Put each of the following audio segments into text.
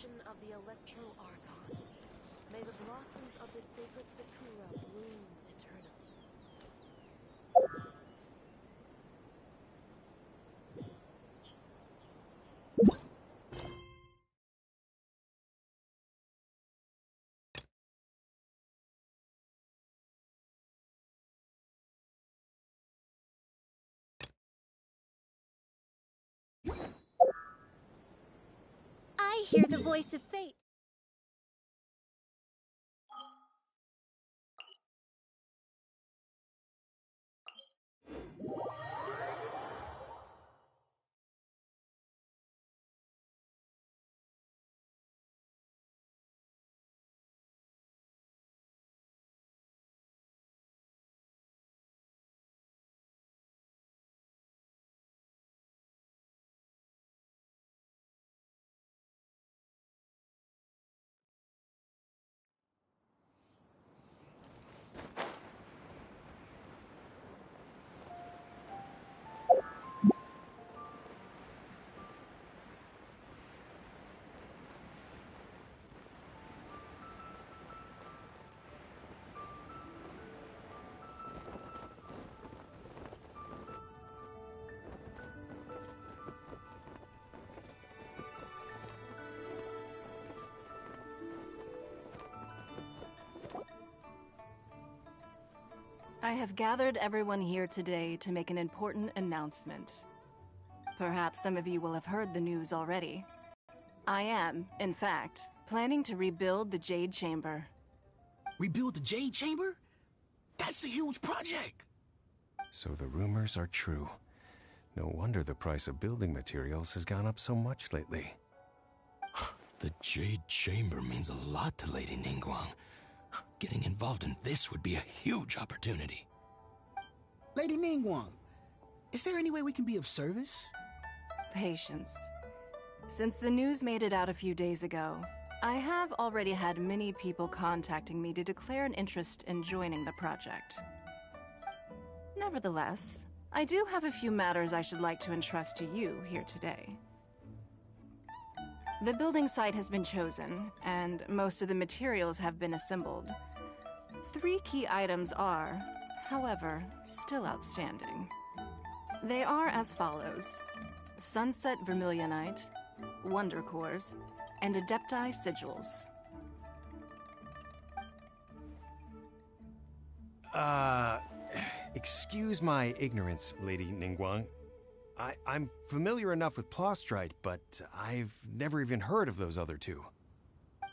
possession of the Electro Archon. May the blossoms of the sacred Sakura bloom eternally. I hear the voice of fate. I have gathered everyone here today to make an important announcement. Perhaps some of you will have heard the news already. I am, in fact, planning to rebuild the Jade Chamber. Rebuild the Jade Chamber? That's a huge project! So the rumors are true. No wonder the price of building materials has gone up so much lately. The Jade Chamber means a lot to Lady Ningguang. Getting involved in this would be a huge opportunity. Lady Ningguang, is there any way we can be of service? Patience. Since the news made it out a few days ago, I have already had many people contacting me to declare an interest in joining the project. Nevertheless, I do have a few matters I should like to entrust to you here today. The building site has been chosen, and most of the materials have been assembled. 3 key items are, however, still outstanding. They are as follows: Sunset Vermilionite, Wonder Cores, and Adepti Sigils. Excuse my ignorance, Lady Ningguang. I'm familiar enough with Plostrite, but I've never even heard of those other 2.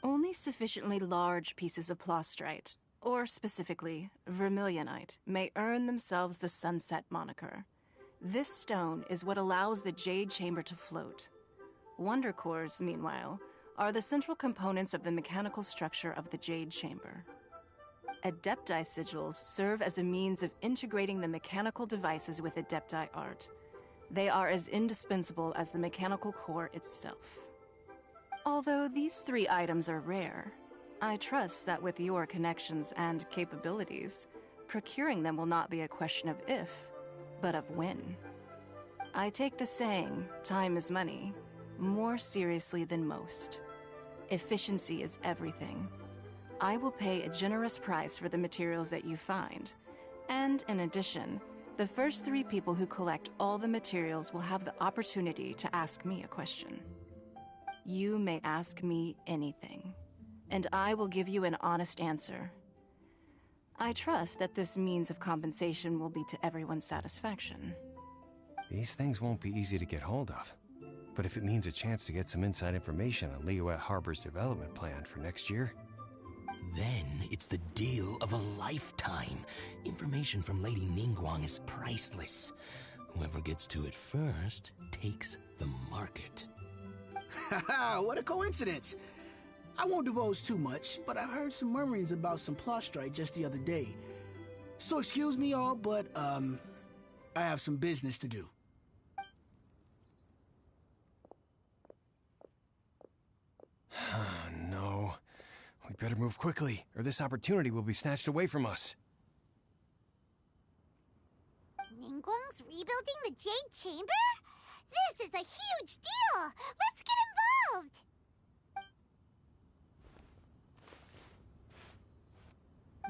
Only sufficiently large pieces of Plostrite, or specifically Vermilionite, may earn themselves the Sunset moniker. This stone is what allows the Jade Chamber to float. Wonder Cores, meanwhile, are the central components of the mechanical structure of the Jade Chamber. Adepti Sigils serve as a means of integrating the mechanical devices with Adepti art. They are as indispensable as the mechanical core itself. Although these 3 items are rare, I trust that with your connections and capabilities, procuring them will not be a question of if, but of when. I take the saying, time is money, more seriously than most. Efficiency is everything. I will pay a generous price for the materials that you find, and in addition, the first 3 people who collect all the materials will have the opportunity to ask me a question. You may ask me anything, and I will give you an honest answer. I trust that this means of compensation will be to everyone's satisfaction. These things won't be easy to get hold of. But if it means a chance to get some inside information on Liyuet Harbor's development plan for next year... Then it's the deal of a lifetime. Information from Lady Ningguang is priceless. Whoever gets to it first takes the market. Haha, what a coincidence! I won't divulge too much, but I heard some murmurings about some Plostrite just the other day. So excuse me all, but, I have some business to do. No. We better move quickly, or this opportunity will be snatched away from us. Ningguang's rebuilding the Jade Chamber? This is a huge deal! Let's get involved!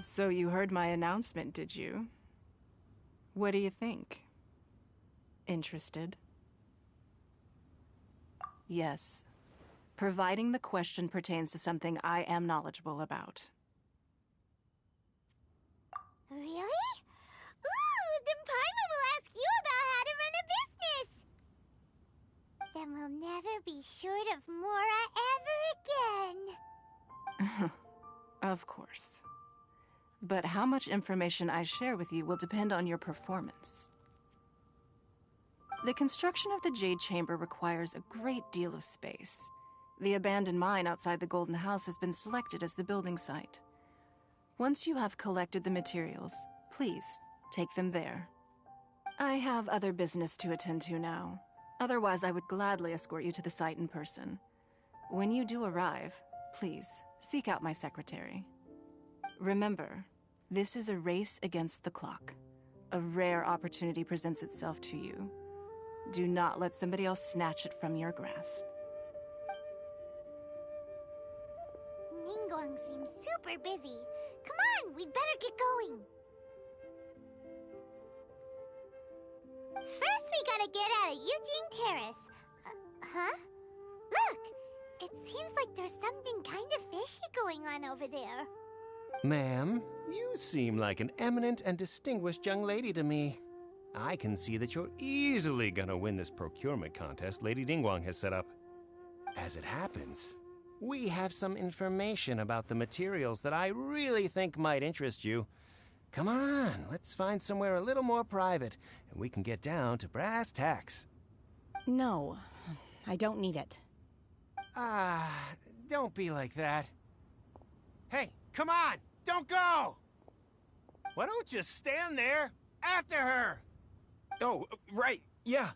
So you heard my announcement, did you? What do you think? Interested? Yes. Providing the question pertains to something I am knowledgeable about. Really? Ooh, then Paimon will ask you about how to run a business! Then we'll never be short of Mora ever again. Of course. But how much information I share with you will depend on your performance. The construction of the Jade Chamber requires a great deal of space. The abandoned mine outside the Golden House has been selected as the building site. Once you have collected the materials, please take them there. I have other business to attend to now. Otherwise, I would gladly escort you to the site in person. When you do arrive, please seek out my secretary. Remember, this is a race against the clock. A rare opportunity presents itself to you. Do not let somebody else snatch it from your grasp. Ningguang seems super busy. Come on, we'd better get going. First, we gotta get out of Eugene Terrace. Huh? Look! It seems like there's something kind of fishy going on over there. Ma'am, you seem like an eminent and distinguished young lady to me. I can see that you're easily gonna win this procurement contest Lady Ningguang has set up. As it happens, we have some information about the materials that I really think might interest you. Come on, let's find somewhere a little more private, and we can get down to brass tacks. No, I don't need it. Don't be like that. Hey, come on, don't go! Why don't you stand there after her? Oh, right, yeah.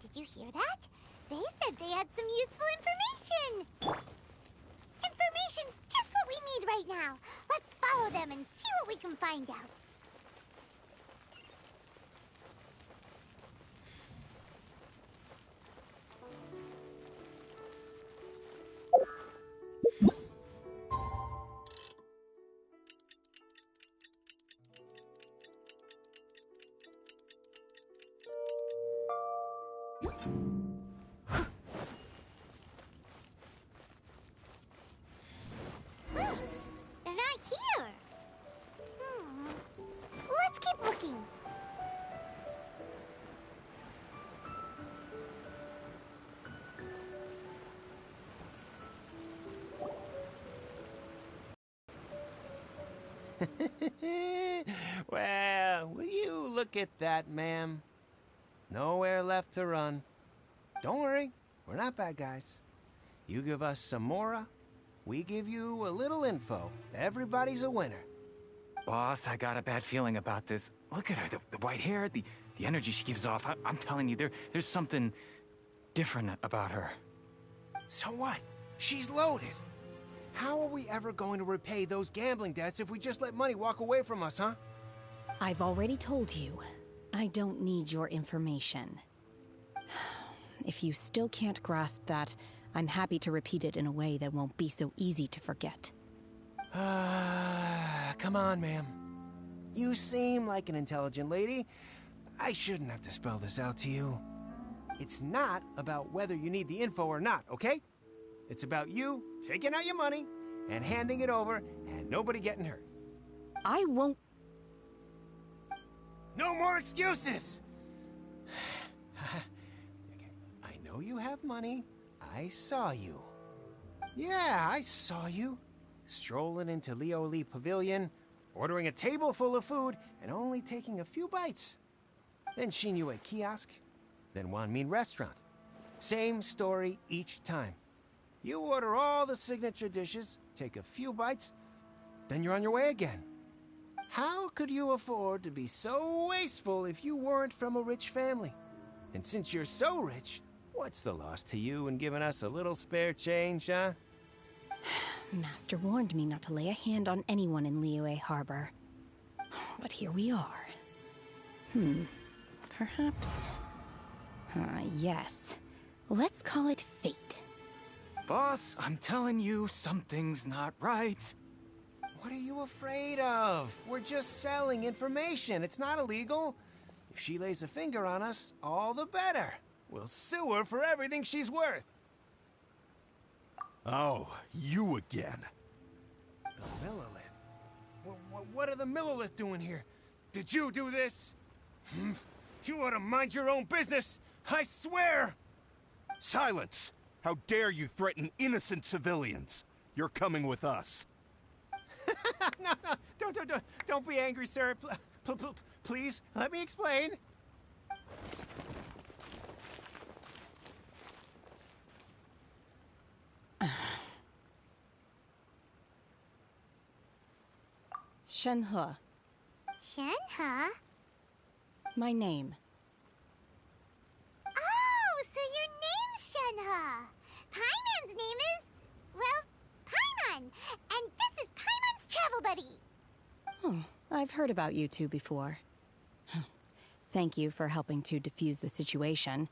Did you hear that? They said they had some useful information! Information's just what we need right now. Let's follow them and see what we can find out. They're not here. Let's keep looking. Well, will you look at that, ma'am? Nowhere left to run. Don't worry, we're not bad guys. You give us some Mora, we give you a little info. Everybody's a winner. Boss, I got a bad feeling about this. Look at her, the white hair, the energy she gives off. I'm telling you, there's something different about her. So what? She's loaded. How are we ever going to repay those gambling debts if we just let money walk away from us, huh? I've already told you, I don't need your information. If you still can't grasp that, I'm happy to repeat it in a way that won't be so easy to forget. Come on, ma'am. You seem like an intelligent lady. I shouldn't have to spell this out to you. It's not about whether you need the info or not, okay? It's about you taking out your money and handing it over and nobody getting hurt. I won't... No more excuses! Okay, I know you have money. I saw you. Yeah, I saw you. Strolling into Leo Lee Pavilion, ordering a table full of food, and only taking a few bites. Then Shinyu at kiosk, then Wanmin restaurant. Same story each time. You order all the signature dishes, take a few bites, then you're on your way again. How could you afford to be so wasteful if you weren't from a rich family? And since you're so rich, what's the loss to you in giving us a little spare change, huh? Master warned me not to lay a hand on anyone in Liyue Harbor. But here we are. Perhaps... yes. Let's call it fate. Boss, I'm telling you, something's not right. What are you afraid of? We're just selling information. It's not illegal. If she lays a finger on us, all the better. We'll sue her for everything she's worth. Oh, you again. The Millilith? What are the Millilith doing here? Did you do this? You ought to mind your own business! I swear! Silence! How dare you threaten innocent civilians? You're coming with us. No, don't be angry, sir. Please, let me explain. Shenhe, Shenhe? my name. Oh, so your name's Shenhe. Paimon's name is... well, Paimon. And this is Paimon's travel buddy. Oh, I've heard about you two before. Thank you for helping to defuse the situation.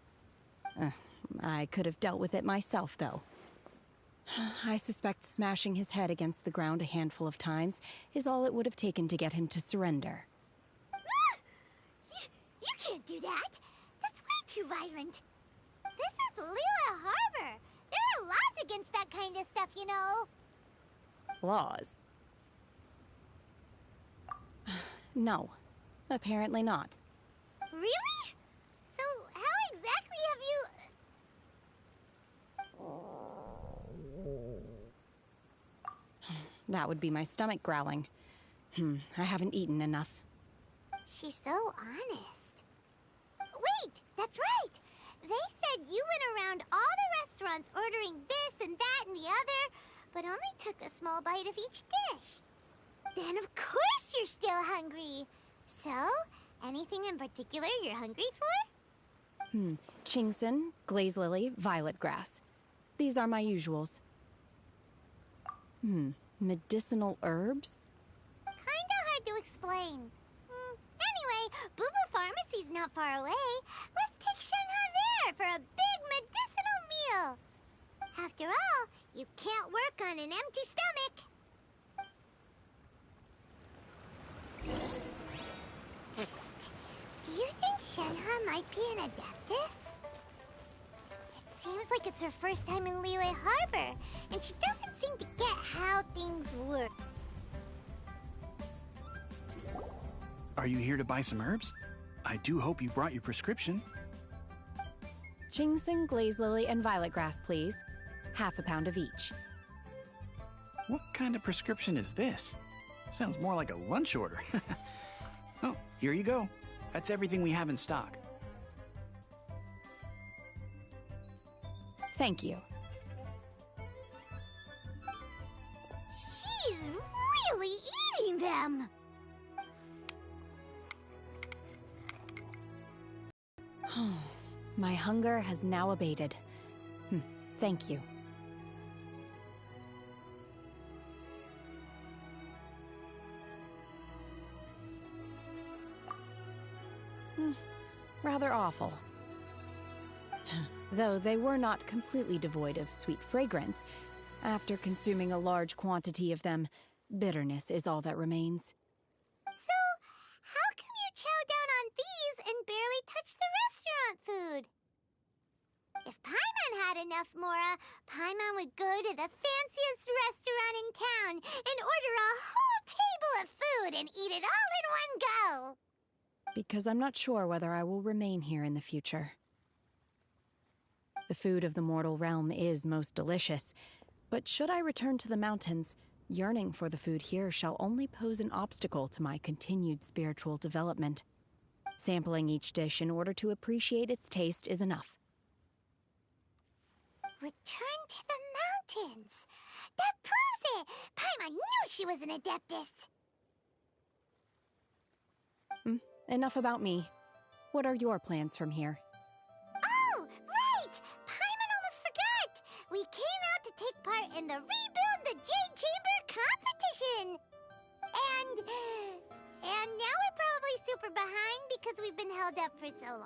I could have dealt with it myself, though. I suspect smashing his head against the ground a handful of times is all it would have taken to get him to surrender. You can't do that. That's way too violent. This is Liyue Harbor. There are laws against that kind of stuff, you know. Laws? No, apparently not. Really? So how exactly have you... That would be my stomach growling. I haven't eaten enough. She's so honest. Wait, that's right. They said you went around all the restaurants ordering this and that and the other, but only took a small bite of each dish. Then of course you're still hungry. So, anything in particular you're hungry for? Chingson, glaze lily, violet grass. These are my usuals. Medicinal herbs? Kinda hard to explain. Anyway, Boo Boo Pharmacy's not far away. Let's take Shenhe there for a big medicinal meal. After all, you can't work on an empty stomach. Psst. Do you think Shenhe might be an Adeptus? It seems like it's her first time in Liyue Harbor, and she doesn't seem to get how things work. Are you here to buy some herbs? I do hope you brought your prescription. Chingson, glaze lily, and violet grass, please. Half a pound of each. What kind of prescription is this? Sounds more like a lunch order. Oh, here you go. That's everything we have in stock. Thank you. She's really eating them! My hunger has now abated. Thank you. Rather awful. Though they were not completely devoid of sweet fragrance. After consuming a large quantity of them, bitterness is all that remains. So, how come you chow down on these and barely touch the restaurant food? If Paimon had enough Mora, Paimon would go to the fanciest restaurant in town and order a whole table of food and eat it all in one go. Because I'm not sure whether I will remain here in the future. The food of the mortal realm is most delicious, but should I return to the mountains, yearning for the food here shall only pose an obstacle to my continued spiritual development. Sampling each dish in order to appreciate its taste is enough. Return to the mountains. That proves it! Paimon knew she was an Adeptus. Enough about me. What are your plans from here? Oh, right! Paimon almost forgot! We came out to take part in the Rebuild the Jade Chamber competition! And now we're probably super behind because we've been held up for so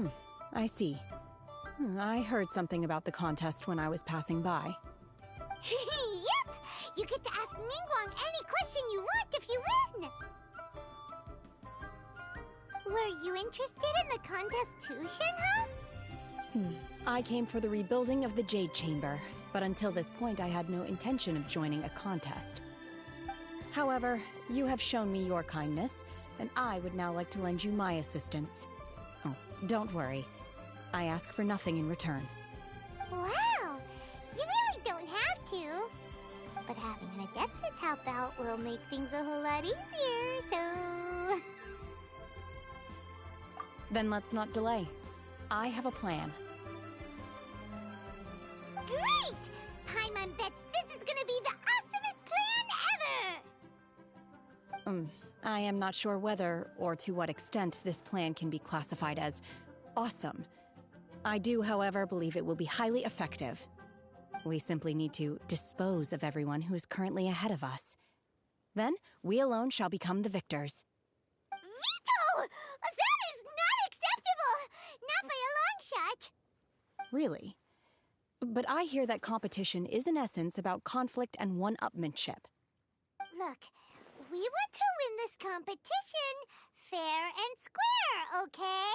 long. I see. I heard something about the contest when I was passing by. Yep! You get to ask Ningguang any question you want if you win! Were you interested in the contest too, Shenhe? I came for the rebuilding of the Jade Chamber, but until this point I had no intention of joining a contest. However, you have shown me your kindness, and I would now like to lend you my assistance. Oh, don't worry. I ask for nothing in return. Wow! You really don't have to. But having an Adeptus help out will make things a whole lot easier, so... Then let's not delay. I have a plan. Great! Paimon bets this is gonna be the awesomest plan ever! I am not sure whether or to what extent this plan can be classified as awesome. I do, however, believe it will be highly effective. We simply need to dispose of everyone who is currently ahead of us. Then, we alone shall become the victors. Veto! That is not acceptable! Not by a long shot! Really? But I hear that competition is in essence about conflict and one-upmanship. Look, we want to win this competition fair and square, okay?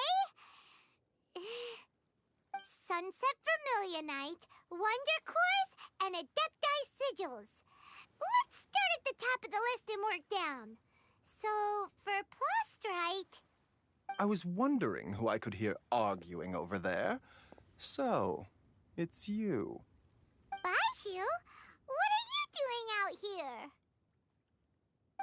Sunset Vermilionite, Wonder Cores, and Adepti Sigils. Let's start at the top of the list and work down. So, for Plostrite... I was wondering who I could hear arguing over there. So, it's you. Baishu? What are you doing out here?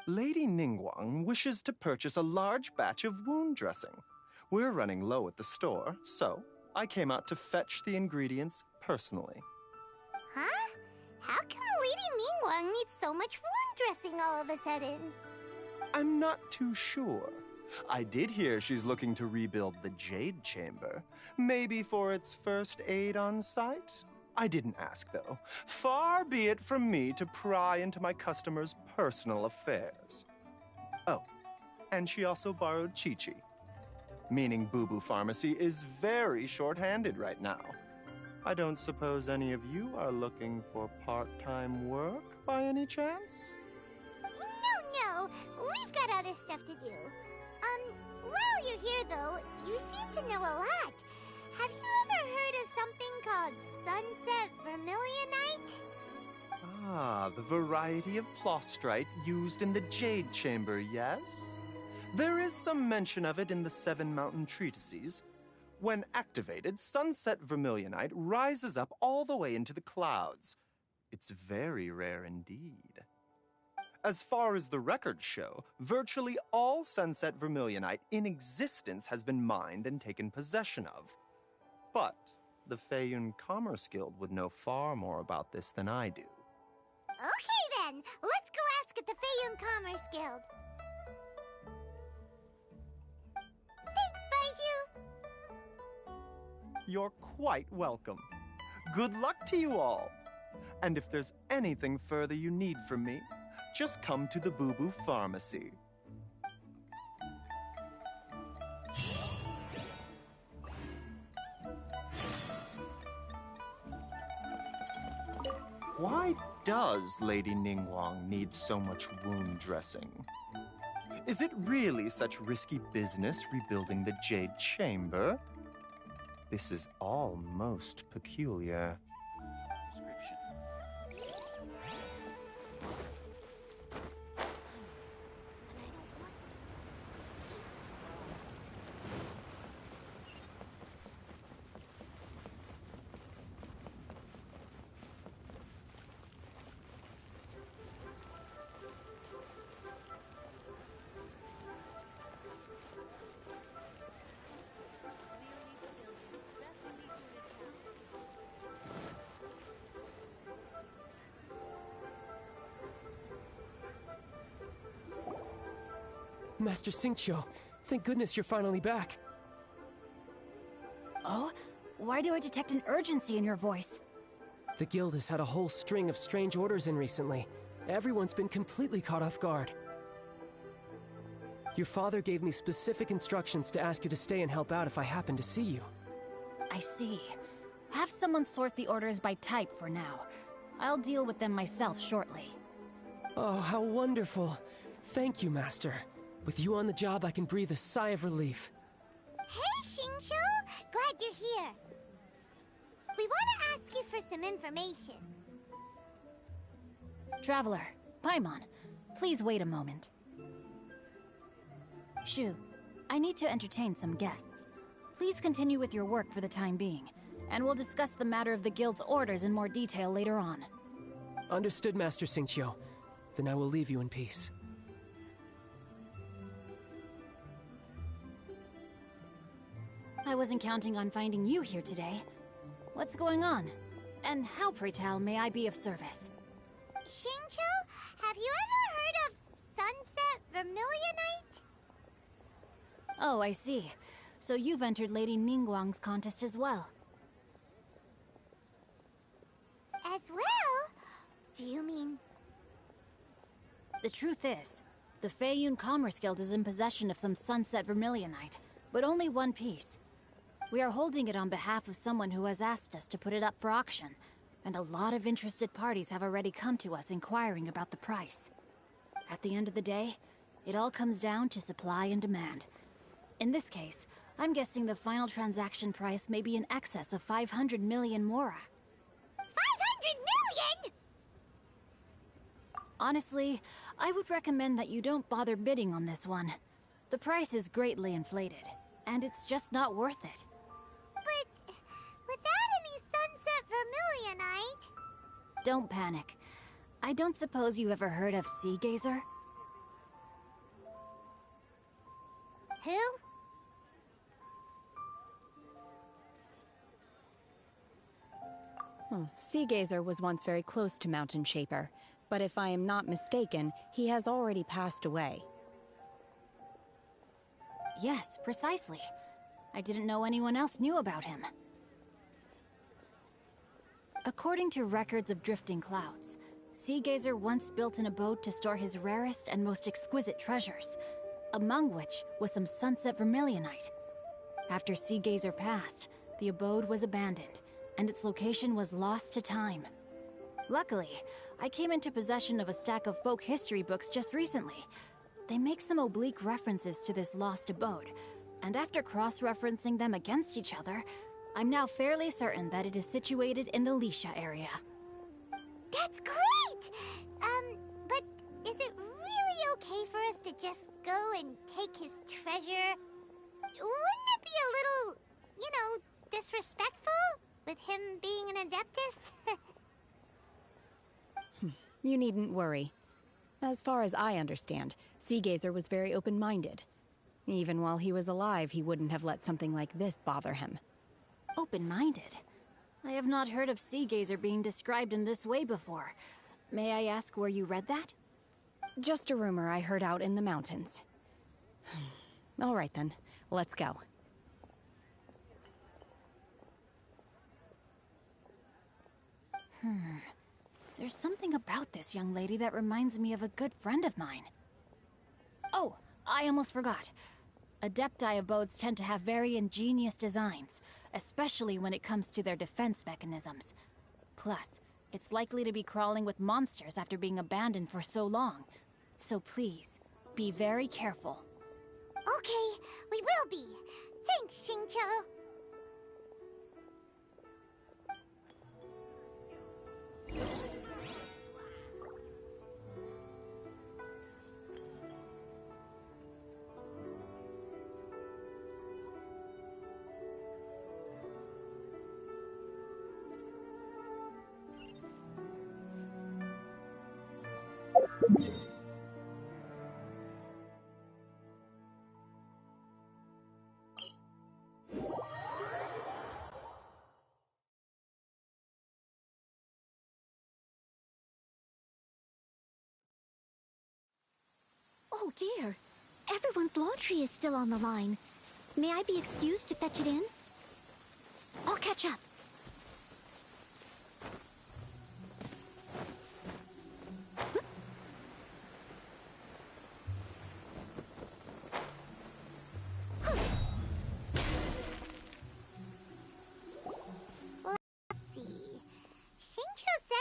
Lady Ningguang wishes to purchase a large batch of wound dressing. We're running low at the store, so I came out to fetch the ingredients personally. Huh? How come Lady Ningguang needs so much wound dressing all of a sudden? I'm not too sure. I did hear she's looking to rebuild the Jade Chamber. Maybe for its first aid on site? I didn't ask, though. Far be it from me to pry into my customers' personal affairs. Oh, and she also borrowed Chi-Chi. Meaning Boo Boo Pharmacy is very short-handed right now. I don't suppose any of you are looking for part-time work by any chance? No. We've got other stuff to do. While you're here, though, you seem to know a lot. Have you ever heard of something called Sunset Vermilionite? Ah, the variety of plostrite used in the Jade Chamber, yes? There is some mention of it in the Seven Mountain Treatises. When activated, Sunset Vermilionite rises up all the way into the clouds. It's very rare indeed. As far as the records show, virtually all Sunset Vermilionite in existence has been mined and taken possession of. But the Feiyun Commerce Guild would know far more about this than I do. Okay then, let's go ask at the Feiyun Commerce Guild. Thanks, Baiju. You're quite welcome. Good luck to you all. And if there's anything further you need from me, just come to the Boo Boo Pharmacy. Why does Lady Ningguang need so much wound dressing? Is it really such risky business rebuilding the Jade Chamber? This is all most peculiar. Master Xingqiu, thank goodness you're finally back. Oh? Why do I detect an urgency in your voice? The guild has had a whole string of strange orders in recently. Everyone's been completely caught off guard. Your father gave me specific instructions to ask you to stay and help out if I happen to see you. I see. Have someone sort the orders by type for now. I'll deal with them myself shortly. Oh, how wonderful. Thank you, Master. With you on the job, I can breathe a sigh of relief. Hey, Xingqiu! Glad you're here. We want to ask you for some information. Traveler, Paimon, please wait a moment. Shu, I need to entertain some guests. Please continue with your work for the time being, and we'll discuss the matter of the guild's orders in more detail later on. Understood, Master Xingqiu. Then I will leave you in peace. I wasn't counting on finding you here today. What's going on? And how, pray tell, may I be of service? Xingqiu, have you ever heard of Sunset Vermilionite? Oh, I see. So you've entered Lady Ningguang's contest as well. As well? Do you mean... The truth is, the Feiyun Commerce Guild is in possession of some Sunset Vermilionite, but only one piece. We are holding it on behalf of someone who has asked us to put it up for auction, and a lot of interested parties have already come to us inquiring about the price. At the end of the day, it all comes down to supply and demand. In this case, I'm guessing the final transaction price may be in excess of 500 million mora. 500 million?! Honestly, I would recommend that you don't bother bidding on this one. The price is greatly inflated, and it's just not worth it. But without any Sunset Vermilionite... Don't panic. I don't suppose you ever heard of Sea Gazer? Who? Sea Gazer was once very close to Mountain Shaper, but if I am not mistaken, he has already passed away. Yes, precisely. I didn't know anyone else knew about him. According to records of drifting clouds, Sea Gazer once built an abode to store his rarest and most exquisite treasures, among which was some Sunset Vermilionite. After Sea Gazer passed, the abode was abandoned, and its location was lost to time. Luckily, I came into possession of a stack of folk history books just recently. They make some oblique references to this lost abode, and after cross-referencing them against each other, I'm now fairly certain that it is situated in the Lisha area. That's great! But is it really okay for us to just go and take his treasure? Wouldn't it be a little, disrespectful? With him being an Adeptus? You needn't worry. As far as I understand, Sea Gazer was very open-minded. Even while he was alive, he wouldn't have let something like this bother him. Open-minded? I have not heard of Sea Gazer being described in this way before. May I ask where you read that? Just a rumor I heard out in the mountains. All right then, let's go. There's something about this young lady that reminds me of a good friend of mine. Oh, I almost forgot. Adepti abodes tend to have very ingenious designs, especially when it comes to their defense mechanisms. Plus, it's likely to be crawling with monsters after being abandoned for so long. So please, be very careful. Okay, we will be. Thanks, Xingqiu. Oh dear, everyone's laundry is still on the line. May I be excused to fetch it in? I'll catch up.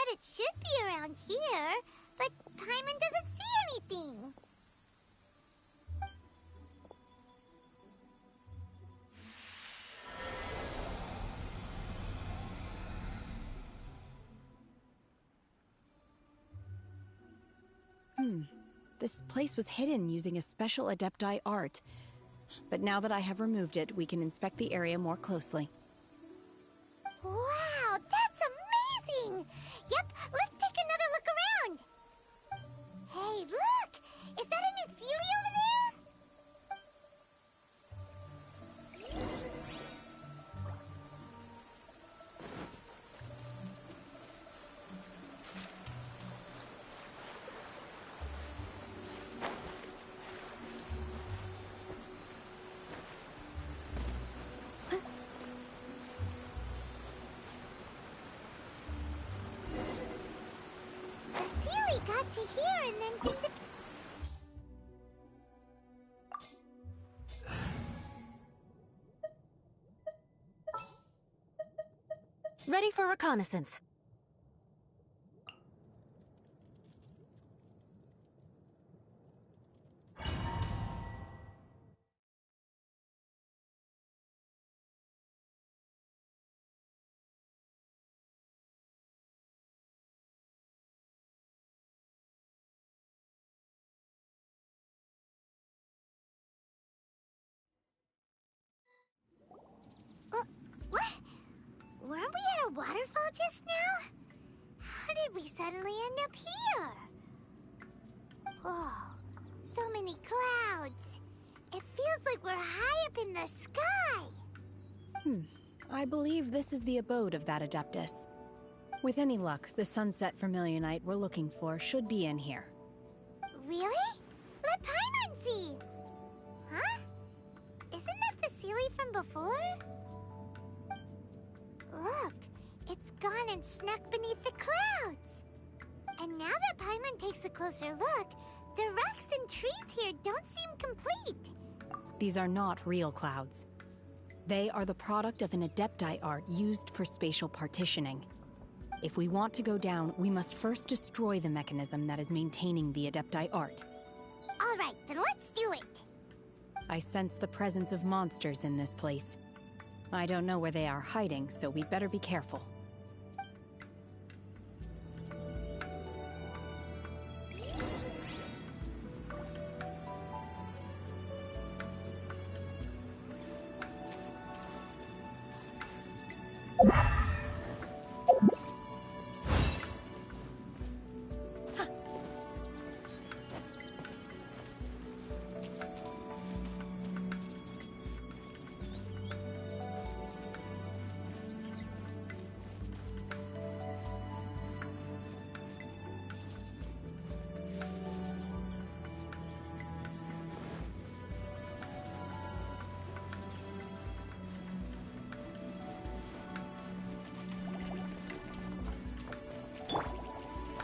said it should be around here, but Paimon doesn't see anything. This place was hidden using a special Adepti art. But now that I have removed it, we can inspect the area more closely. Wow, that's amazing! Yep, let's take another look around. Hey, look! Is that a new Sealy over there? The Sealy got to here and then disappeared. Ready for reconnaissance. What? Weren't we at a waterfall just now? How did we suddenly end up here? Oh, so many clouds. It feels like we're high up in the sky. I believe this is the abode of that Adeptus. With any luck, the sunset Vermilionite we're looking for should be in here. Really? Let Paimon see. Huh? Isn't that the Sealy from before? Look, it's gone and snuck beneath the clouds. And now that Paimon takes a closer look, the rocks and trees here don't seem complete. These are not real clouds. They are the product of an Adepti art used for spatial partitioning. If we want to go down, we must first destroy the mechanism that is maintaining the Adepti art. All right, then let's do it. I sense the presence of monsters in this place. I don't know where they are hiding, so we'd better be careful.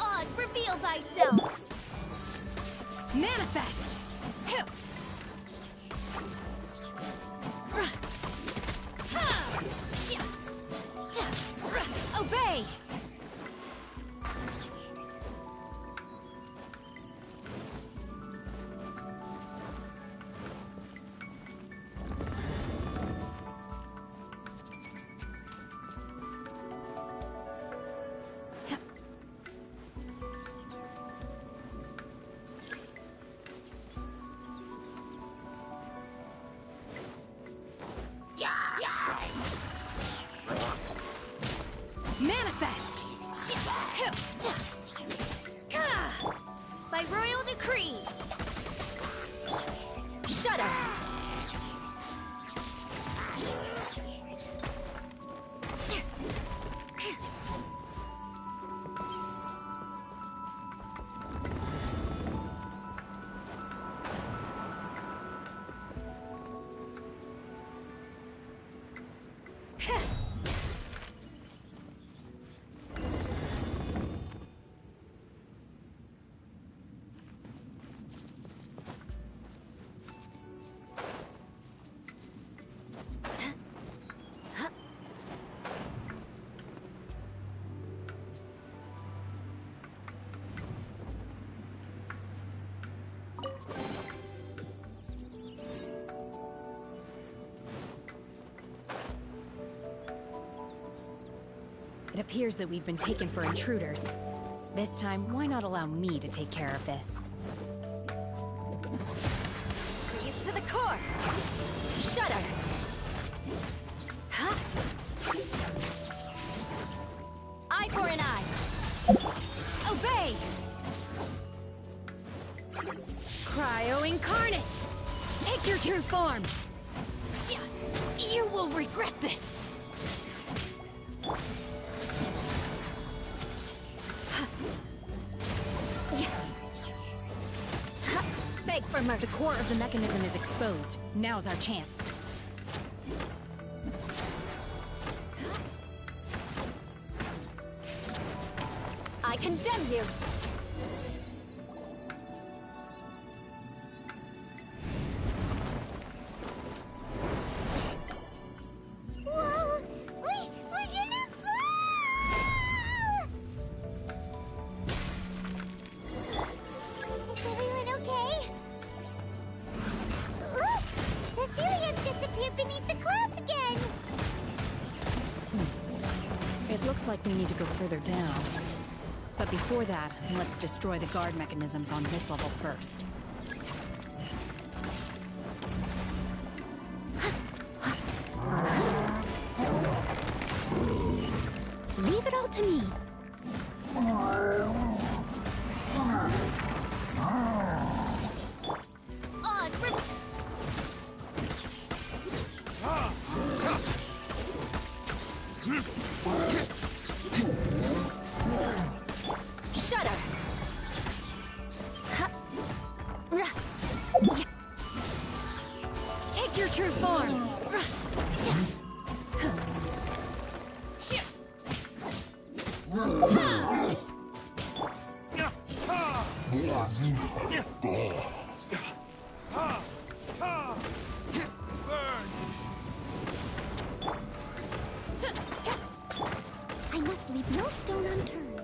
Oz, reveal thyself! Manifest! Obey! It appears that we've been taken for intruders. This time, why not allow me to take care of this? Freeze to the core! Shudder! Huh? Eye for an eye! Obey! Cryo Incarnate! Take your true form! You will regret this! Beg for mercy. The core of the mechanism is exposed. Now's our chance. I condemn you! Whoa! We're gonna fall! Is everyone okay? Look! The Celians disappeared beneath the clouds again! It looks like we need to go further down. But before that, let's destroy the guard mechanisms on this level first. Leave it all to me. Shudder! Take your true form! I must leave no stone unturned.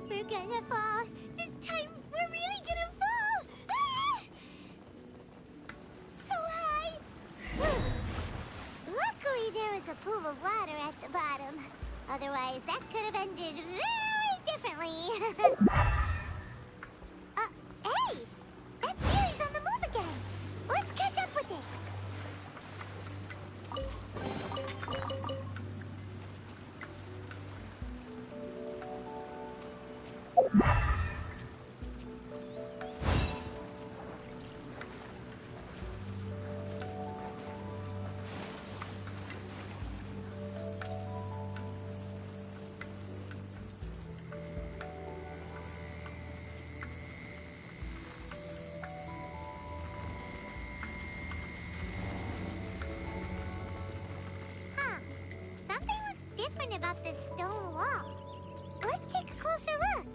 We're gonna fall. This time, we're really gonna fall. Ah! So high. Luckily, there was a pool of water at the bottom. Otherwise, that could have ended very differently. Hey! That series on the move again. Let's catch up with it. Huh. Something looks different about this stone wall. Let's take a closer look.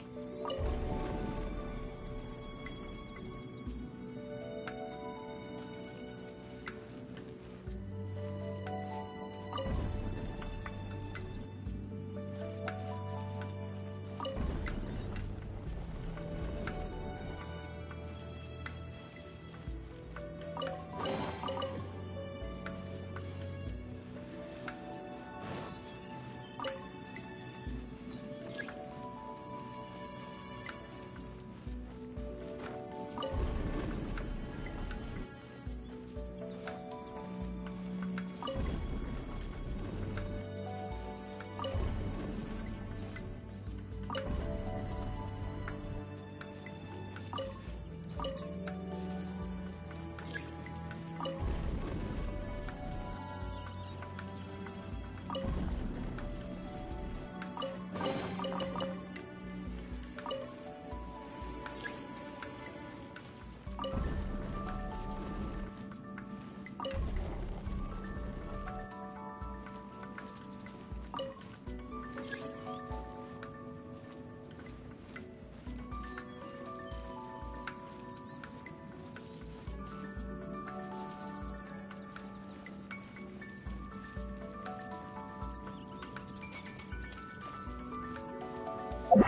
As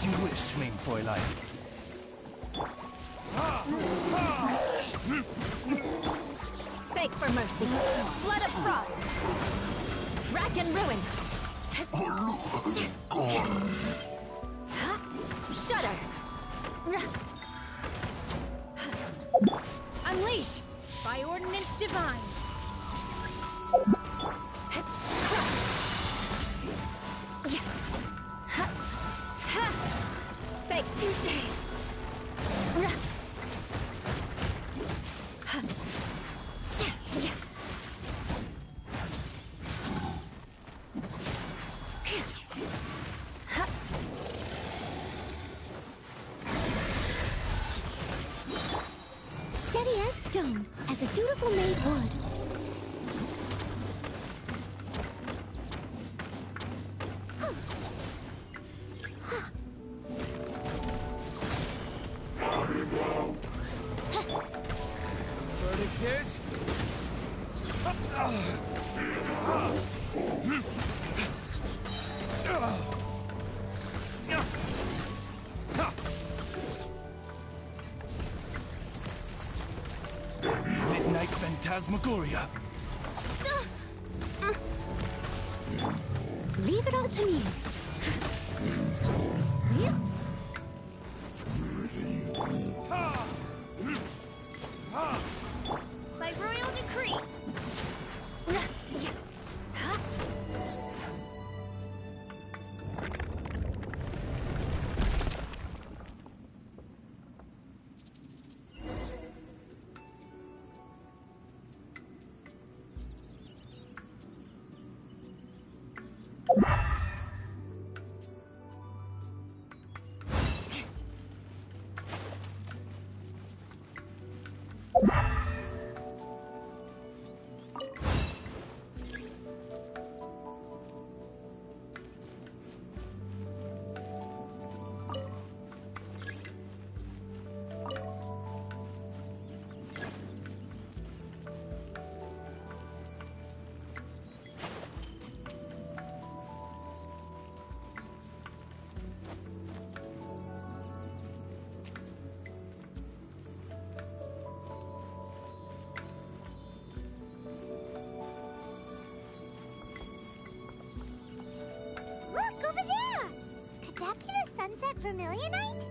you wish, mein Fräulein. Beg for mercy. Flood of frost. Rack and ruin. Shudder. Unleash. By ordinance divine. Crush. Beg touche. Steady as stone, as a dutiful maid would. Verdict is... Midnight Phantasmagoria. Leave it all to me. By royal decree. Look, over there! Could that be the sunset vermilionite?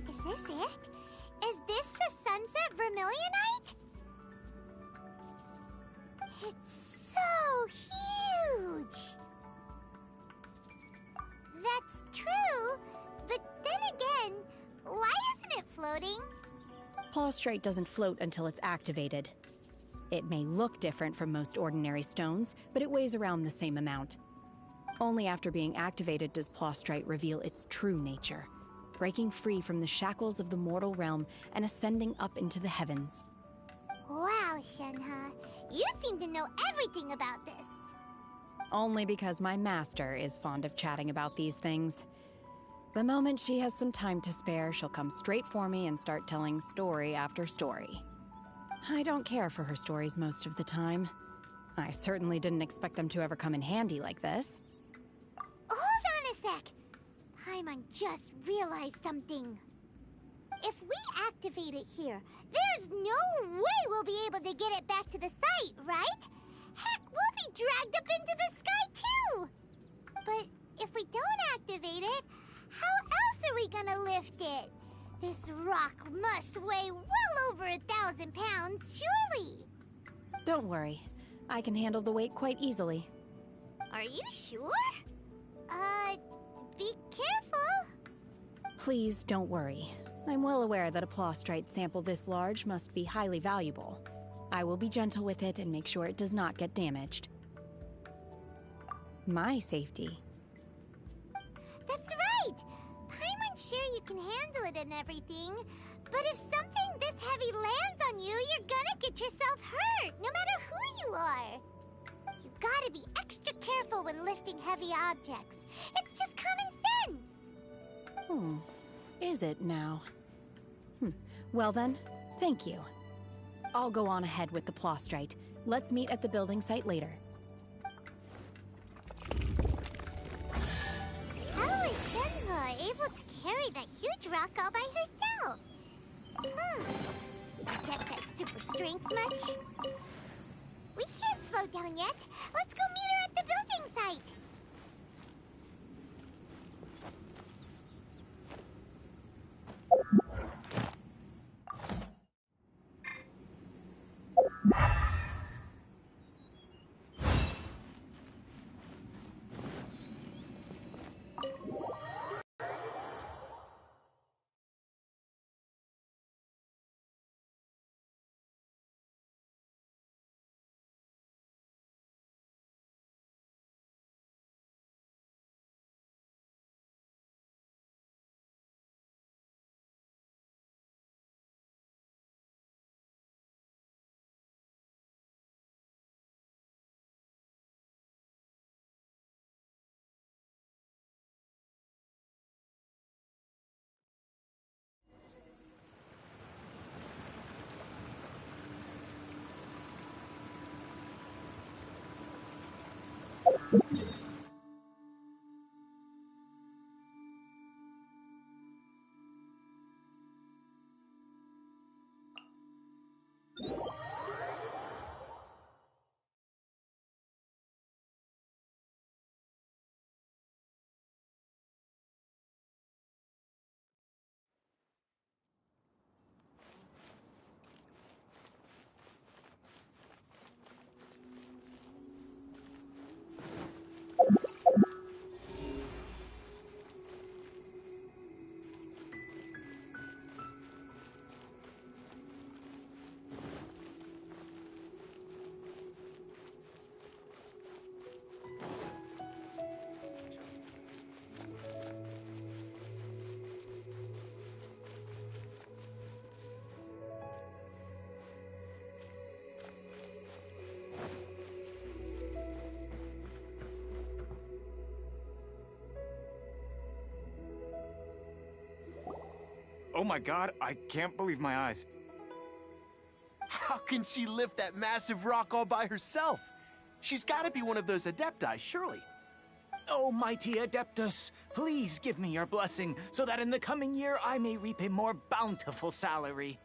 Is this it? Is this the sunset vermilionite? It's so huge! That's true, but then again, why isn't it floating? Plaustrite doesn't float until it's activated. It may look different from most ordinary stones, but it weighs around the same amount. Only after being activated does Plaustrite reveal its true nature, breaking free from the shackles of the mortal realm and ascending up into the heavens. Wow, Shenhe, you seem to know everything about this. Only because my master is fond of chatting about these things. The moment she has some time to spare, she'll come straight for me and start telling story after story. I don't care for her stories most of the time. I certainly didn't expect them to ever come in handy like this. Hold on a sec. Paimon just realized something. If we activate it here, there's no way we'll be able to get it back to the site, right? Heck, we'll be dragged up into the sky too! But if we don't activate it, how else are we gonna lift it? This rock must weigh well over 1,000 pounds, surely! Don't worry. I can handle the weight quite easily. Are you sure? Be careful. Please don't worry. I'm well aware that a plostrite sample this large must be highly valuable. I will be gentle with it and make sure it does not get damaged. My safety. That's right! Paimon's sure you can handle it and everything, but if something this heavy lands on you, you're gonna get yourself hurt, no matter who you are. You gotta be extra careful when lifting heavy objects. It's just common sense. Is it now? Well then, thank you. I'll go on ahead with the plostrite. Let's meet at the building site later. How is Shenhe able to carry that huge rock all by herself? Adepta's super strength much? We can't slow down yet. Let's go meet her at the building site. Oh my god, I can't believe my eyes. How can she lift that massive rock all by herself? She's gotta be one of those Adepti, surely. Oh, mighty Adeptus, please give me your blessing so that in the coming year I may reap a more bountiful salary.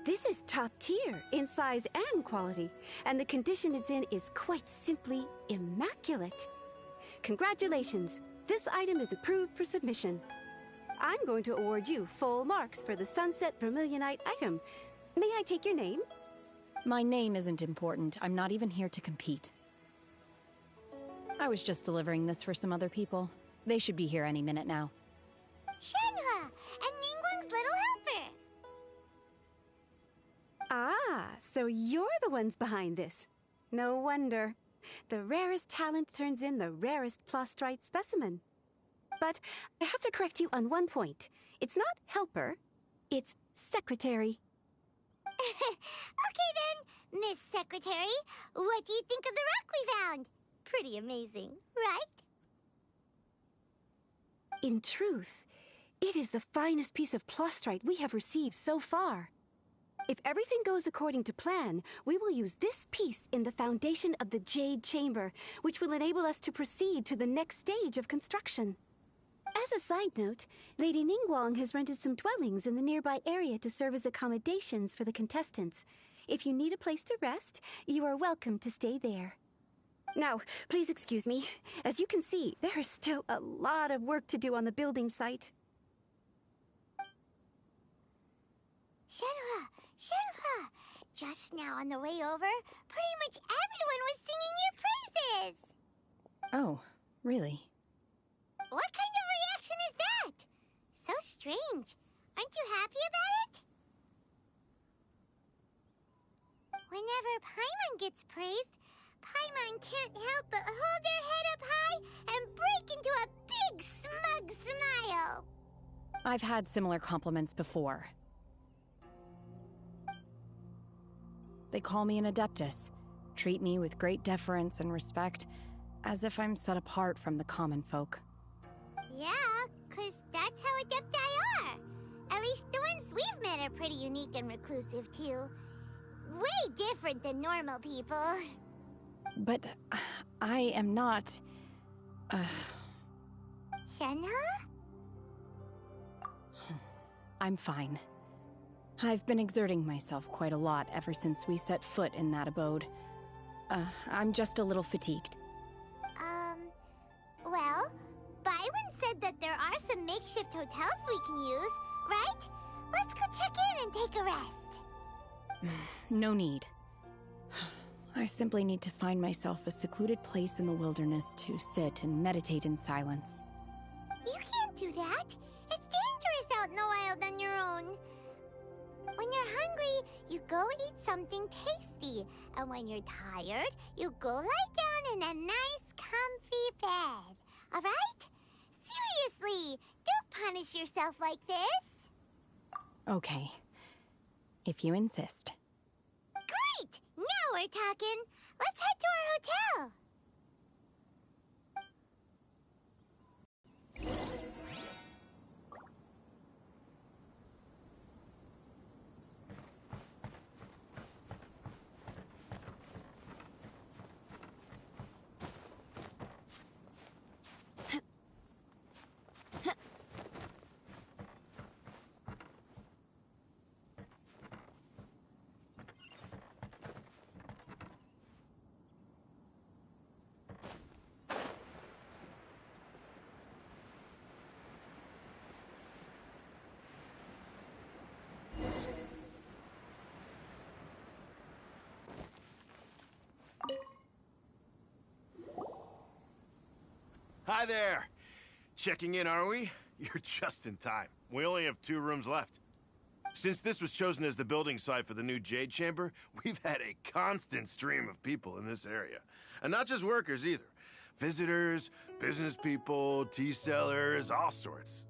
This is top tier in size and quality, and the condition it's in is quite simply immaculate. Congratulations, this item is approved for submission. I'm going to award you full marks for the Sunset Vermilionite item. May I take your name? My name isn't important. I'm not even here to compete. I was just delivering this for some other people. They should be here any minute now. Shenhe! And Ningguang's little helper! Ah, so you're the ones behind this. No wonder. The rarest talent turns in the rarest plostrite specimen. But I have to correct you on one point. It's not helper, it's secretary. Okay then, Miss Secretary, what do you think of the rock we found? Pretty amazing, right? In truth, it is the finest piece of plostrite we have received so far. If everything goes according to plan, we will use this piece in the foundation of the Jade Chamber, which will enable us to proceed to the next stage of construction. As a side note, Lady Ningguang has rented some dwellings in the nearby area to serve as accommodations for the contestants. If you need a place to rest, you are welcome to stay there. Now, please excuse me. As you can see, there is still a lot of work to do on the building site. Shenhua! Shenhua! Just now on the way over, pretty much everyone was singing your praises! Oh, really? What kind of reaction is that? So strange. Aren't you happy about it? Whenever Paimon gets praised, Paimon can't help but hold their head up high and break into a big smug smile. I've had similar compliments before. They call me an Adeptus, treat me with great deference and respect, as if I'm set apart from the common folk. Yeah, 'cause that's how Adepti are. At least the ones we've met are pretty unique and reclusive, too. Way different than normal people. But I am not... Shenhua? I'm fine. I've been exerting myself quite a lot ever since we set foot in that abode. I'm just a little fatigued. Well, Byron said that there are some makeshift hotels we can use, right? Let's go check in and take a rest. No need. I simply need to find myself a secluded place in the wilderness to sit and meditate in silence. You can't do that. It's dangerous out in the wild on your own. When you're hungry, you go eat something tasty. And when you're tired, you go lie down in a nice, comfy bed. All right? Seriously, don't punish yourself like this. Okay. If you insist. Great! Now we're talking. Let's head to our hotel. Hi there! Checking in, are we? You're just in time. We only have 2 rooms left. Since this was chosen as the building site for the new Jade Chamber, we've had a constant stream of people in this area. And not just workers either. Visitors, business people, tea sellers, all sorts.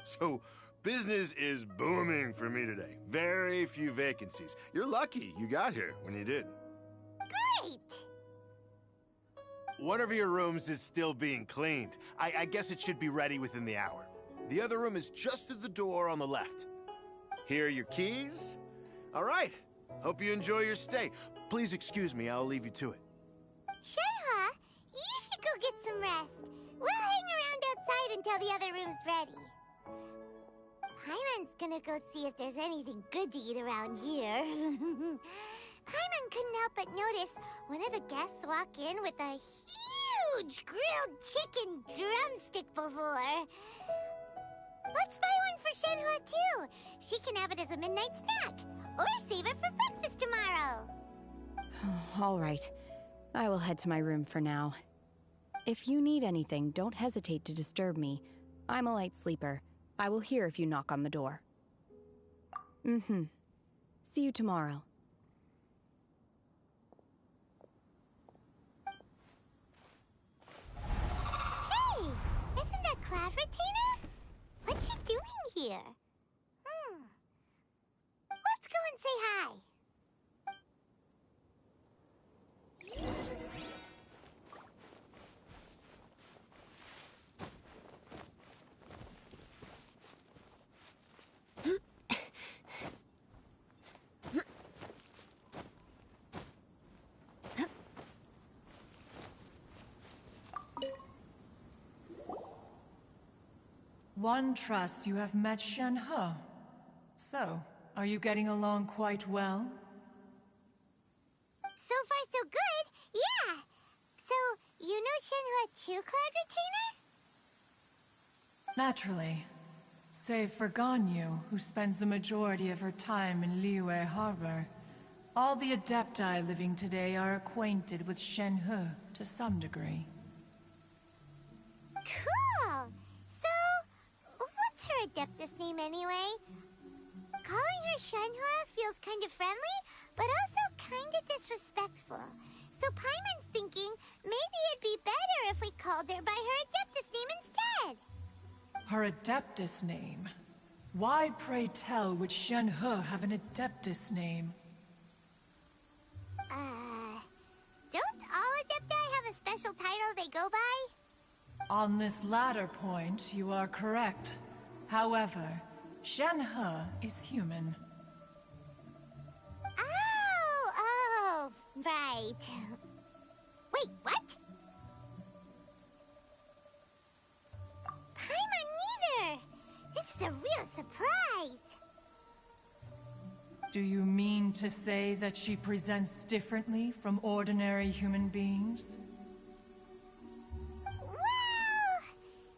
So, business is booming for me today. Very few vacancies. You're lucky you got here when you did. Great! One of your rooms is still being cleaned. I guess it should be ready within the hour. The other room is just to the door on the left. Here are your keys. All right. Hope you enjoy your stay. Please excuse me, I'll leave you to it. Shenhua, you should go get some rest. We'll hang around outside until the other room's ready. Paimon's gonna go see if there's anything good to eat around here. Paimon couldn't help but notice one of the guests walk in with a huge grilled chicken drumstick before. Let's buy one for Shenhua too. She can have it as a midnight snack, or save it for breakfast tomorrow. All right. I will head to my room for now. If you need anything, don't hesitate to disturb me. I'm a light sleeper. I will hear if you knock on the door. See you tomorrow. Hey! Isn't that Cloud Retainer? What's she doing here? Let's go and say hi. One trusts you have met Shen-He. So, are you getting along quite well? So far, so good. Yeah. So, you know Shen-He too, Cloud Retainer? Naturally. Save for Ganyu, who spends the majority of her time in Liyue Harbor. All the Adepti living today are acquainted with Shen-He to some degree. Cool! So, what's her Adeptus name anyway? Calling her Shen-He feels kind of friendly, but also kind of disrespectful. So Paimon's thinking maybe it'd be better if we called her by her Adeptus name instead. Her Adeptus name? Why, pray tell, would Shen-He have an Adeptus name? Don't all Adepti have a special title they go by? On this latter point, you are correct. However, Shen-He is human. Oh, right. Wait, what? Paimon neither! This is a real surprise! Do you mean to say that she presents differently from ordinary human beings? Well,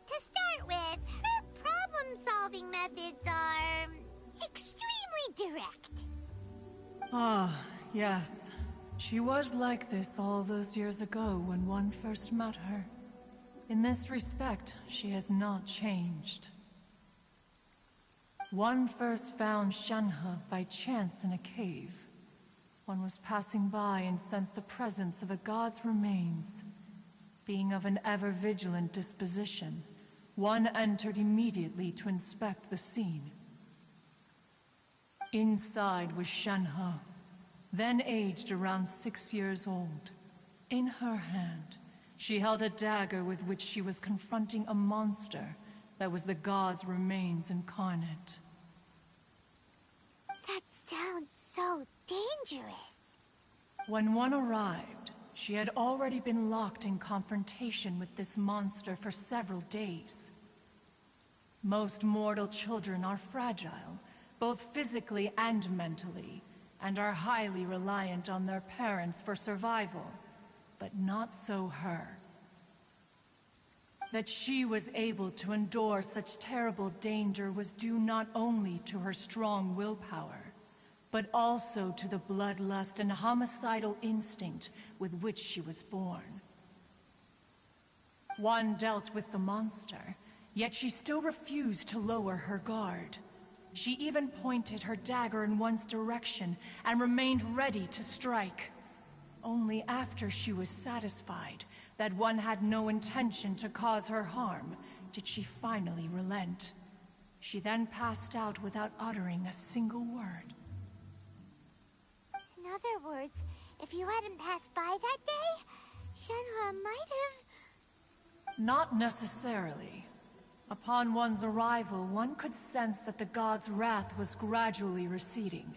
to start with, her problem-solving methods are extremely direct. Ah, yes. She was like this all those years ago when one first met her. In this respect, she has not changed. One first found Shen-He by chance in a cave. One was passing by and sensed the presence of a god's remains. Being of an ever-vigilant disposition, one entered immediately to inspect the scene. Inside was Shen-He, then aged around 6 years old. In her hand, she held a dagger with which she was confronting a monster that was the god's remains incarnate. That sounds so dangerous. When one arrived, she had already been locked in confrontation with this monster for several days. Most mortal children are fragile, both physically and mentally, and are highly reliant on their parents for survival, but not so her. That she was able to endure such terrible danger was due not only to her strong willpower, but also to the bloodlust and homicidal instinct with which she was born. One dealt with the monster, yet she still refused to lower her guard. She even pointed her dagger in one's direction and remained ready to strike. Only after she was satisfied that one had no intention to cause her harm did she finally relent. She then passed out without uttering a single word. In other words, if you hadn't passed by that day, Shen-He might have... Not necessarily. Upon one's arrival, one could sense that the god's wrath was gradually receding.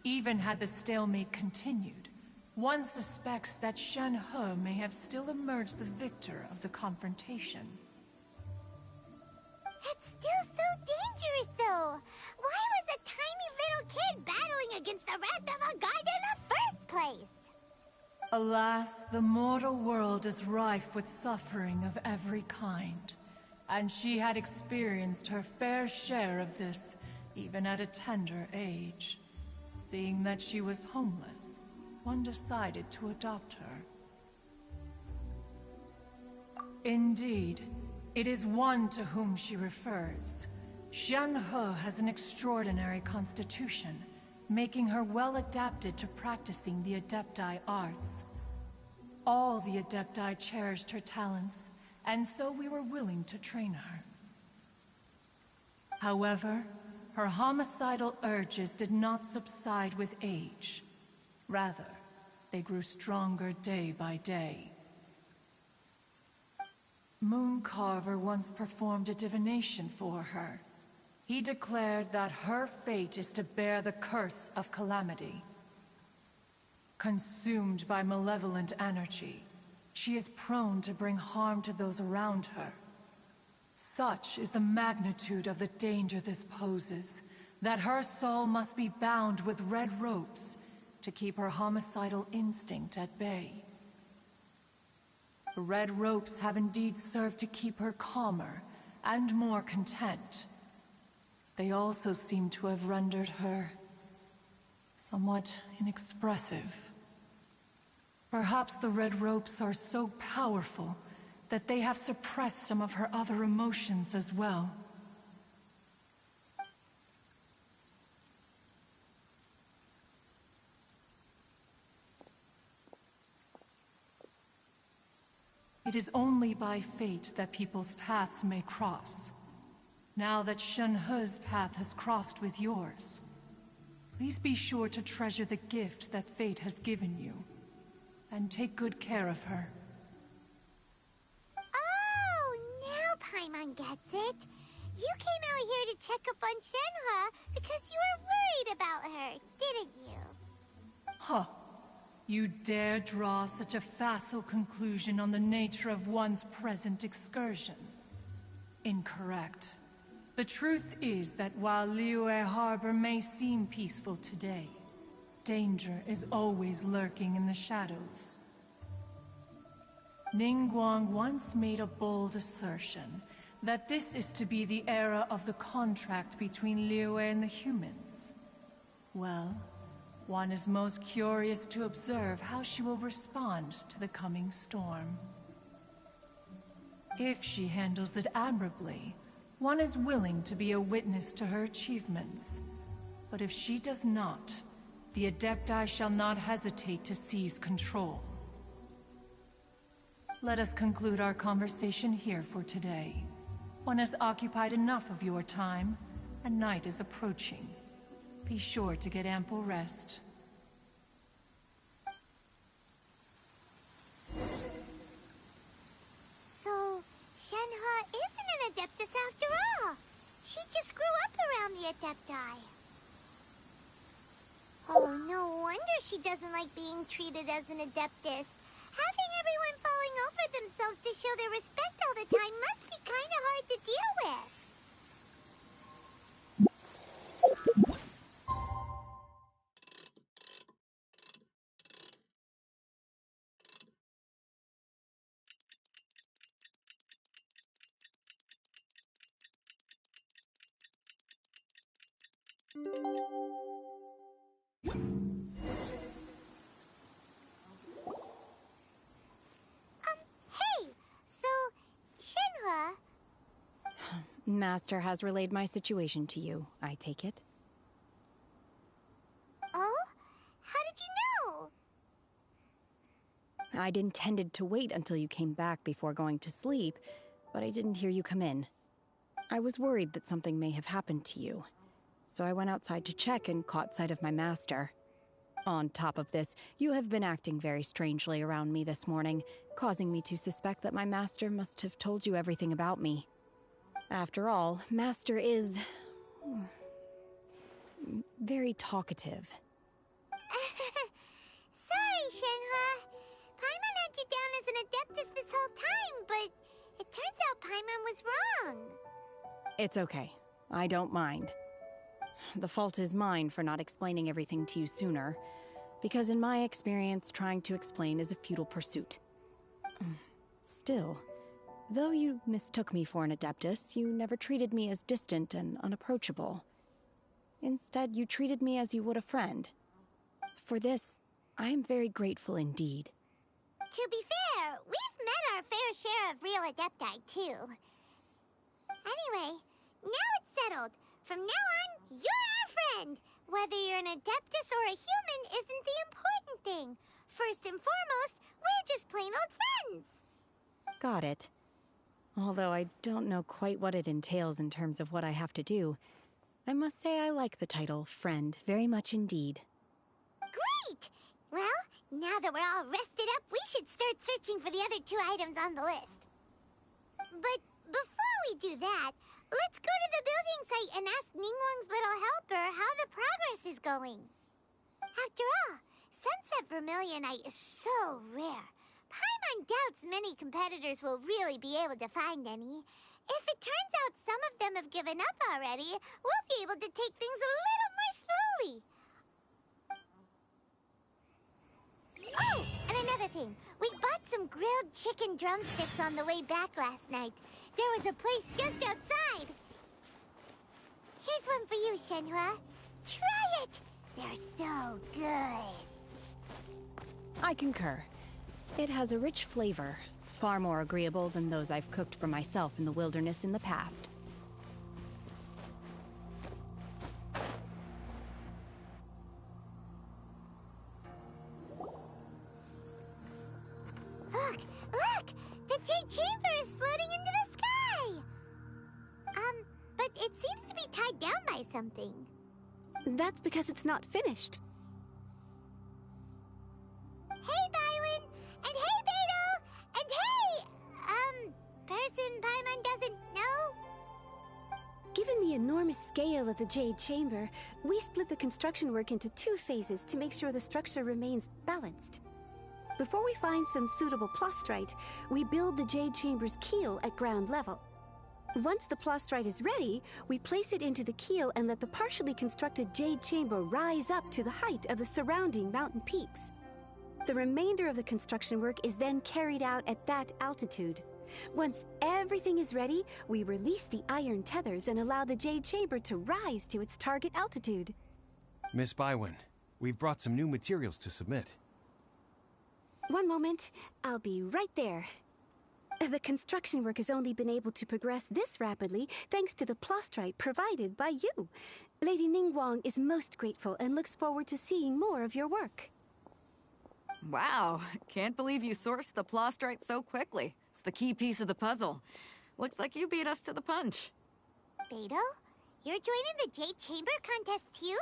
Even had the stalemate continued, one suspects that Shen-He may have still emerged the victor of the confrontation. That's still so dangerous, though! Why was a tiny little kid battling against the wrath of a god in the first place? Alas, the mortal world is rife with suffering of every kind. And she had experienced her fair share of this, even at a tender age. Seeing that she was homeless, one decided to adopt her. Indeed, it is one to whom she refers. Shen-He has an extraordinary constitution, making her well adapted to practicing the Adepti arts. All the Adepti cherished her talents, and so we were willing to train her. However, her homicidal urges did not subside with age. Rather, they grew stronger day by day. Mooncarver once performed a divination for her. He declared that her fate is to bear the curse of calamity. Consumed by malevolent energy, she is prone to bring harm to those around her. Such is the magnitude of the danger this poses, that her soul must be bound with red ropes to keep her homicidal instinct at bay. The red ropes have indeed served to keep her calmer and more content. They also seem to have rendered her somewhat inexpressive. Perhaps the red ropes are so powerful that they have suppressed some of her other emotions as well. It is only by fate that people's paths may cross. Now that Shen-He's path has crossed with yours, please be sure to treasure the gift that fate has given you, and take good care of her. Oh, now Paimon gets it. You came out here to check up on Shenhe because you were worried about her, didn't you? Huh. You dare draw such a facile conclusion on the nature of one's present excursion? Incorrect. The truth is that while Liyue Harbor may seem peaceful today, danger is always lurking in the shadows. Ningguang once made a bold assertion that this is to be the era of the contract between Liyue and the humans. Well, one is most curious to observe how she will respond to the coming storm. If she handles it admirably, one is willing to be a witness to her achievements. But if she does not, the Adepti shall not hesitate to seize control. Let us conclude our conversation here for today. One has occupied enough of your time, and night is approaching. Be sure to get ample rest. So, Shenhe isn't an Adeptus after all. She just grew up around the Adepti. Oh, no wonder she doesn't like being treated as an Adeptus. Having everyone falling over themselves to show their respect all the time must be kind of hard to deal with. Hey! So, Shenhe... Master has relayed my situation to you, I take it? Oh? How did you know? I'd intended to wait until you came back before going to sleep, but I didn't hear you come in. I was worried that something may have happened to you, so I went outside to check and caught sight of my master. On top of this, you have been acting very strangely around me this morning, causing me to suspect that my master must have told you everything about me. After all, Master is... very talkative. Sorry, Shenhe. Paimon had you down as an Adeptus this whole time, but it turns out Paimon was wrong. It's okay. I don't mind. The fault is mine for not explaining everything to you sooner, because in my experience, trying to explain is a futile pursuit. Still, though you mistook me for an Adeptus, you never treated me as distant and unapproachable. Instead, you treated me as you would a friend. For this, I am very grateful indeed. To be fair, we've met our fair share of real Adepti, too. Anyway, now it's settled. From now on, you're our friend. Whether you're an Adeptus or a human isn't the important thing. First and foremost, we're just plain old friends. Got it. Although I don't know quite what it entails in terms of what I have to do, I must say I like the title friend very much indeed. Great! Well, now that we're all rested up, we should start searching for the other 2 items on the list. But before we do that, let's go to the building site and ask Ningguang's little helper how the progress is going. After all, Sunset Vermilionite is so rare. Paimon doubts many competitors will really be able to find any. If it turns out some of them have given up already, we'll be able to take things a little more slowly. Oh, and another thing. We bought some grilled chicken drumsticks on the way back last night. There was a place just outside. Here's one for you, Shenhua. Try it! They're so good. I concur. It has a rich flavor, far more agreeable than those I've cooked for myself in the wilderness in the past. Look! The Jade Chamber is floating into the sky! But it seems to be tied down by something. That's because it's not finished. Hey, Bywin! And hey, Beidou! And hey! Person Paimon doesn't know? Given the enormous scale of the Jade Chamber, we split the construction work into 2 phases to make sure the structure remains balanced. Before we find some suitable plastrite, we build the Jade Chamber's keel at ground level. Once the plastrite is ready, we place it into the keel and let the partially constructed Jade Chamber rise up to the height of the surrounding mountain peaks. The remainder of the construction work is then carried out at that altitude. Once everything is ready, we release the iron tethers and allow the Jade Chamber to rise to its target altitude. Miss Bywin, we've brought some new materials to submit. One moment, I'll be right there. The construction work has only been able to progress this rapidly thanks to the plastrite provided by you. Lady Ningguang is most grateful and looks forward to seeing more of your work. Wow, can't believe you sourced the plastrite so quickly. It's the key piece of the puzzle. Looks like you beat us to the punch. Beidou, you're joining the Jade Chamber contest too?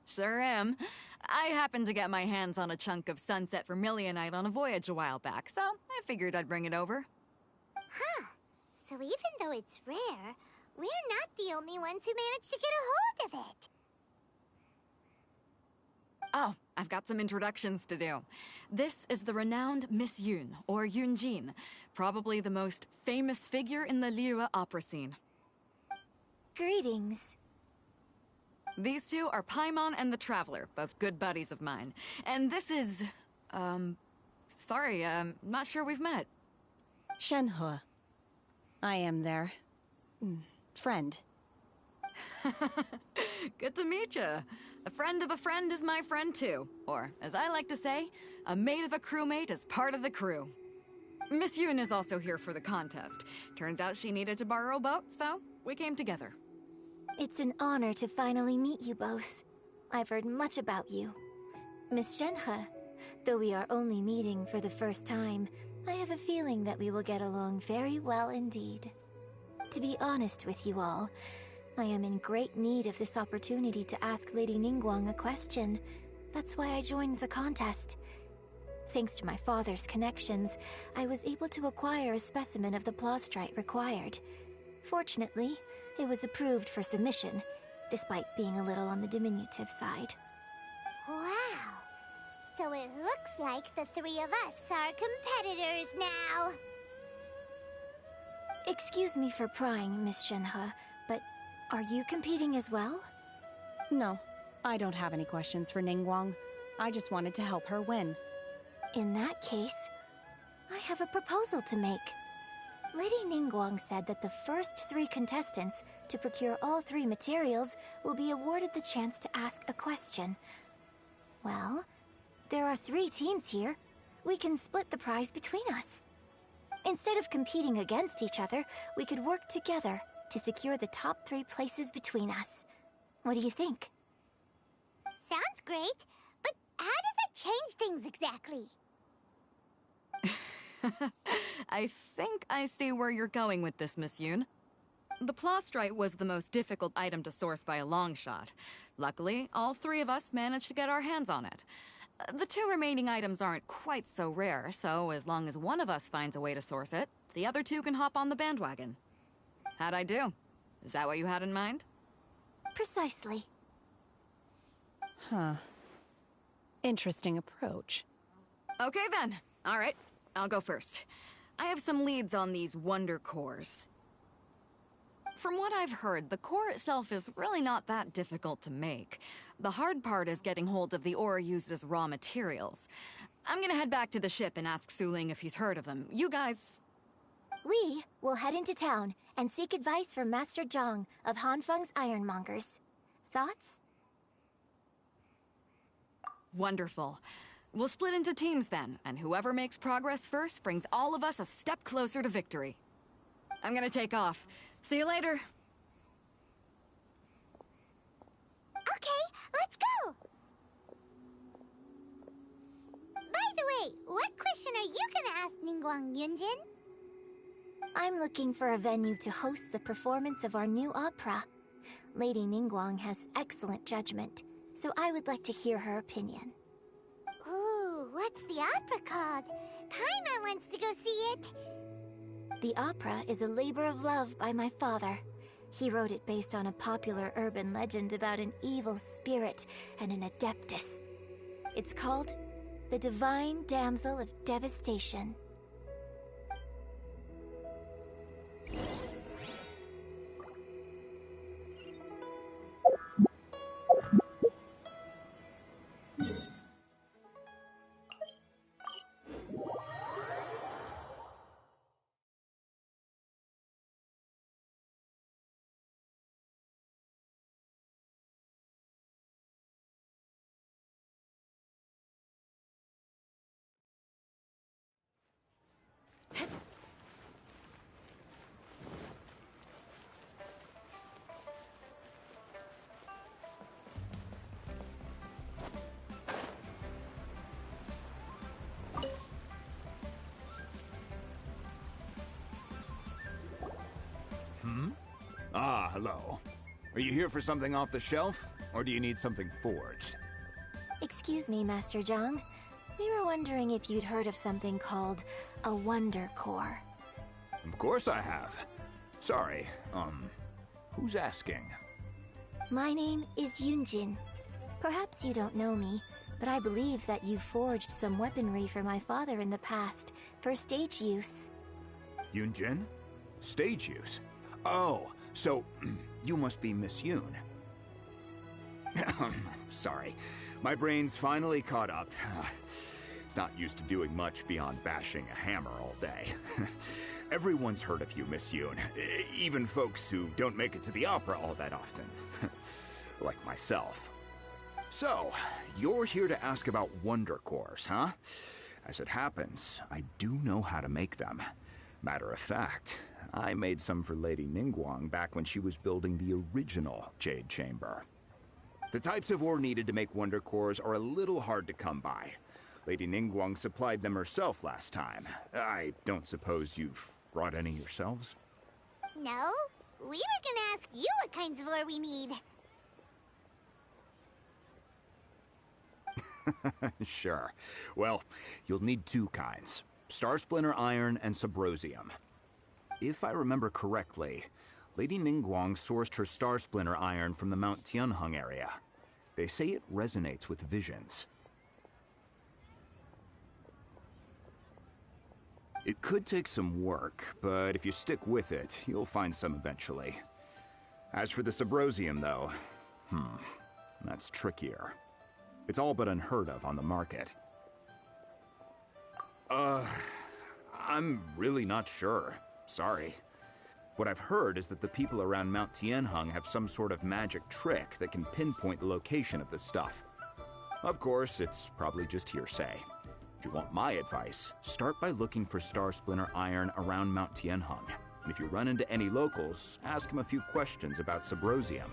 Sure am. I happened to get my hands on a chunk of sunset vermilionite on a voyage a while back, so I figured I'd bring it over. Huh. So even though it's rare, we're not the only ones who managed to get a hold of it. Oh, I've got some introductions to do. This is the renowned Miss Yun, or Yunjin, probably the most famous figure in the Liyue opera scene. Greetings. These two are Paimon and the Traveler, both good buddies of mine. And this is... sorry, not sure we've met. Shenhua. I am their... friend. Good to meet you. A friend of a friend is my friend too. Or, as I like to say, a mate of a crewmate is part of the crew. Miss Yun is also here for the contest. Turns out she needed to borrow a boat, so we came together. It's an honor to finally meet you both. I've heard much about you. Miss Shenhe, though we are only meeting for the first time, I have a feeling that we will get along very well indeed. To be honest with you all, I am in great need of this opportunity to ask Lady Ningguang a question. That's why I joined the contest. Thanks to my father's connections, I was able to acquire a specimen of the plastrite required. Fortunately, it was approved for submission, despite being a little on the diminutive side. Wow. So it looks like the 3 of us are competitors now. Excuse me for prying, Miss Shenhe, but are you competing as well? No, I don't have any questions for Ningguang. I just wanted to help her win. In that case, I have a proposal to make. Lady Ningguang said that the first 3 contestants to procure all 3 materials will be awarded the chance to ask a question. Well, there are 3 teams here. We can split the prize between us. Instead of competing against each other, we could work together to secure the top 3 places between us. What do you think? Sounds great, but how does it change things exactly? I think I see where you're going with this, Miss Yun. The plastrite was the most difficult item to source by a long shot. Luckily, all 3 of us managed to get our hands on it. The 2 remaining items aren't quite so rare, so as long as one of us finds a way to source it, the other 2 can hop on the bandwagon. How'd I do? Is that what you had in mind? Precisely. Huh. Interesting approach. Okay then. All right, I'll go first. I have some leads on these wonder cores. From what I've heard, the core itself is really not that difficult to make. The hard part is getting hold of the ore used as raw materials. I'm gonna head back to the ship and ask Su Ling if he's heard of them. You guys... We will head into town and seek advice from Master Zhang of Hanfeng's Ironmongers. Thoughts? Wonderful. We'll split into teams then, and whoever makes progress first brings all of us a step closer to victory. I'm gonna take off. See you later. Okay, let's go! By the way, what question are you gonna ask Ningguang, Yunjin? I'm looking for a venue to host the performance of our new opera. Lady Ningguang has excellent judgment, so I would like to hear her opinion. Ooh, what's the opera called? Paimon wants to go see it. The opera is a labor of love by my father. He wrote it based on a popular urban legend about an evil spirit and an adeptus. It's called The Divine Damsel of Devastation. Ah, hello. Are you here for something off the shelf, or do you need something forged? Excuse me, Master Zhang. We were wondering if you'd heard of something called a Wonder Core. Of course I have. Sorry, who's asking? My name is Yunjin. Perhaps you don't know me, but I believe that you forged some weaponry for my father in the past, for stage use. Yunjin? Stage use? Oh, so you must be Miss Yoon. Sorry, my brain's finally caught up. It's not used to doing much beyond bashing a hammer all day. Everyone's heard of you, Miss Yoon. Even folks who don't make it to the opera all that often. Like myself. So, you're here to ask about Wonder Cores, huh? As it happens, I do know how to make them. Matter of fact, I made some for Lady Ningguang back when she was building the original Jade Chamber. The types of ore needed to make Wonder Cores are a little hard to come by. Lady Ningguang supplied them herself last time. I don't suppose you've brought any yourselves? No, we were gonna ask you what kinds of ore we need. Sure. Well, you'll need two kinds. Star Splinter Iron and Subrosium. If I remember correctly, Lady Ningguang sourced her Star Splinter Iron from the Mount Tianheng area. They say it resonates with visions. It could take some work, but if you stick with it, you'll find some eventually. As for the Subrosium, though, that's trickier. It's all but unheard of on the market. I'm really not sure. Sorry. What I've heard is that the people around Mount Tianheng have some sort of magic trick that can pinpoint the location of the stuff. Of course, it's probably just hearsay. If you want my advice, start by looking for Star Splinter Iron around Mount Tianheng. And if you run into any locals, ask them a few questions about Subrosium.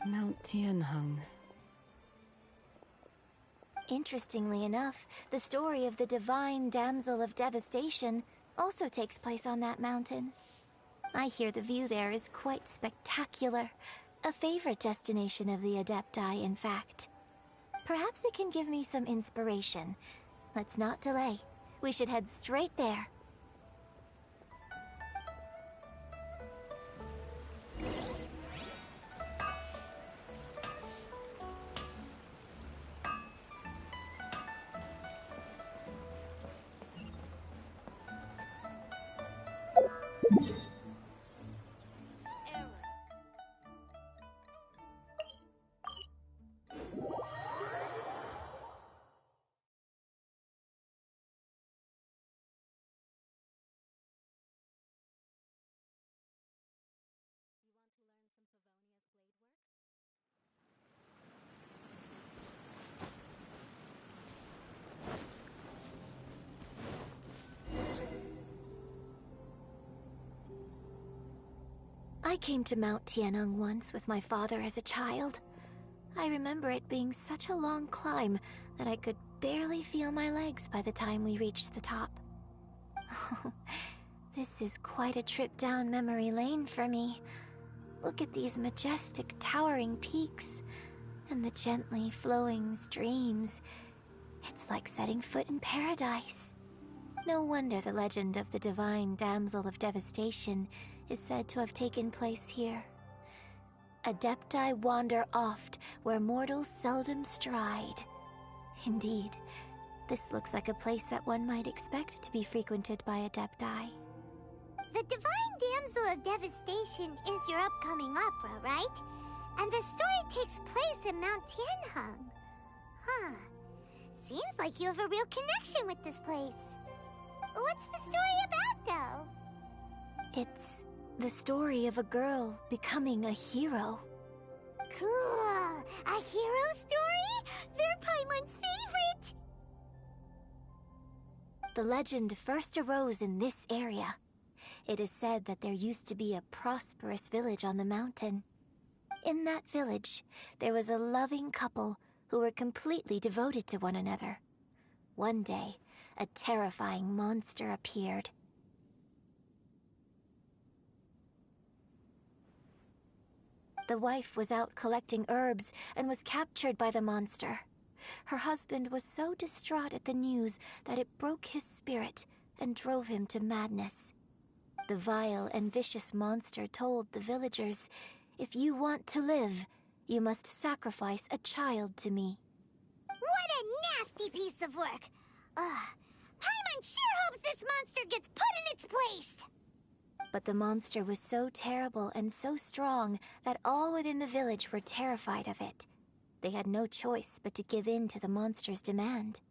Mount Tianheng. Interestingly enough, the story of the Divine Damsel of Devastation also takes place on that mountain. I hear the view there is quite spectacular. A favorite destination of the Adepti, in fact. Perhaps it can give me some inspiration. Let's not delay. We should head straight there. I came to Mount Tianeng once with my father as a child. I remember it being such a long climb that I could barely feel my legs by the time we reached the top. This is quite a trip down memory lane for me. Look at these majestic, towering peaks and the gently flowing streams. It's like setting foot in paradise. No wonder the legend of the divine damsel of devastation is said to have taken place here. Adepti wander oft where mortals seldom stride. Indeed, this looks like a place that one might expect to be frequented by Adepti. The Divine Damsel of Devastation is your upcoming opera, right? And the story takes place in Mount Tianheng. Huh. Seems like you have a real connection with this place. What's the story about, though? It's the story of a girl becoming a hero. Cool! A hero story? They're Paimon's favorite! The legend first arose in this area. It is said that there used to be a prosperous village on the mountain. In that village, there was a loving couple who were completely devoted to one another. One day, a terrifying monster appeared. The wife was out collecting herbs and was captured by the monster. Her husband was so distraught at the news that it broke his spirit and drove him to madness. The vile and vicious monster told the villagers, "If you want to live, you must sacrifice a child to me." What a nasty piece of work! Paimon sure hopes this monster gets put in its place! But the monster was so terrible and so strong that all within the village were terrified of it. They had no choice but to give in to the monster's demand.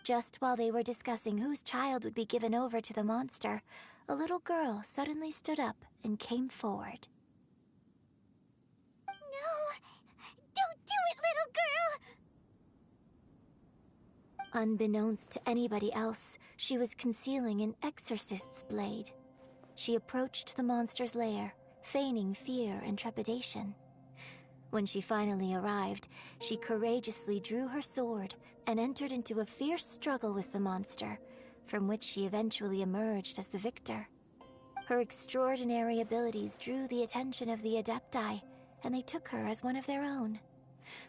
Just while they were discussing whose child would be given over to the monster, a little girl suddenly stood up and came forward. No! Don't do it, little girl! Unbeknownst to anybody else, she was concealing an exorcist's blade. She approached the monster's lair, feigning fear and trepidation. When she finally arrived, she courageously drew her sword and entered into a fierce struggle with the monster, from which she eventually emerged as the victor. Her extraordinary abilities drew the attention of the Adepti, and they took her as one of their own.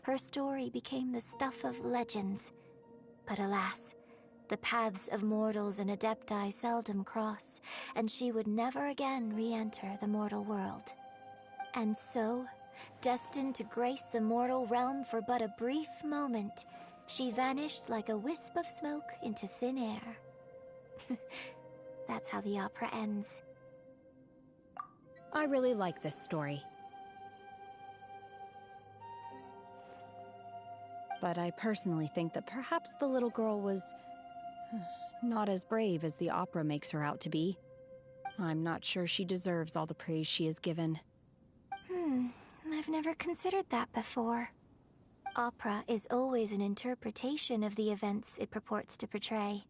Her story became the stuff of legends. But alas, the paths of mortals and Adepti seldom cross, and she would never again re-enter the mortal world. And so, destined to grace the mortal realm for but a brief moment, she vanished like a wisp of smoke into thin air. That's how the opera ends. I really like this story. But I personally think that perhaps the little girl was not as brave as the opera makes her out to be. I'm not sure she deserves all the praise she is given. I've never considered that before. Opera is always an interpretation of the events it purports to portray.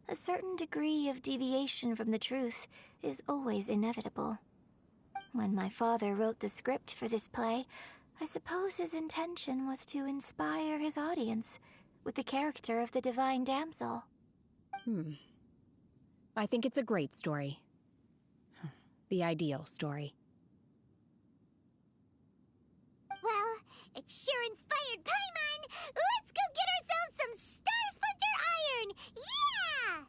A certain degree of deviation from the truth is always inevitable. When my father wrote the script for this play, I suppose his intention was to inspire his audience with the character of the Divine Damsel. I think it's a great story. The ideal story. Well, it sure inspired Paimon! Let's go get ourselves some Star Splinter Iron! Yeah!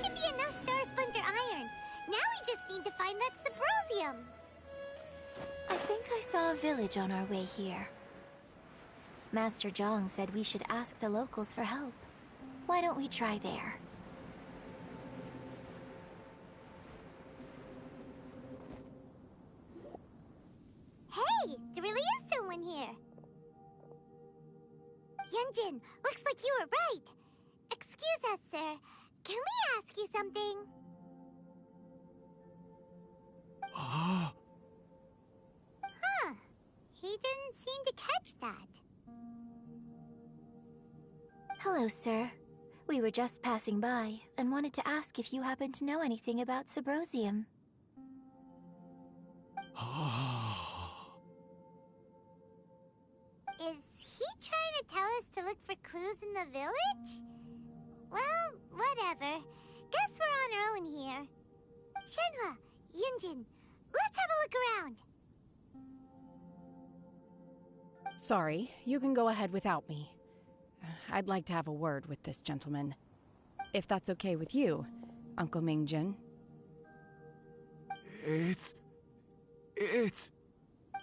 should be enough Star Splinter iron. Now we just need to find that Subrosium. I think I saw a village on our way here. Master Zhang said we should ask the locals for help. Why don't we try there? Hey, there really is someone here. Yunjin, looks like you were right. Excuse us, sir. Can we ask you something? Huh. He didn't seem to catch that. Hello, sir. We were just passing by and wanted to ask if you happen to know anything about Subrosium. Is he trying to tell us to look for clues in the village? Well, whatever. Guess we're on our own here. Shenhua, Yunjin, let's have a look around. Sorry, you can go ahead without me. I'd like to have a word with this gentleman. If that's okay with you, Uncle Mingjin. It's...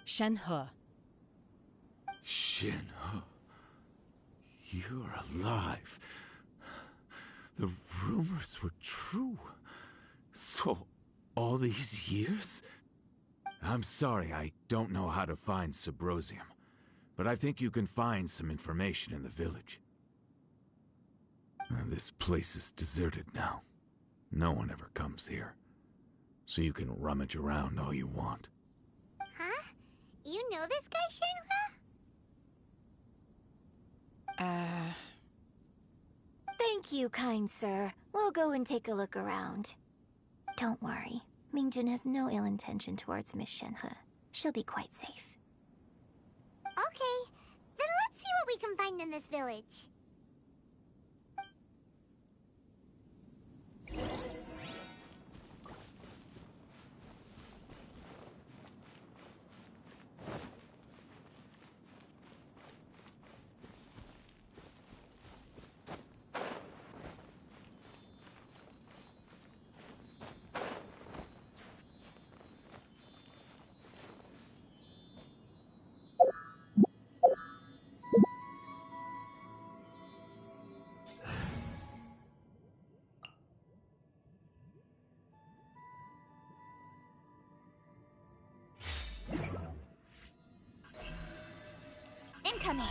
Shenhe. Shenhe. You're alive. The rumors were true. So, all these years? I'm sorry, I don't know how to find Subrosium. But I think you can find some information in the village. This place is deserted now. No one ever comes here. So you can rummage around all you want. Huh? You know this guy, Shenhua? Thank you, kind sir. We'll go and take a look around. Don't worry. Mingjin has no ill intention towards Miss Shenhe. She'll be quite safe. Okay, then let's see what we can find in this village. Incoming!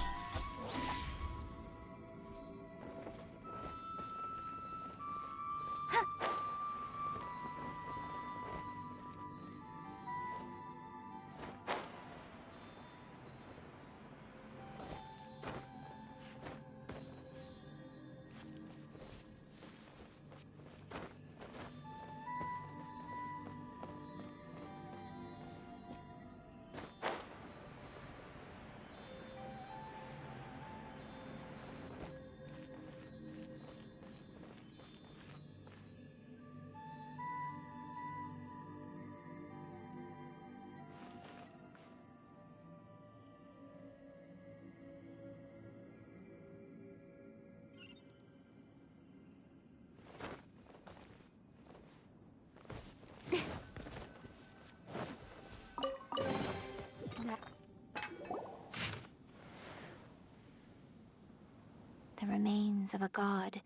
The remains of a god,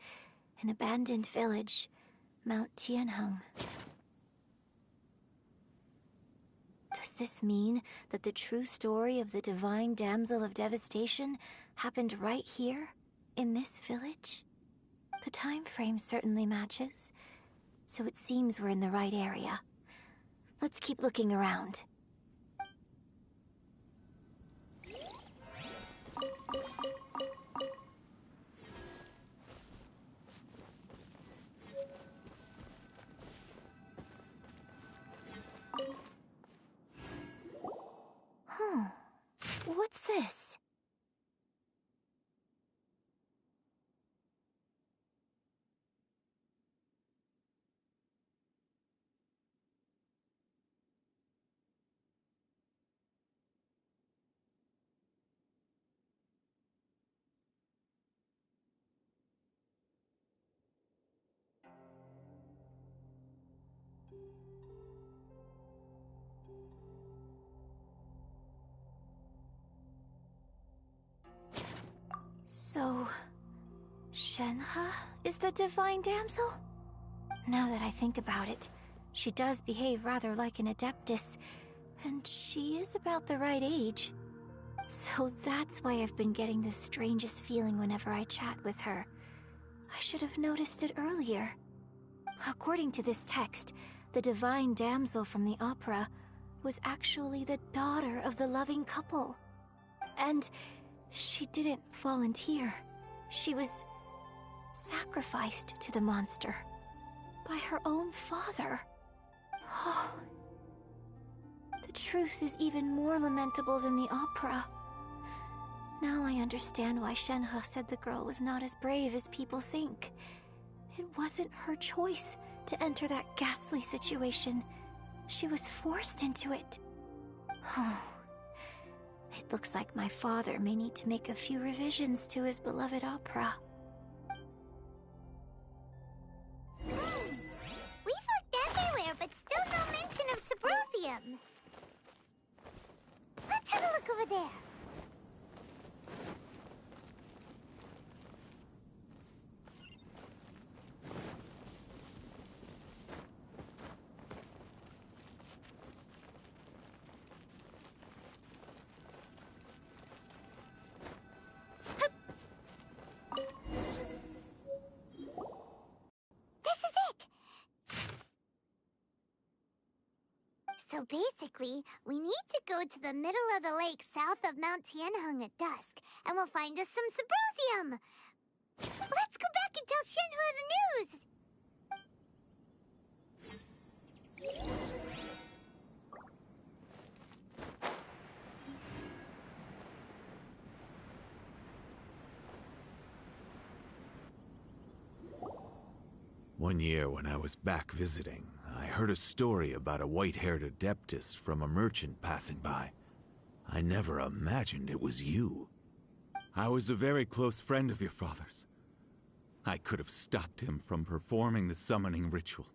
an abandoned village, Mount Tianheng. Does this mean that the true story of the divine damsel of devastation happened right here, in this village? The time frame certainly matches, so it seems we're in the right area. Let's keep looking around. What's this? So, Shenhe is the divine damsel? Now that I think about it, she does behave rather like an adeptus, and she is about the right age. So that's why I've been getting the strangest feeling whenever I chat with her. I should have noticed it earlier. According to this text, the divine damsel from the opera was actually the daughter of the loving couple. And she didn't volunteer. She was sacrificed to the monster by her own father. Oh, the truth is even more lamentable than the opera. Now I understand why Shenhe said the girl was not as brave as people think. It wasn't her choice to enter that ghastly situation. She was forced into it. Oh, it looks like my father may need to make a few revisions to his beloved opera. We've looked everywhere, but still no mention of Symbrozium. Let's have a look over there. So basically, we need to go to the middle of the lake south of Mount Tianheng at dusk, and we'll find us some Symbrozium. Let's go back and tell Shenhe the news! One year when I was back visiting, I heard a story about a white-haired adeptus from a merchant passing by. I never imagined it was you. I was a very close friend of your father's. I could have stopped him from performing the summoning ritual.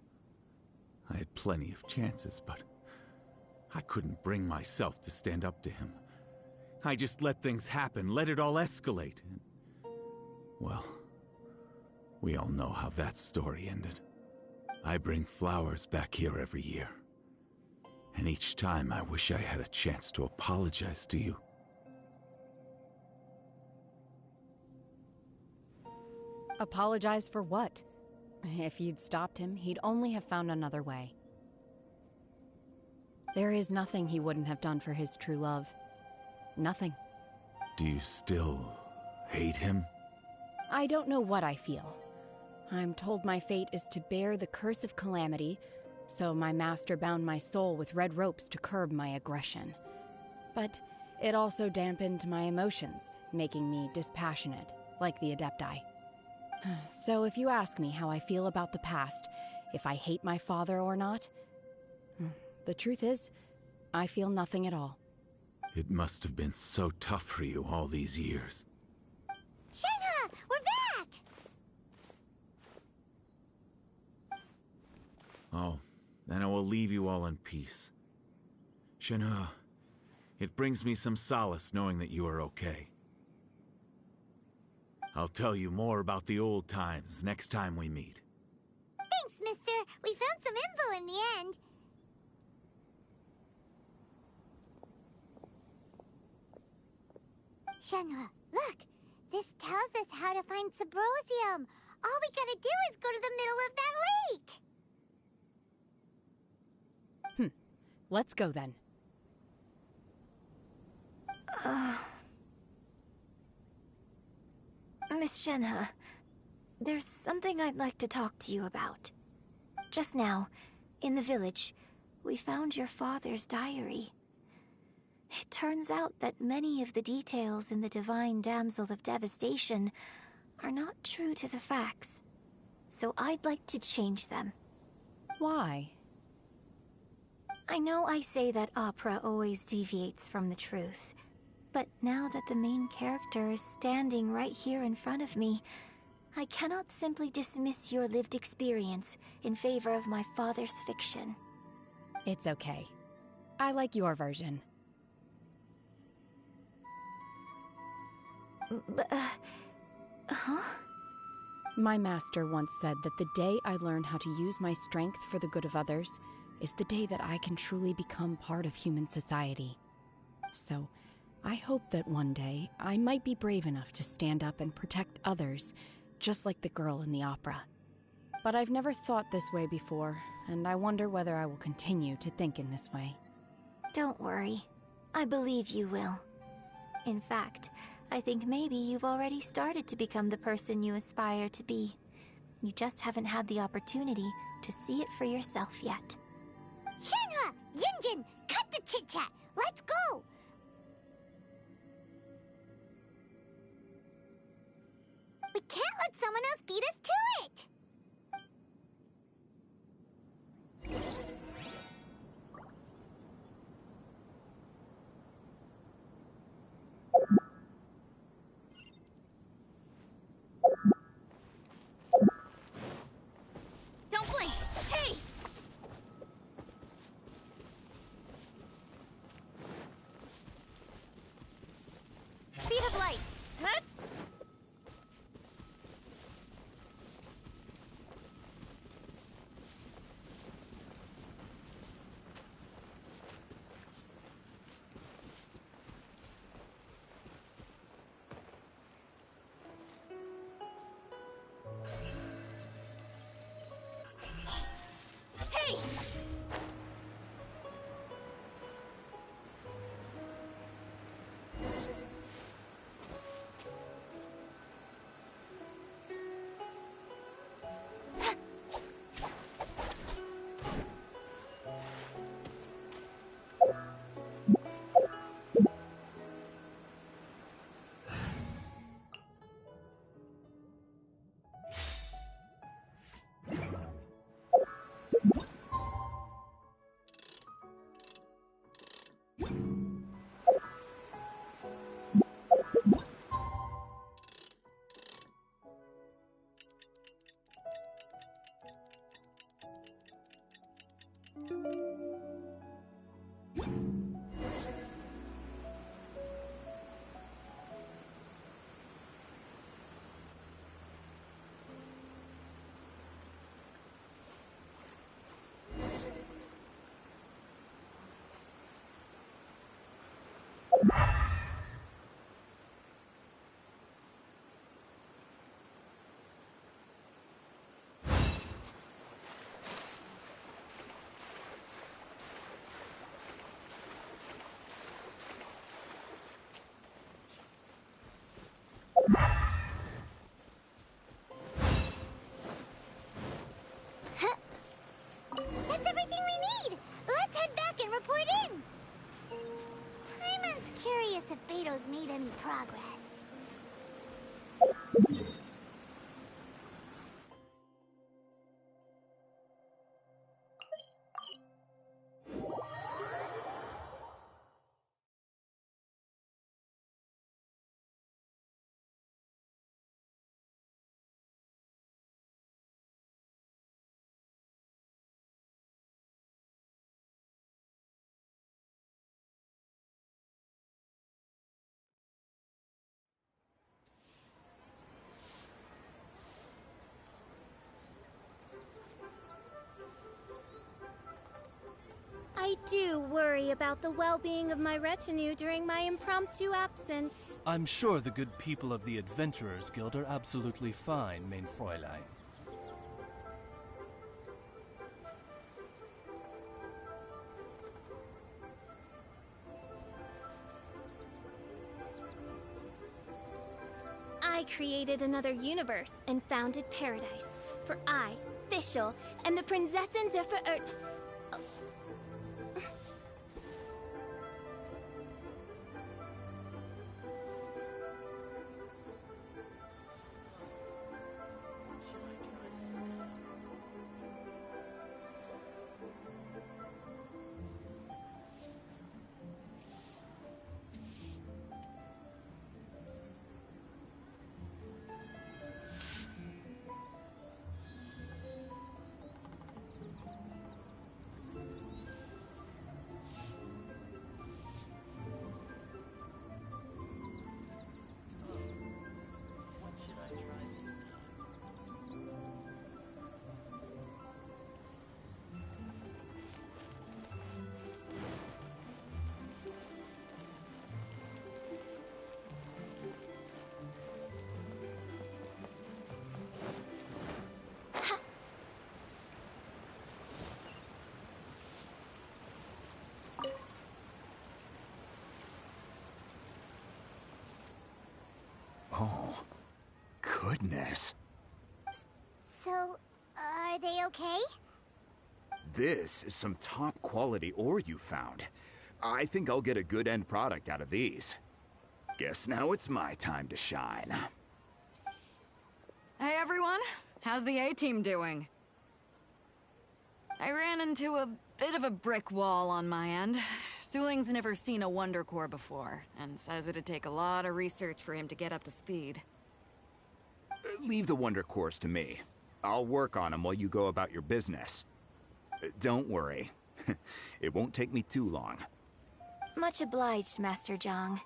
I had plenty of chances, but I couldn't bring myself to stand up to him. I just let things happen, let it all escalate. And, well, we all know how that story ended. I bring flowers back here every year. And each time I wish I had a chance to apologize to you. Apologize for what? If you'd stopped him, he'd only have found another way. There is nothing he wouldn't have done for his true love. Nothing. Do you still hate him? I don't know what I feel. I'm told my fate is to bear the curse of calamity, so my master bound my soul with red ropes to curb my aggression. But it also dampened my emotions, making me dispassionate, like the Adepti. So if you ask me how I feel about the past, if I hate my father or not, the truth is, I feel nothing at all. It must have been so tough for you all these years. Shenhe, we're back! Oh, then I will leave you all in peace. Shenhe, it brings me some solace knowing that you are okay. I'll tell you more about the old times next time we meet. Thanks, mister. We found some info in the end. Shenhe, look. This tells us how to find Symbrozium. All we gotta do is go to the middle of that lake. Let's go then. Miss Shenhe, there's something I'd like to talk to you about. Just now, in the village, we found your father's diary. It turns out that many of the details in the Divine Damsel of Devastation are not true to the facts. So I'd like to change them. Why? I know I say that opera always deviates from the truth. But now that the main character is standing right here in front of me, I cannot simply dismiss your lived experience in favor of my father's fiction. It's okay. I like your version. Huh? My master once said that the day I learn how to use my strength for the good of others is the day that I can truly become part of human society. So, I hope that one day I might be brave enough to stand up and protect others, just like the girl in the opera. But I've never thought this way before, and I wonder whether I will continue to think in this way. Don't worry. I believe you will. In fact, I think maybe you've already started to become the person you aspire to be. You just haven't had the opportunity to see it for yourself yet. Shenhua! Yunjin! Cut the chit-chat! Let's go! We can't let someone else beat us to it! Don't blink! Hey! Speed of light! Huh? Hey! That's everything we need! Let's head back and report in! Paimon's curious if Beto's made any progress. I do worry about the well-being of my retinue during my impromptu absence. I'm sure the good people of the Adventurers Guild are absolutely fine, mein Fräulein. I created another universe and founded paradise. For I, Fischl, and the Prinzessin der Verirrt... goodness. So, are they okay? This is some top quality ore you found. I think I'll get a good end product out of these. Guess now it's my time to shine. Hey everyone, how's the A-team doing? I ran into a bit of a brick wall on my end. Suling's never seen a Wonder Core before, and says it'd take a lot of research for him to get up to speed. Leave the Wonder Cores to me. I'll work on them while you go about your business. Don't worry. It won't take me too long. Much obliged, Master Zhang.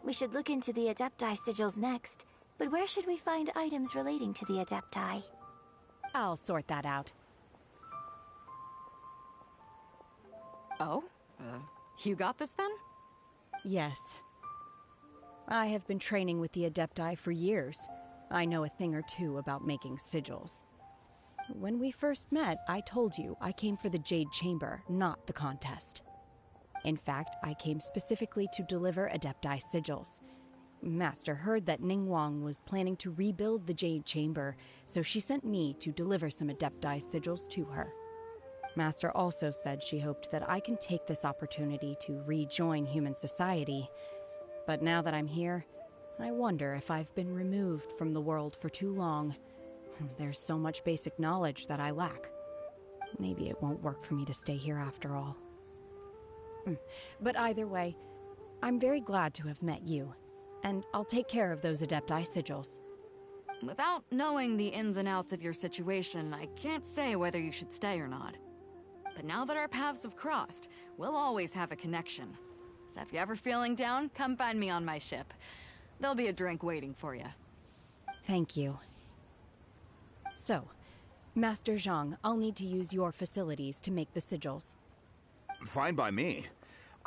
We should look into the Adepti sigils next. But where should we find items relating to the Adepti? I'll sort that out. Oh? You got this then? Yes. I have been training with the Adepti for years. I know a thing or two about making sigils. When we first met, I told you I came for the Jade Chamber, not the contest. In fact, I came specifically to deliver Adepti sigils. Master heard that Ningguang was planning to rebuild the Jade Chamber, so she sent me to deliver some Adepti sigils to her. Master also said she hoped that I can take this opportunity to rejoin human society. But now that I'm here, I wonder if I've been removed from the world for too long. There's so much basic knowledge that I lack. Maybe it won't work for me to stay here after all. But either way, I'm very glad to have met you, and I'll take care of those Adepti sigils. Without knowing the ins and outs of your situation, I can't say whether you should stay or not. But now that our paths have crossed, we'll always have a connection. So if you're ever feeling down, come find me on my ship. There'll be a drink waiting for you. Thank you. So, Master Zhang, I'll need to use your facilities to make the sigils. Fine by me.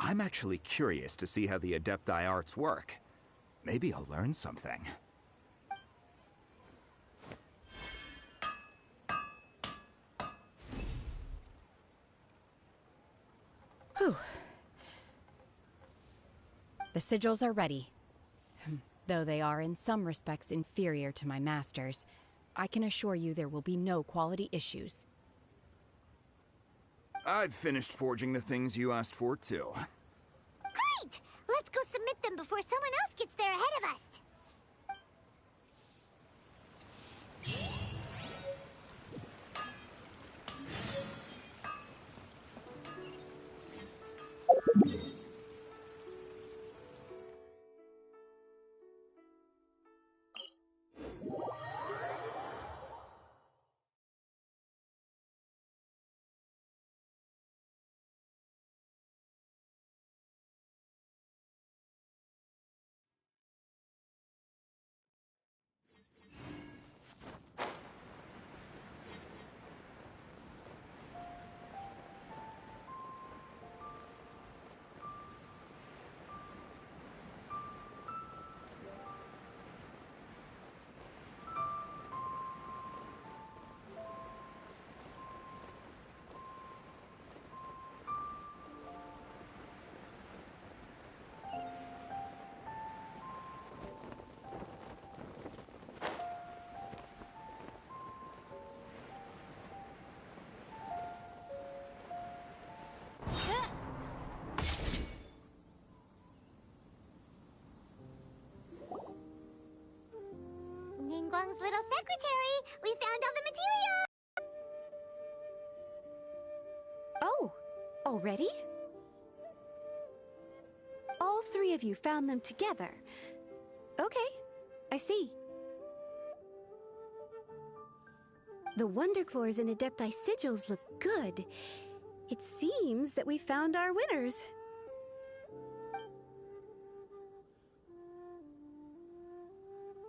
I'm actually curious to see how the Adepti arts work. Maybe I'll learn something. Whew. The sigils are ready. Though they are in some respects inferior to my master's, I can assure you there will be no quality issues. I've finished forging the things you asked for, too. Great! Let's go submit them before someone else gets there ahead of us. Ningguang's little secretary! We found all the material! Oh, already? All three of you found them together. Okay, I see. The Wonder Cores and Adepti sigils look good. It seems that we found our winners.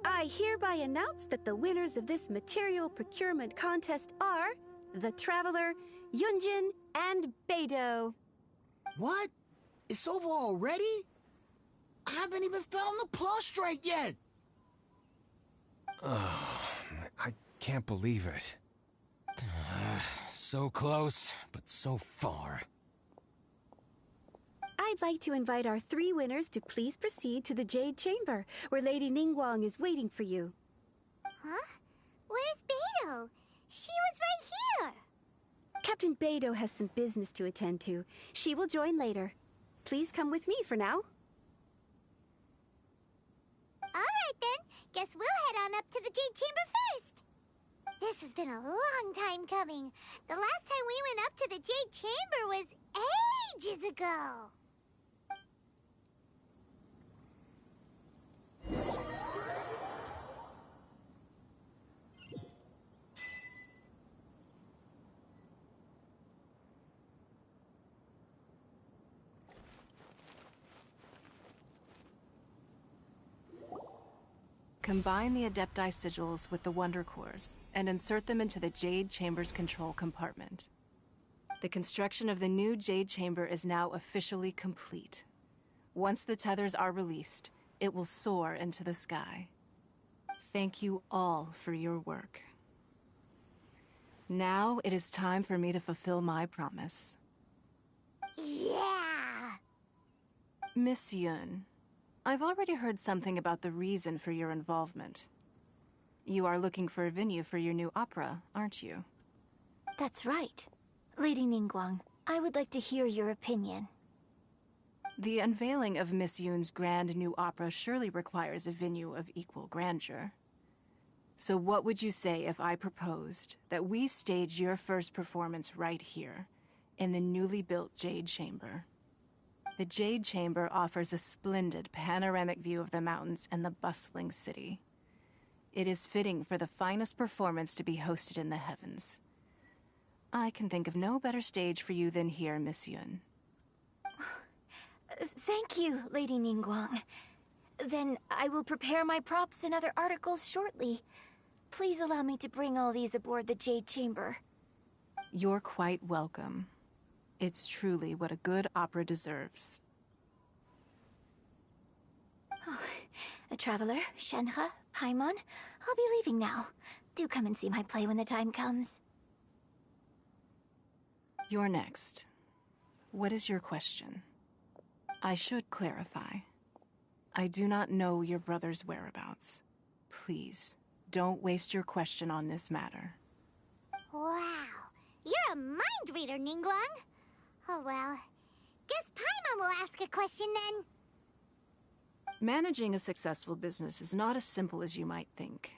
I hereby announce that the winners of this material procurement contest are the Traveler, Yunjin, and Beidou. What? It's over already? I haven't even found the Plustrite yet! I can't believe it. So close, but so far. I'd like to invite our three winners to please proceed to the Jade Chamber, where Lady Ningguang is waiting for you. Huh? Where's Beidou? She was right here! Captain Beidou has some business to attend to. She will join later. Please come with me for now. Alright then, guess we'll head on up to the Jade Chamber first. This has been a long time coming. The last time we went up to the Jade Chamber was ages ago. Combine the Adepti sigils with the Wonder Cores and insert them into the Jade Chamber's control compartment. The construction of the new Jade Chamber is now officially complete. Once the tethers are released, it will soar into the sky. Thank you all for your work. Now it is time for me to fulfill my promise. Yeah! Miss Yun, I've already heard something about the reason for your involvement. You are looking for a venue for your new opera, aren't you? That's right. Lady Ningguang, I would like to hear your opinion. The unveiling of Miss Yun's grand new opera surely requires a venue of equal grandeur. So what would you say if I proposed that we stage your first performance right here, in the newly built Jade Chamber? The Jade Chamber offers a splendid panoramic view of the mountains and the bustling city. It is fitting for the finest performance to be hosted in the heavens. I can think of no better stage for you than here, Miss Yun. Thank you, Lady Ningguang. Then I will prepare my props and other articles shortly. Please allow me to bring all these aboard the Jade Chamber. You're quite welcome. It's truly what a good opera deserves. Oh, a traveler, Shenhe, Paimon, I'll be leaving now. Do come and see my play when the time comes. You're next. What is your question? I should clarify. I do not know your brother's whereabouts. Please, don't waste your question on this matter. Wow, you're a mind reader, Ningguang. Oh well, guess Paimon will ask a question then. Managing a successful business is not as simple as you might think.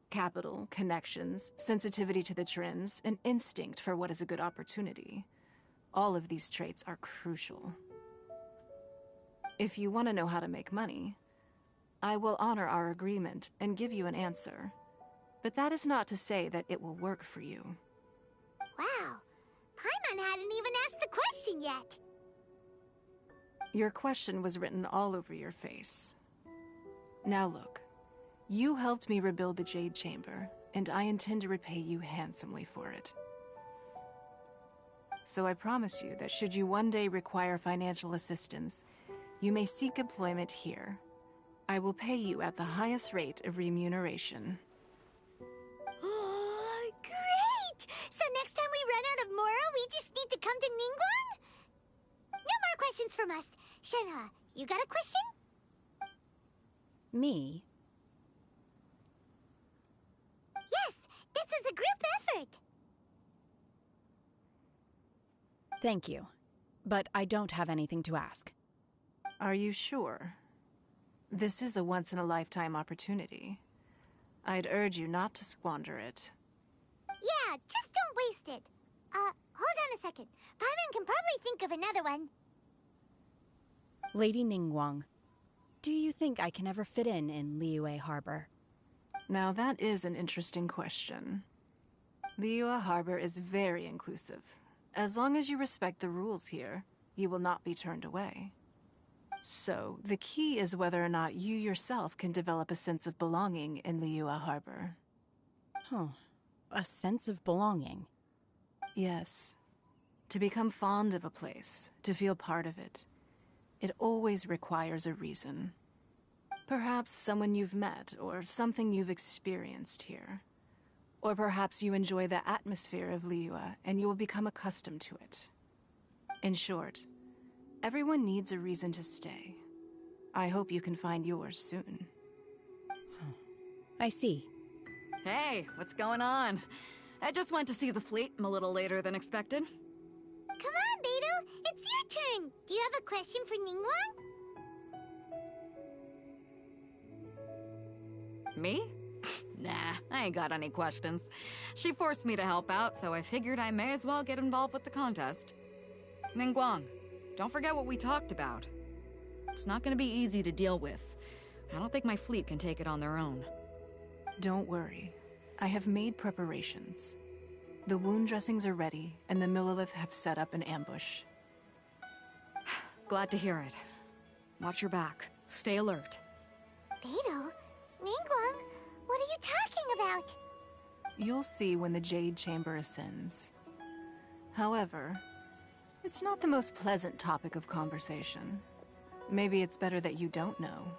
Capital, connections, sensitivity to the trends, and instinct for what is a good opportunity. All of these traits are crucial. If you want to know how to make money, I will honor our agreement and give you an answer. But that is not to say that it will work for you. Wow, Paimon hadn't even asked the question yet. Your question was written all over your face. Now look, you helped me rebuild the Jade Chamber, and I intend to repay you handsomely for it. So I promise you that should you one day require financial assistance, you may seek employment here. I will pay you at the highest rate of remuneration. Oh, great! So next time we run out of Mora, we just need to come to Ningguang? No more questions from us. Shenhe, you got a question? Me? Yes, this is a group effort. Thank you. But I don't have anything to ask. Are you sure? This is a once-in-a-lifetime opportunity. I'd urge you not to squander it. Yeah, just don't waste it. Hold on a second. Paimon can probably think of another one. Lady Ningguang, do you think I can ever fit in Liyue Harbor? Now that is an interesting question. Liyue Harbor is very inclusive. As long as you respect the rules here, you will not be turned away. So, the key is whether or not you yourself can develop a sense of belonging in Liyue Harbor. Huh. A sense of belonging? Yes. To become fond of a place, to feel part of it, it always requires a reason. Perhaps someone you've met, or something you've experienced here. Or perhaps you enjoy the atmosphere of Liyue, and you will become accustomed to it. In short, everyone needs a reason to stay. I hope you can find yours soon. I see. Hey, what's going on? I just went to see the fleet a little later than expected. Come on, Beidou! It's your turn! Do you have a question for Ningguang? Me? Nah, I ain't got any questions. She forced me to help out, so I figured I may as well get involved with the contest. Ningguang, don't forget what we talked about. It's not gonna be easy to deal with. I don't think my fleet can take it on their own. Don't worry. I have made preparations. The wound dressings are ready, and the Millilith have set up an ambush. Glad to hear it. Watch your back. Stay alert. Beidou? Ningguang? What are you talking about? You'll see when the Jade Chamber ascends. However, it's not the most pleasant topic of conversation. Maybe it's better that you don't know.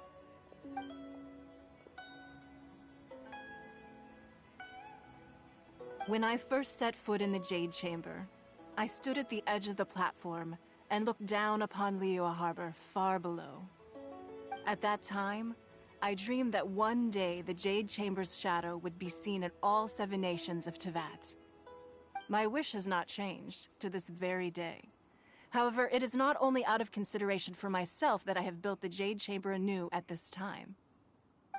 When I first set foot in the Jade Chamber, I stood at the edge of the platform and looked down upon Liyue Harbor far below. At that time, I dreamed that one day the Jade Chamber's shadow would be seen in all 7 nations of Teyvat. My wish has not changed to this very day. However, it is not only out of consideration for myself that I have built the Jade Chamber anew at this time.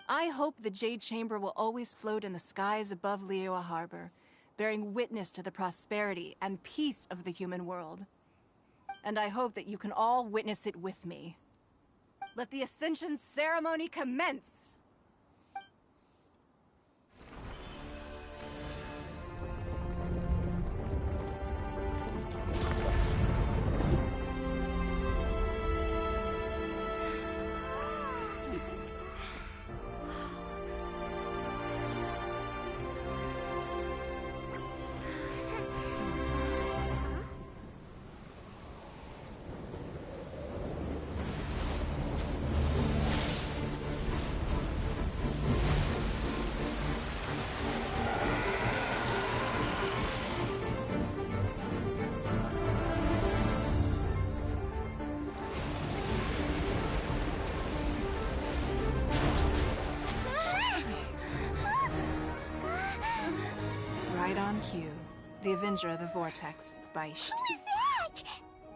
I hope the Jade Chamber will always float in the skies above Liyue Harbor, bearing witness to the prosperity and peace of the human world. And I hope that you can all witness it with me. Let the Ascension ceremony commence! Right on cue. The Avenger of the Vortex, Beisht. Who is that?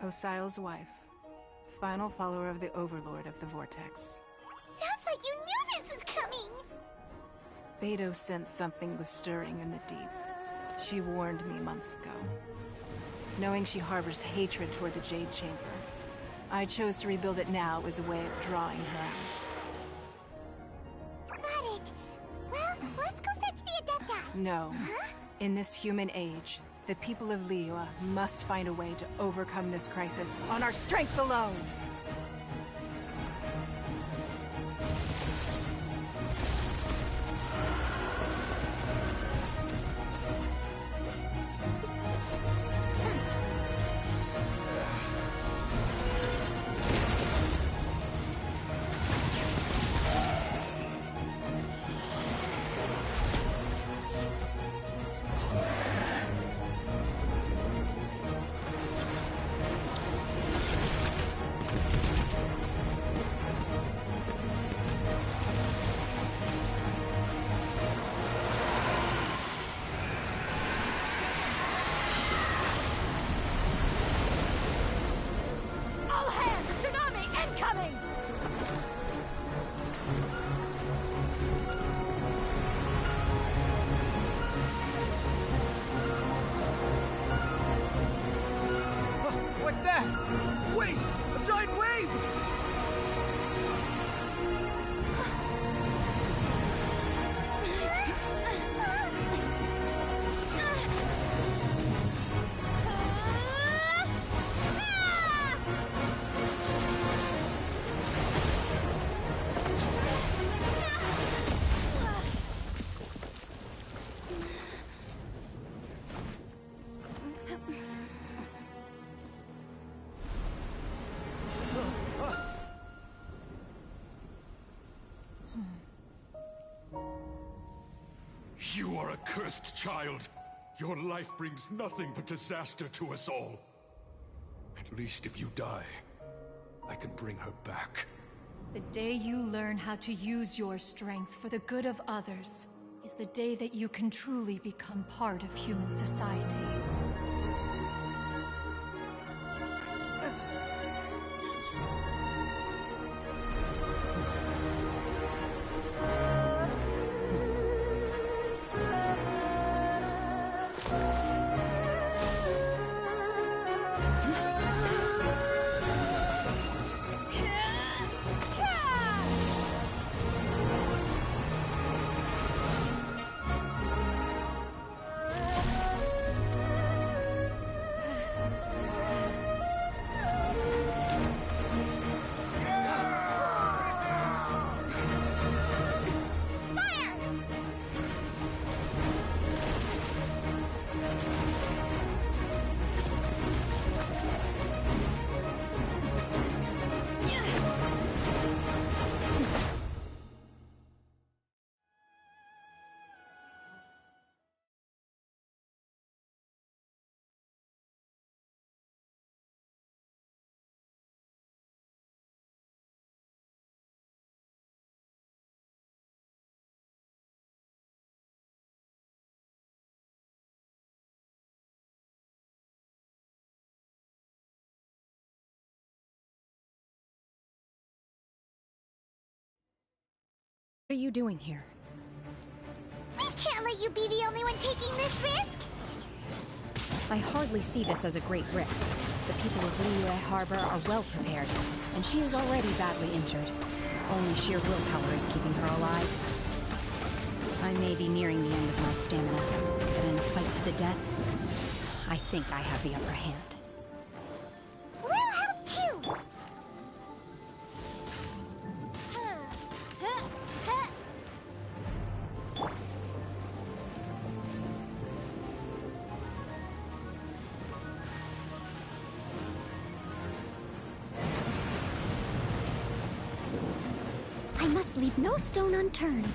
Osial's wife. Final follower of the Overlord of the Vortex. Sounds like you knew this was coming! Beidou sensed something was stirring in the deep. She warned me months ago. Knowing she harbors hatred toward the Jade Chamber, I chose to rebuild it now as a way of drawing her out. Got it. Well, let's go fetch the Adepti. No. Huh? In this human age, the people of Liyue must find a way to overcome this crisis on our strength alone! What's that? Wait! A giant wave! You are a cursed child. Your life brings nothing but disaster to us all. At least if you die, I can bring her back. The day you learn how to use your strength for the good of others is the day that you can truly become part of human society. What are you doing here? We can't let you be the only one taking this risk! I hardly see this as a great risk. The people of Liyue Harbor are well prepared, and she is already badly injured. Only sheer willpower is keeping her alive. I may be nearing the end of my stamina, but in a fight to the death, I think I have the upper hand. We'll help too! I must leave no stone unturned.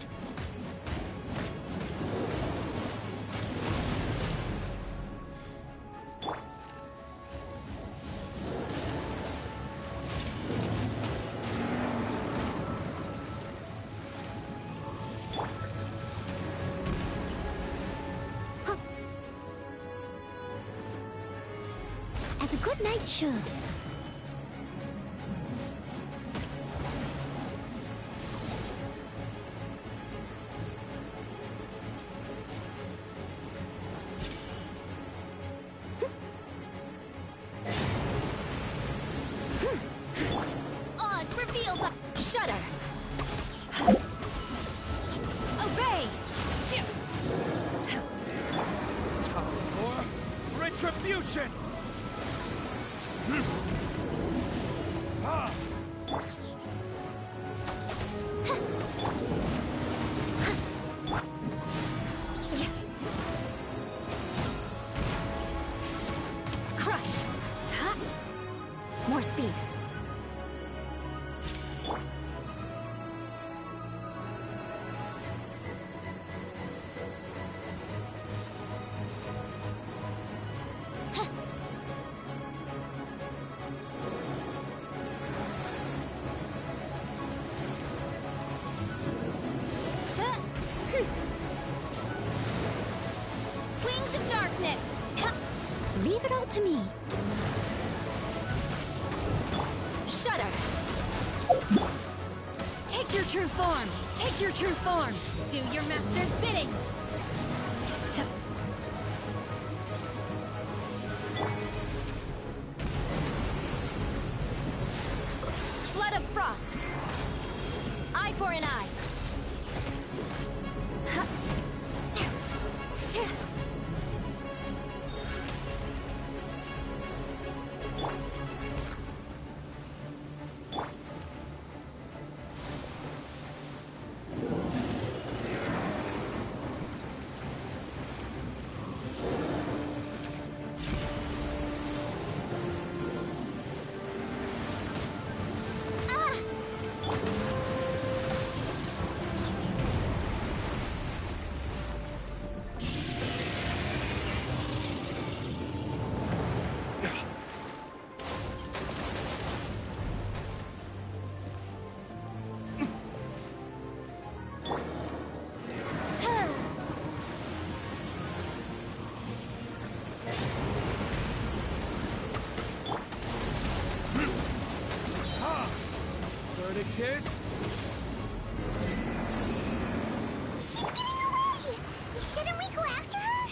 As a good knight should. Oz, reveal the Shudder! Obey! Time for retribution! Crush! More speed. Wings of darkness! Leave it all to me. Shudder! Take your true form! Take your true form! Do your master's bidding! Flood of frost. Eye for an eye. victors! She's getting away! Shouldn't we go after her?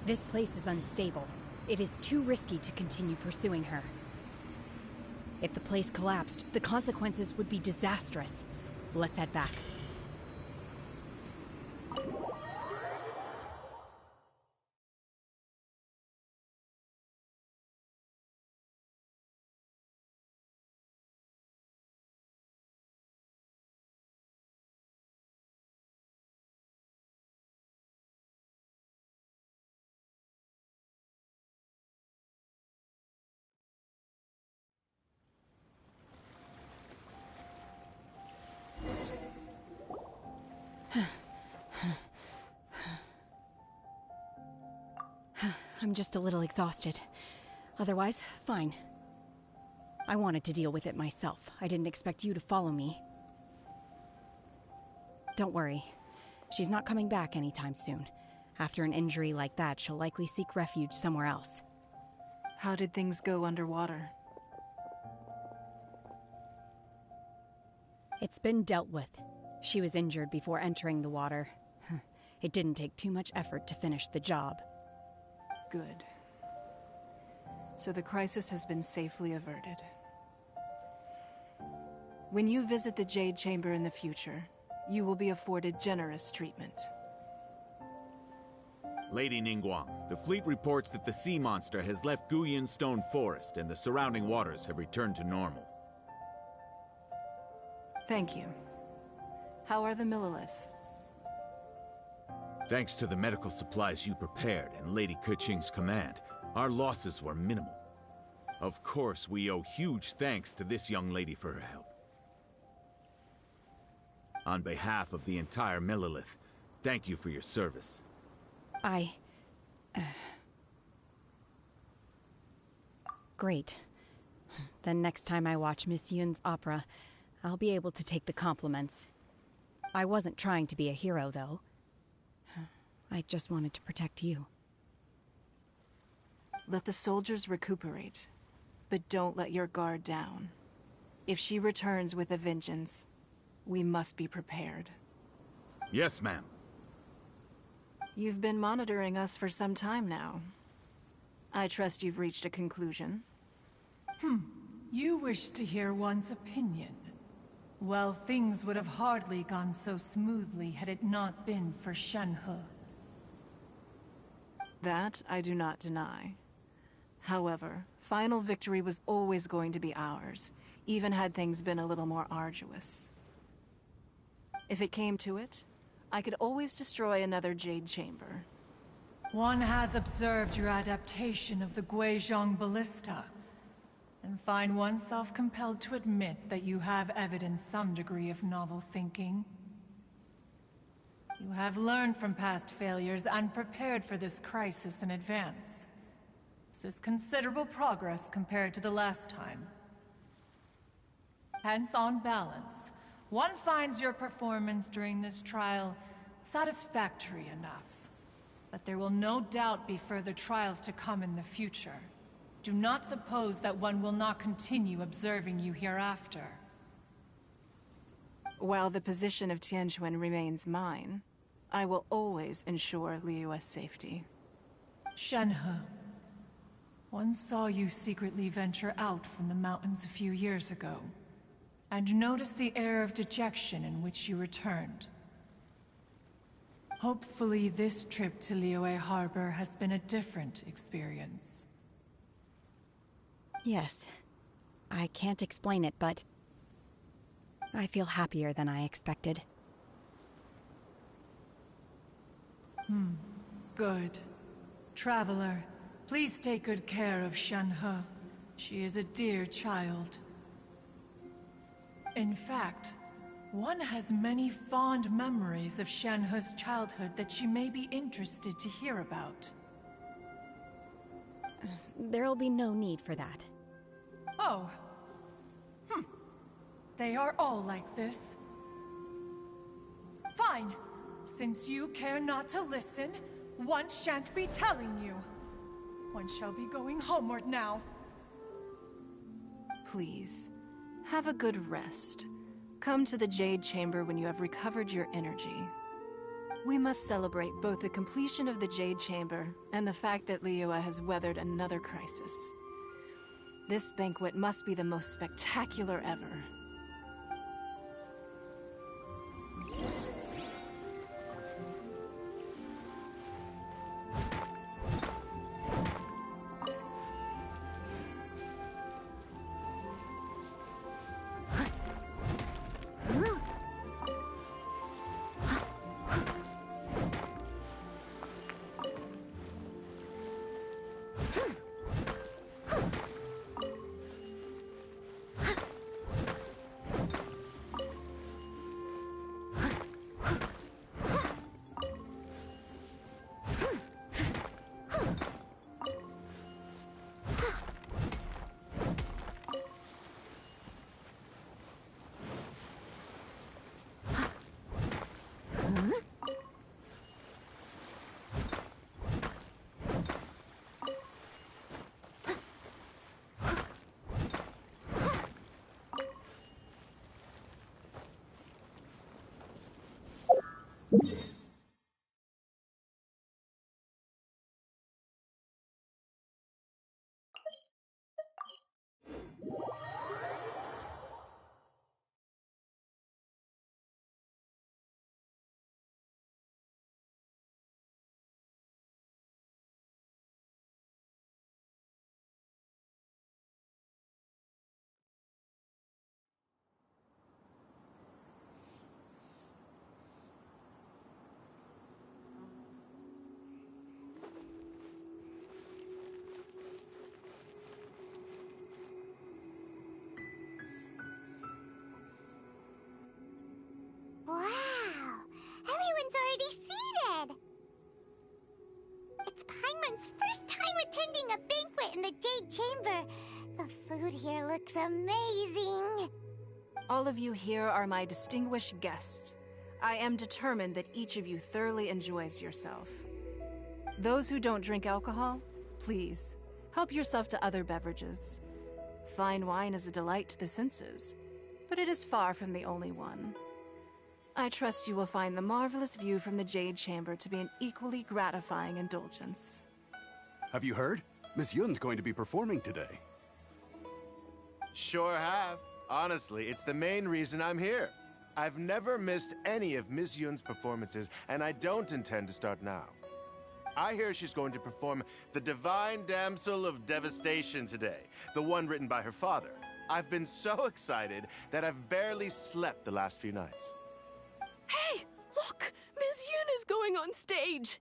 This place is unstable. It is too risky to continue pursuing her. If the place collapsed, the consequences would be disastrous. Let's head back. I'm just a little exhausted. Otherwise, fine. I wanted to deal with it myself. I didn't expect you to follow me. Don't worry. She's not coming back anytime soon. After an injury like that, she'll likely seek refuge somewhere else. How did things go underwater? It's been dealt with. She was injured before entering the water. It didn't take too much effort to finish the job. Good. So the crisis has been safely averted. When you visit the Jade Chamber in the future, you will be afforded generous treatment. Lady Ningguang, the fleet reports that the sea monster has left Guyan Stone Forest and the surrounding waters have returned to normal. Thank you. How are the Millilith? Thanks to the medical supplies you prepared and Lady Keqing's command, our losses were minimal. Of course, we owe huge thanks to this young lady for her help. On behalf of the entire Millilith, thank you for your service. Great. Then next time I watch Miss Yun's opera, I'll be able to take the compliments. I wasn't trying to be a hero, though. I just wanted to protect you. Let the soldiers recuperate, but don't let your guard down. If she returns with a vengeance, we must be prepared. Yes, ma'am. You've been monitoring us for some time now. I trust you've reached a conclusion. You wish to hear one's opinion. Well, things would have hardly gone so smoothly had it not been for Shenhe. That I do not deny. However, final victory was always going to be ours, even had things been a little more arduous. If it came to it, I could always destroy another Jade Chamber. One has observed your adaptation of the Guizhong Ballista, and find oneself compelled to admit that you have evidenced some degree of novel thinking. You have learned from past failures and prepared for this crisis in advance. This is considerable progress compared to the last time. Hence, on balance, one finds your performance during this trial satisfactory enough. But there will no doubt be further trials to come in the future. Do not suppose that one will not continue observing you hereafter. While the position of Tianquan remains mine, I will always ensure Liyue's safety. Shenhe, one saw you secretly venture out from the mountains a few years ago, and noticed the air of dejection in which you returned. Hopefully this trip to Liyue Harbor has been a different experience. Yes. I can't explain it, but I feel happier than I expected. Good. Traveler, please take good care of Shenhe. She is a dear child. In fact, one has many fond memories of Shenhe's childhood that she may be interested to hear about. There'll be no need for that. Oh. They are all like this. Fine. Since you care not to listen, one shan't be telling you. One shall be going homeward now. Please, Have a good rest. Come to the Jade Chamber when you have recovered your energy. We must celebrate both the completion of the Jade Chamber and the fact that Liyue has weathered another crisis. This banquet must be the most spectacular ever. Wow! Everyone's already seated! It's Paimon's first time attending a banquet in the Jade Chamber. The food here looks amazing. All of you here are my distinguished guests. I am determined that each of you thoroughly enjoys yourself. Those who don't drink alcohol, please, help yourself to other beverages. Fine wine is a delight to the senses, but it is far from the only one. I trust you will find the marvelous view from the Jade Chamber to be an equally gratifying indulgence. Have you heard? Miss Yun's going to be performing today. Sure have. Honestly, it's the main reason I'm here. I've never missed any of Miss Yun's performances, and I don't intend to start now. I hear she's going to perform The Divine Damsel of Devastation today, the one written by her father. I've been so excited that I've barely slept the last few nights. Hey, look! Miss Yun is going on stage!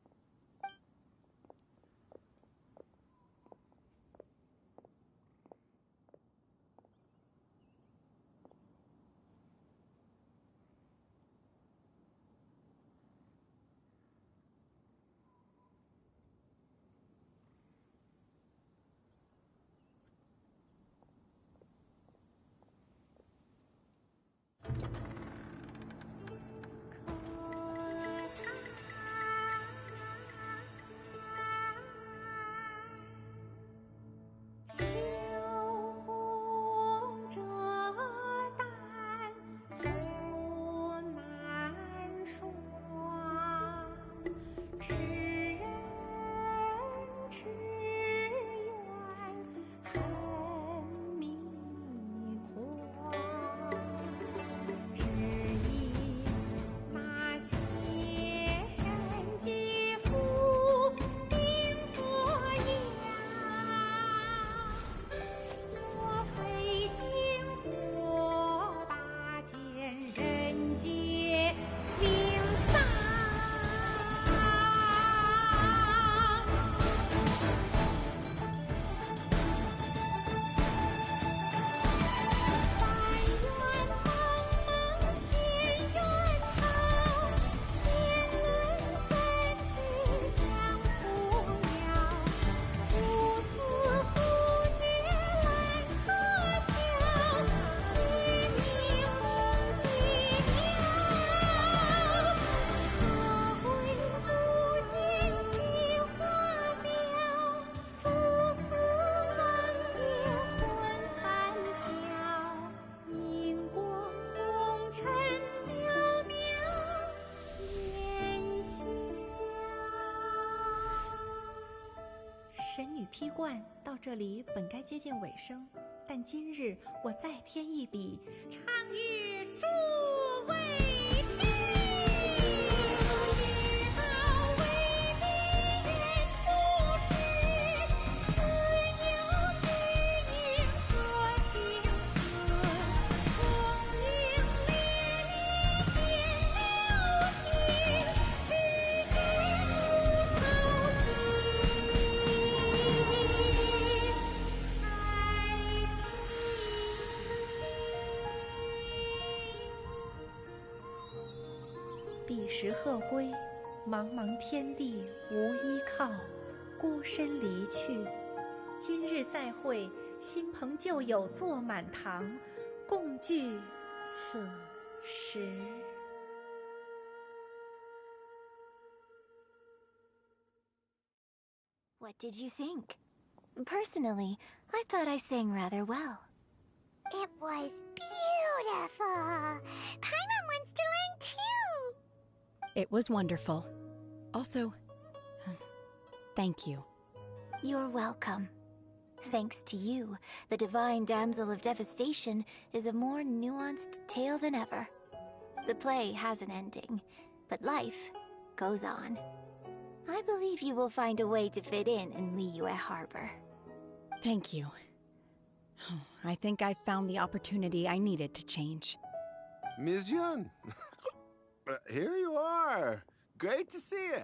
批冠到这里本该接近尾声，但今日我再添一笔，唱与诸位听。彼时鹤归，茫茫天地无依靠，孤身离去。今日再会，新朋旧友坐满堂，共聚此时。What did you think? Personally, I thought I sang rather well. It was beautiful. Paimon wants to learn too. It was wonderful. Also, thank you. You're welcome. Thanks to you, the Divine Damsel of Devastation is a more nuanced tale than ever. The play has an ending, but life goes on. I believe you will find a way to fit in Liyue Harbor. Thank you. I think I've found the opportunity I needed to change. Ms. Yun, here you are. Great to see you.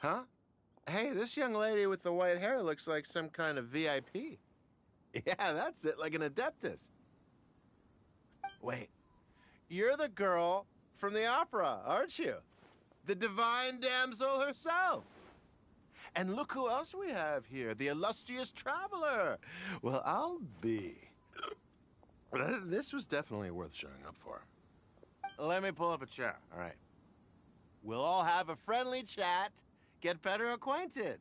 Huh? Hey, this young lady with the white hair looks like some kind of VIP. Yeah, that's it, like an Adeptus. Wait, you're the girl from the opera, aren't you? The Divine Damsel herself. And look who else we have here, the illustrious traveler. Well, I'll be. This was definitely worth showing up for. Let me pull up a chair, all right. We'll all have a friendly chat, get better acquainted.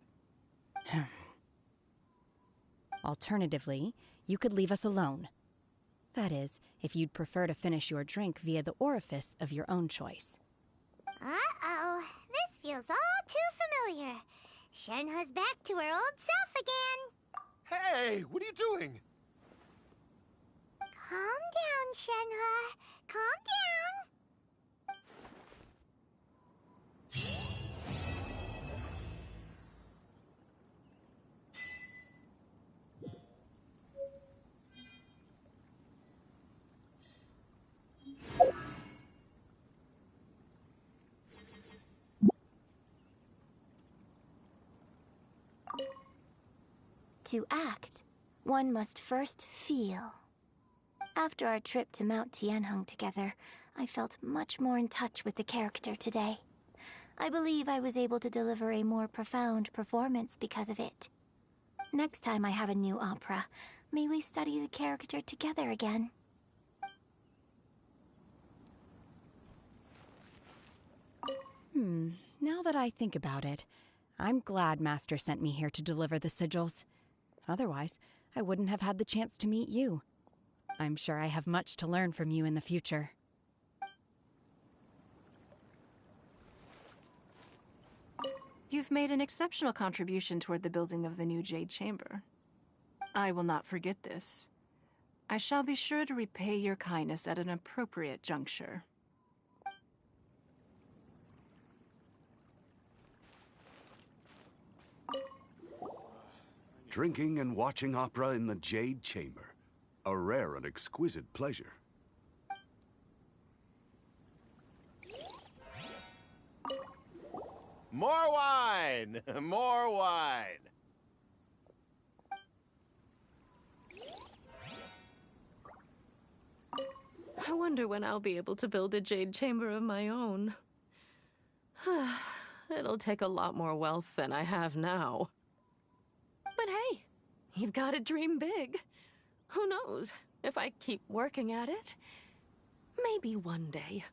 Alternatively, you could leave us alone. That is, if you'd prefer to finish your drink via the orifice of your own choice. Uh-oh, this feels all too familiar. Shenhe's back to her old self again. Hey, what are you doing? Calm down, Shenhe. Calm down. To act, one must first feel. After our trip to Mount Tianheng together, I felt much more in touch with the character today. I believe I was able to deliver a more profound performance because of it. Next time I have a new opera, may we study the character together again. Now that I think about it, I'm glad Master sent me here to deliver the sigils. Otherwise, I wouldn't have had the chance to meet you. I'm sure I have much to learn from you in the future. You've made an exceptional contribution toward the building of the new Jade Chamber. I will not forget this. I shall be sure to repay your kindness at an appropriate juncture. Drinking and watching opera in the Jade Chamber. A rare and exquisite pleasure. More wine! More wine! I wonder when I'll be able to build a jade chamber of my own. It'll take a lot more wealth than I have now. But hey, you've got to dream big. Who knows? If I keep working at it, maybe one day.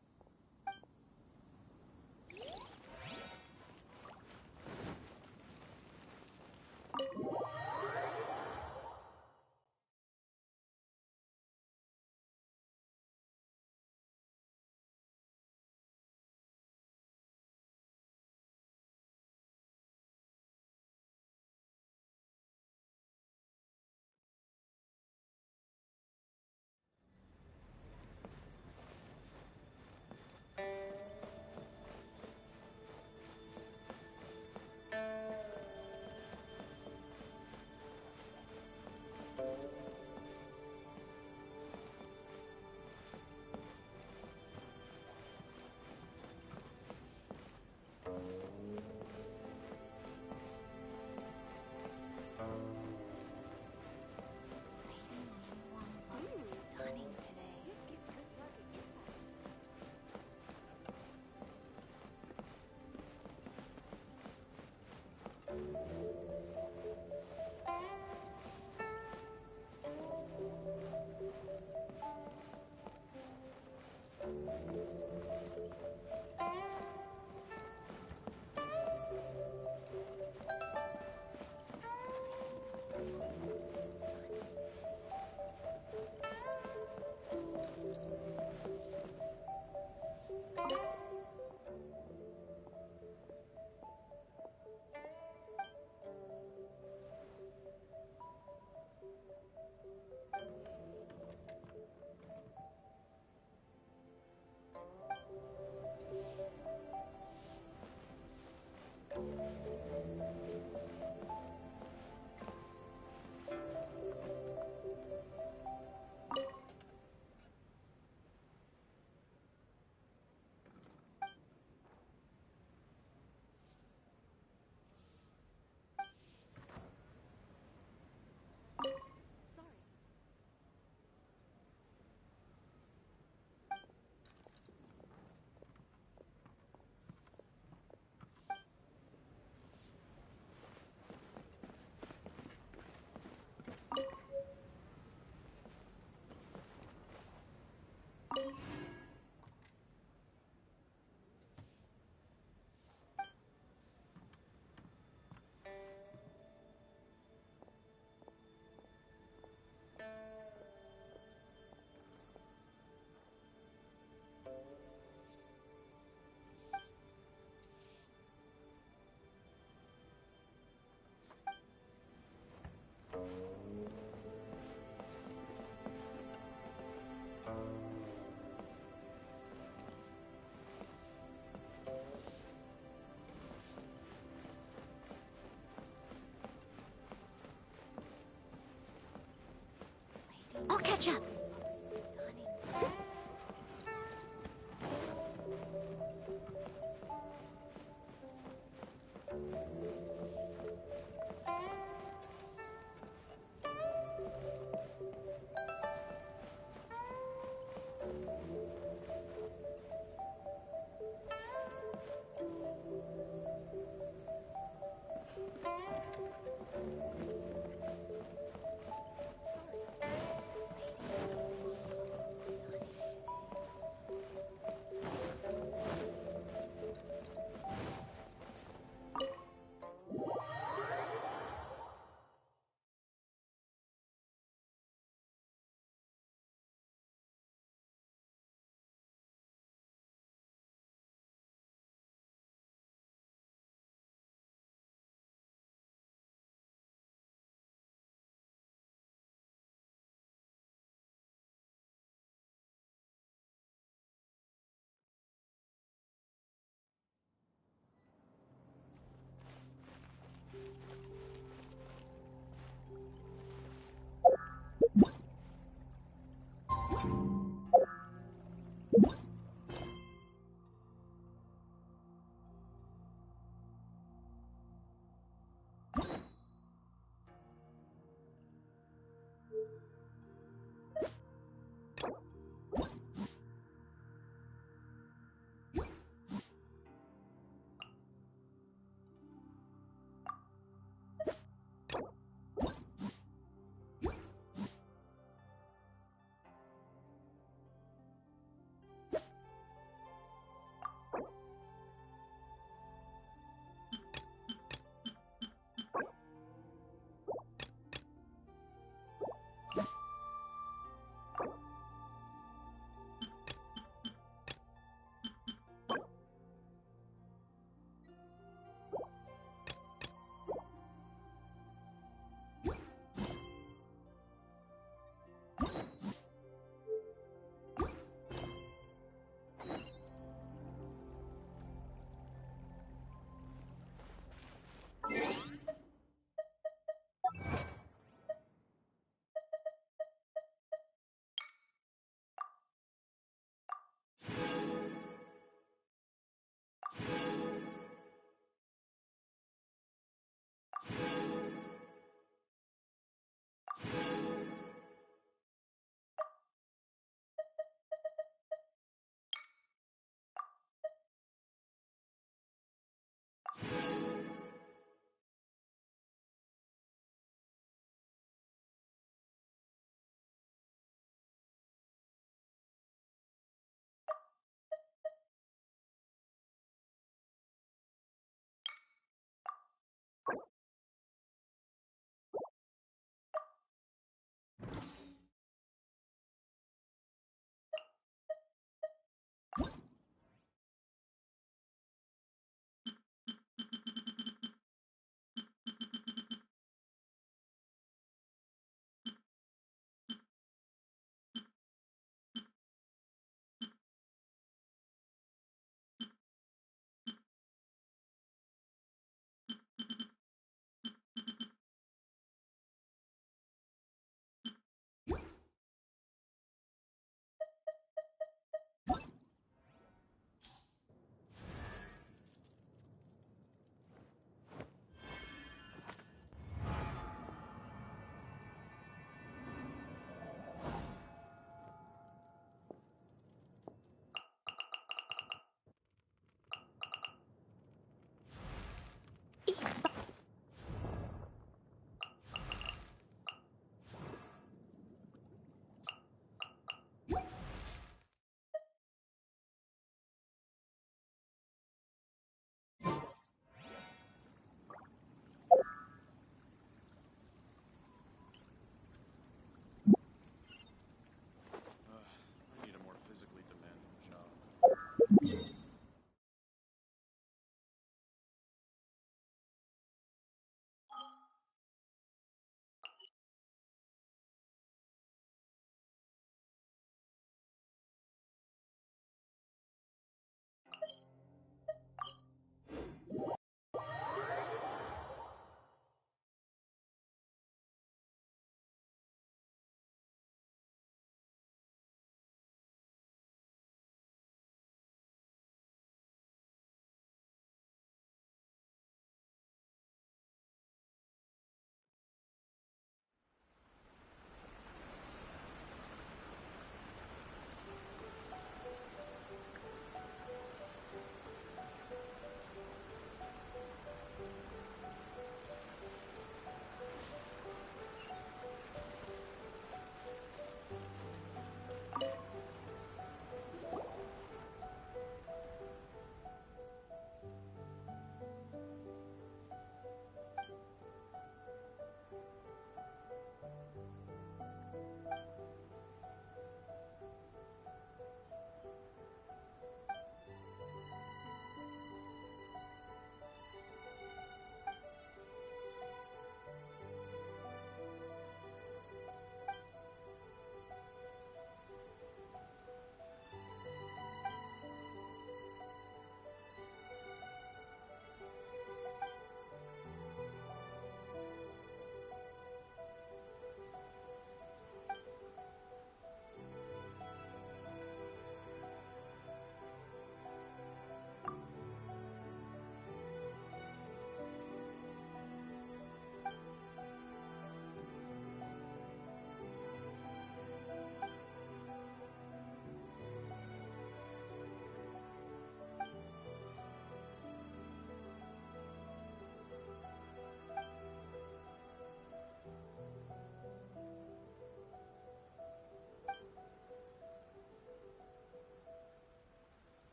I'll catch up.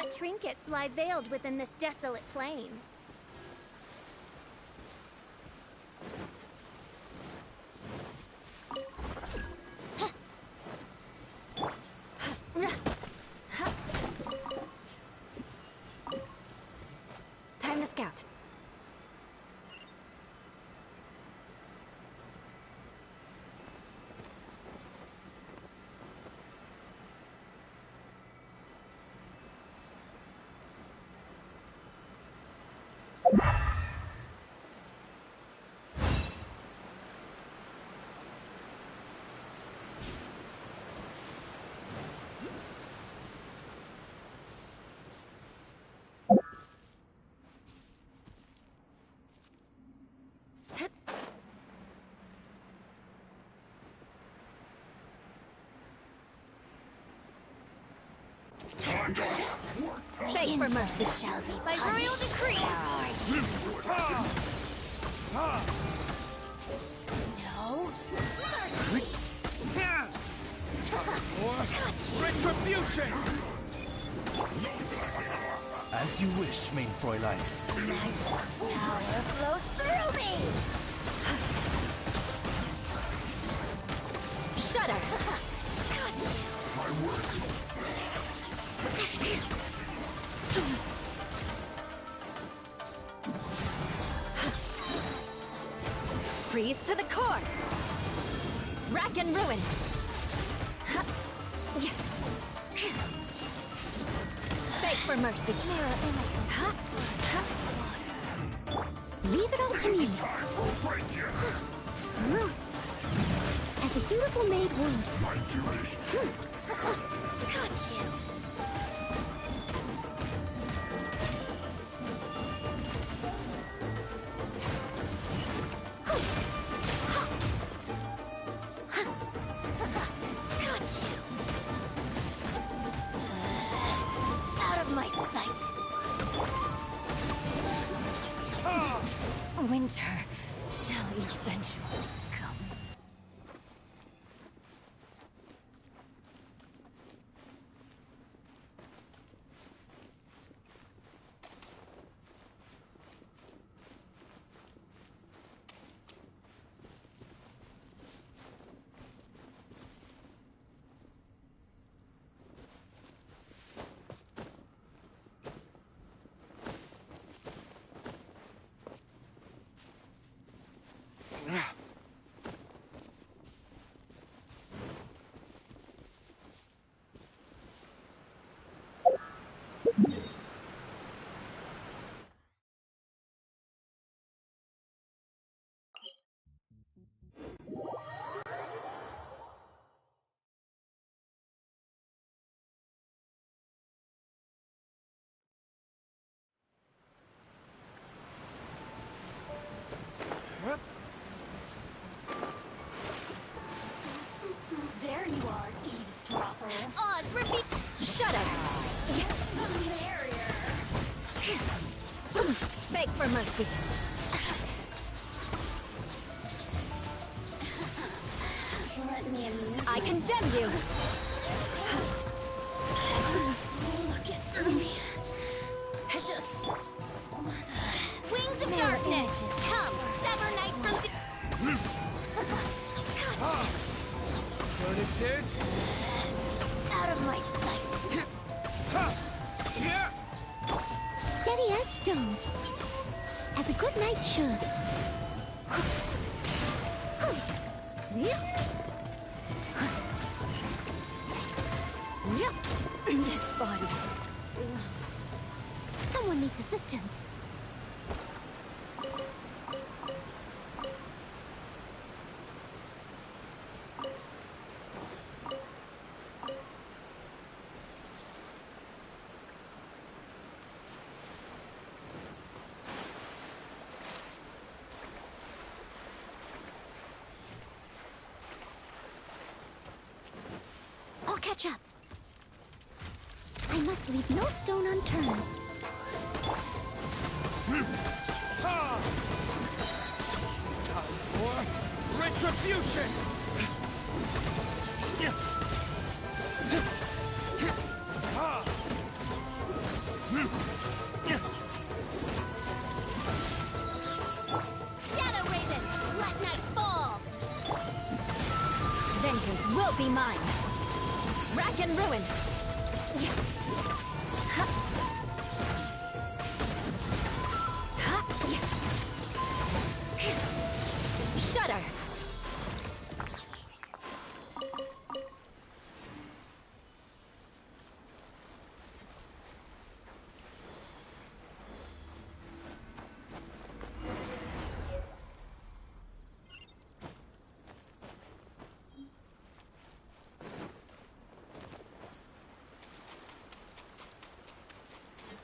What trinkets lie veiled within this desolate plain? Time to scout. Beg for mercy shall be by royal decree. No mercy. Retribution! As you wish, main Fräulein. Magic power flows through me. Shudder! Got you. My work. Freeze to the core! Rack and ruin! Beg for mercy! Mirror images. Leave it all to me! As a dutiful maid would. My duty. Got you. Winter shall eventually come. There you are, eavesdropper. Oz, repeat. Shut up! The merrier. Beg for mercy. Let me amuse I condemn you! Look at me. Just... Wings of darkness! Come, sever night from the... What it is? Out of my sight. Steady as stone. As a good knight should. This body. Someone needs assistance. I'll catch up. I must leave no stone unturned. Time for retribution! will be mine. Rack and ruin. Shudder.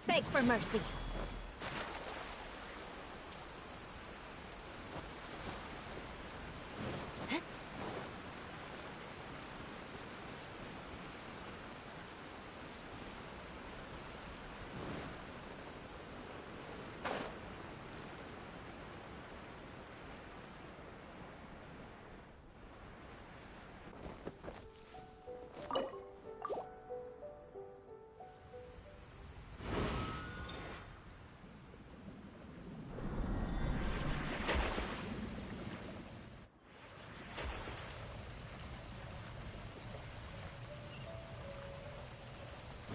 Beg for mercy.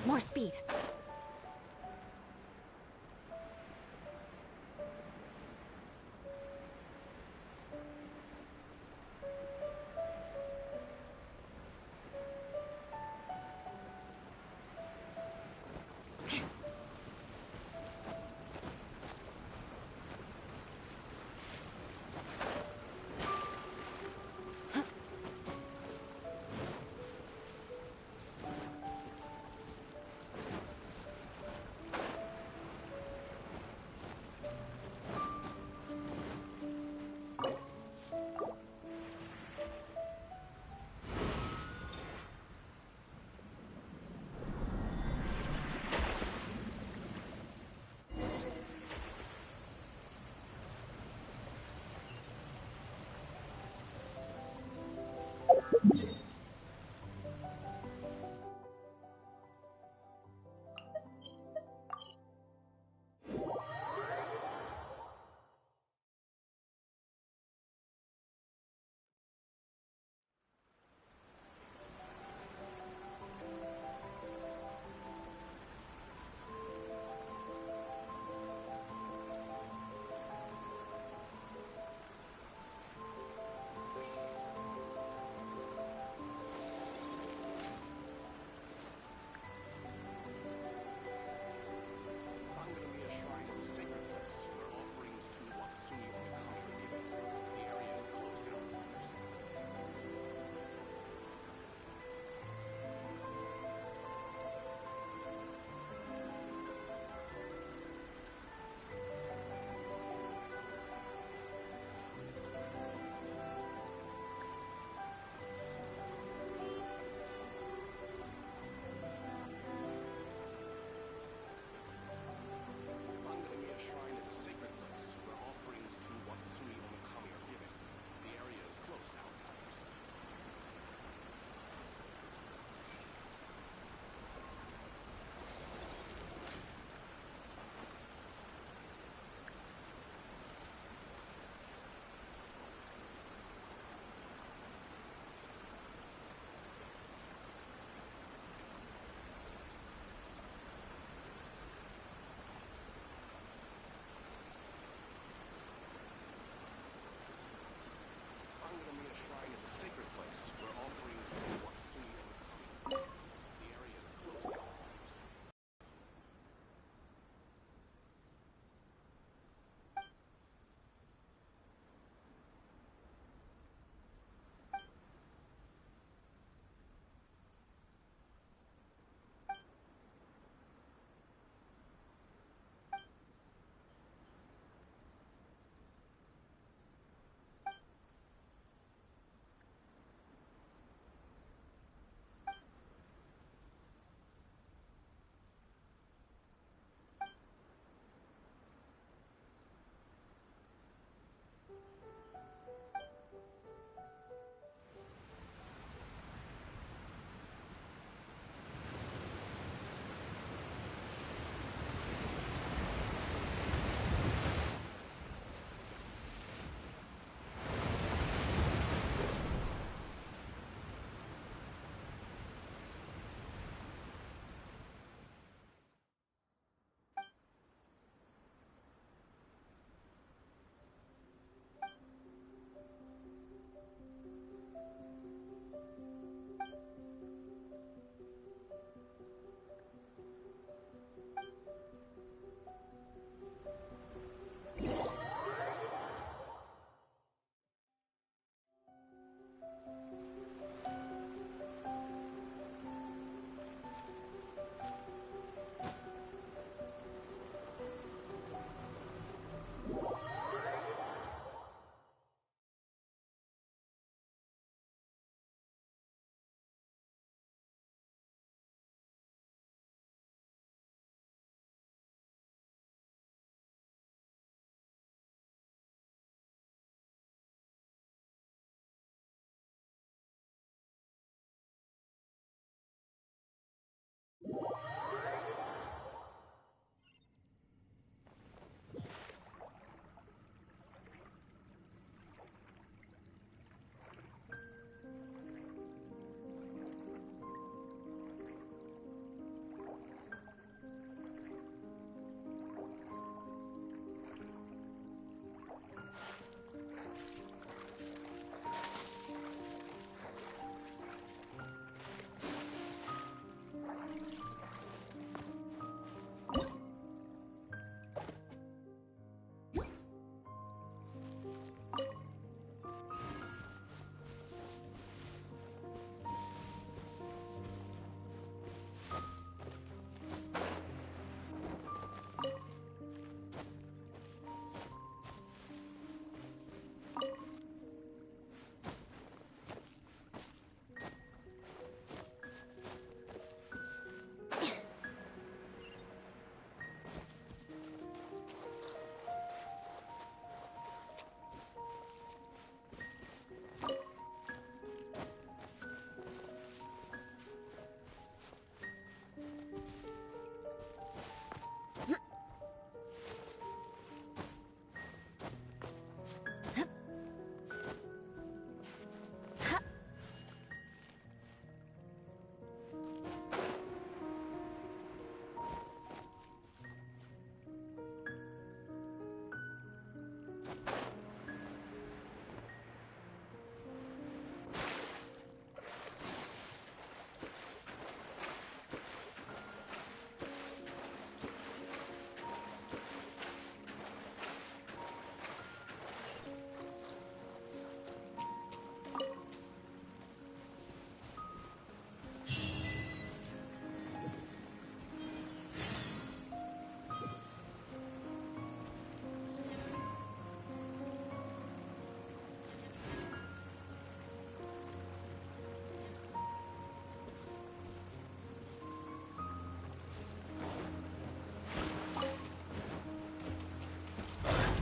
More speed.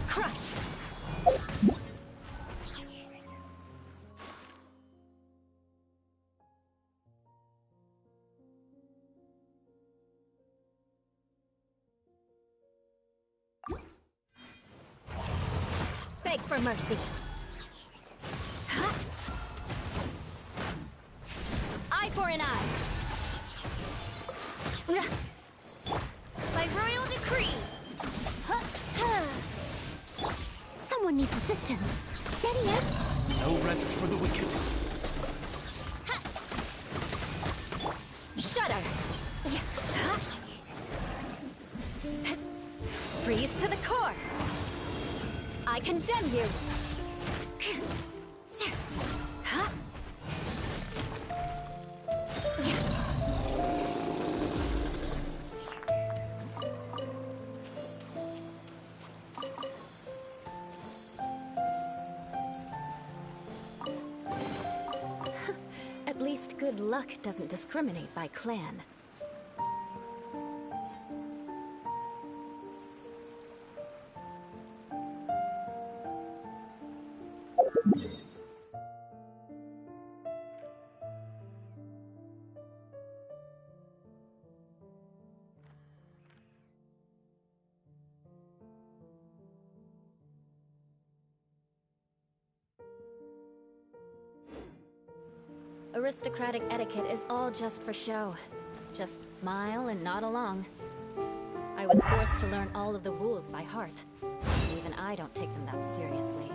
Crush! Beg for mercy. Huh? Eye for an eye. By royal decree. Someone needs assistance. Steady it. No rest for the wicked. Shudder. Freeze to the core. I condemn you. At least good luck doesn't discriminate by clan. Aristocratic etiquette is all just for show. Just smile and nod along. I was forced to learn all of the rules by heart. Even I don't take them that seriously.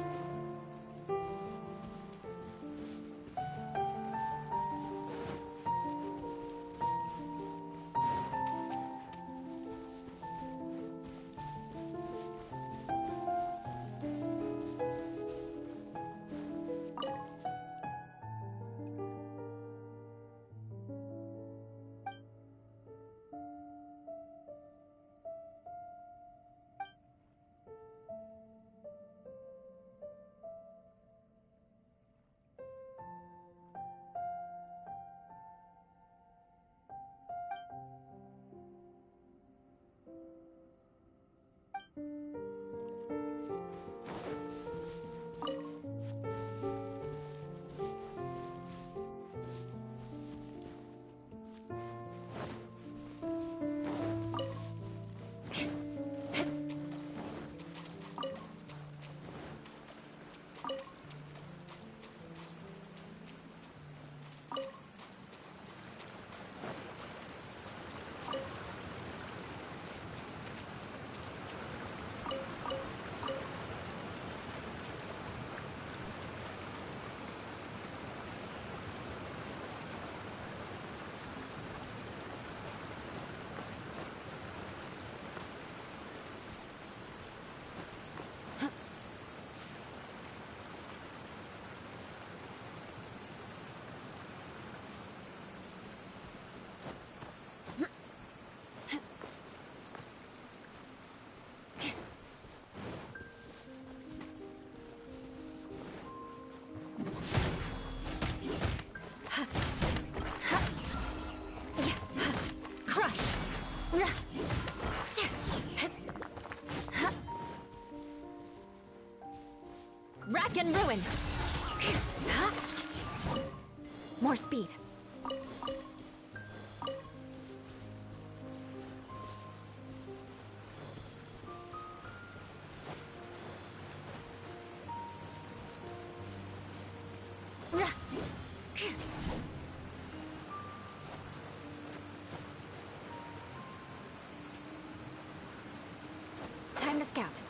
Rack and ruin! More speed. Time to scout.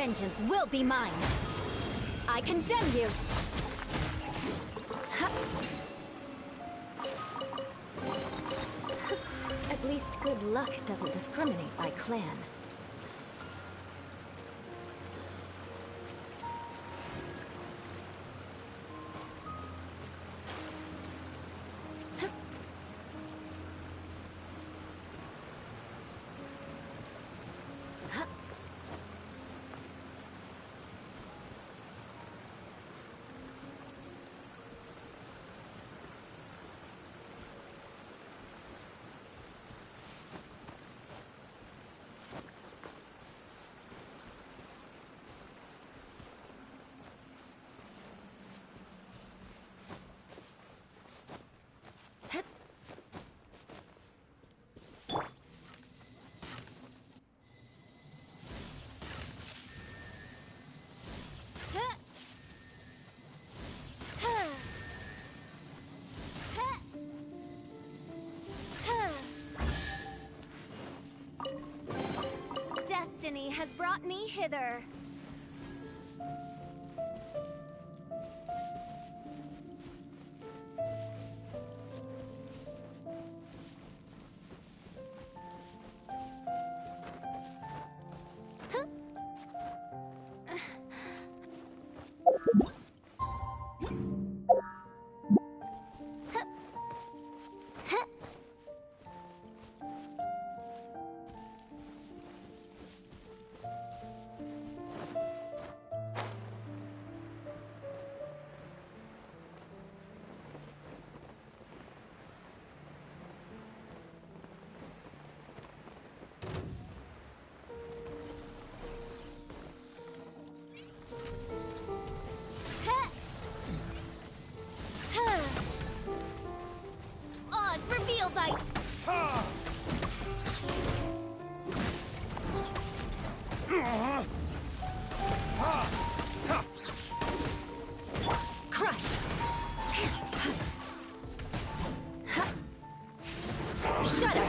vengeance will be mine. I condemn you. At least good luck doesn't discriminate by clan. Destiny has brought me hither. Oz, reveal thy... Crush! Shut up!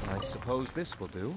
I suppose this will do.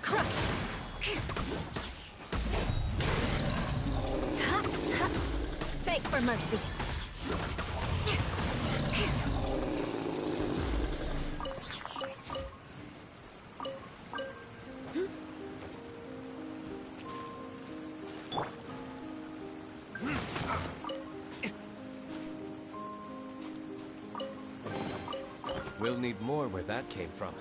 Crush! Beg for mercy. We'll need more where that came from.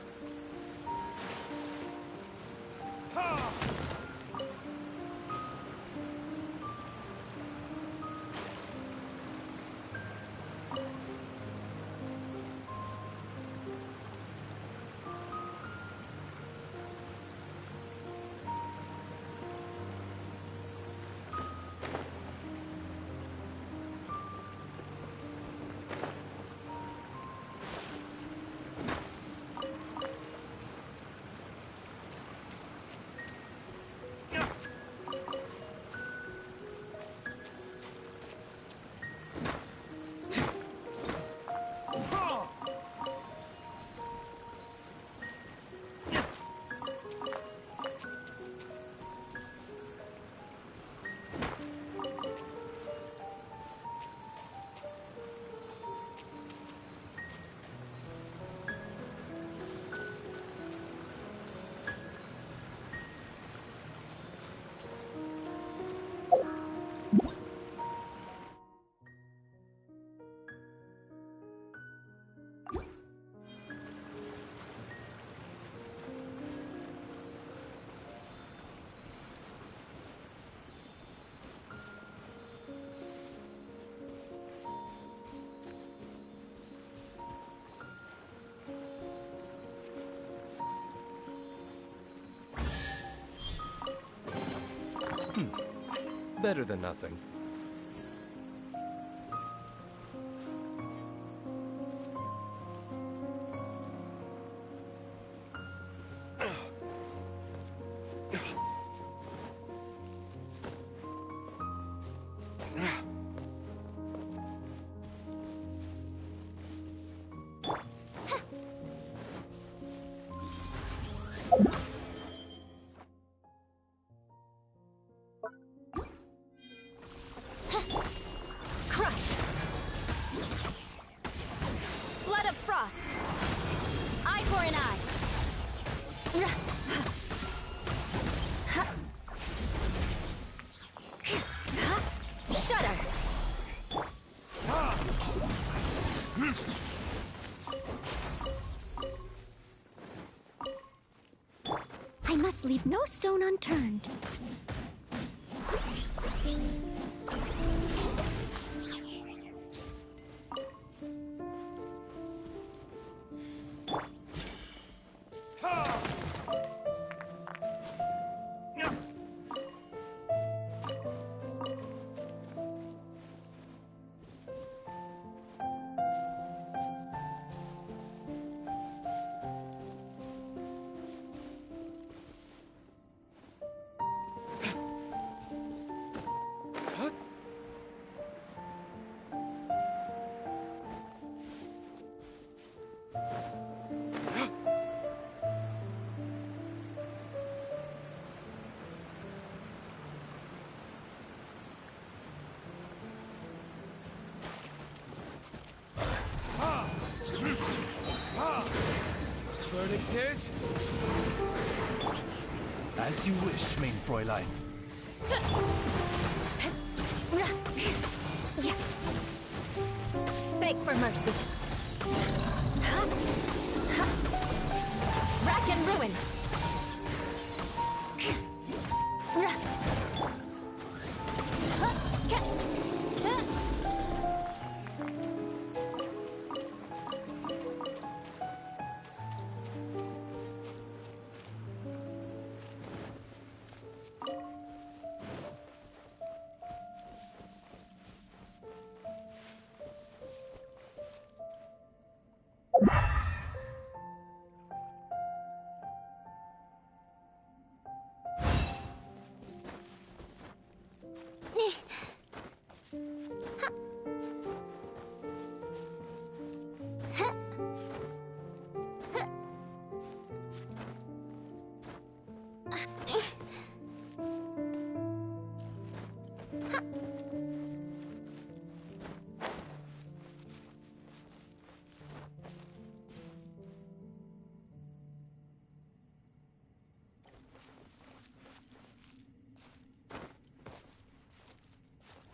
Better than nothing. Crush! Flood of frost! Eye for an eye! Shudder! I must leave no stone unturned. Verdict is... as you wish, mein Fräulein. Beg for mercy. Rack and ruin.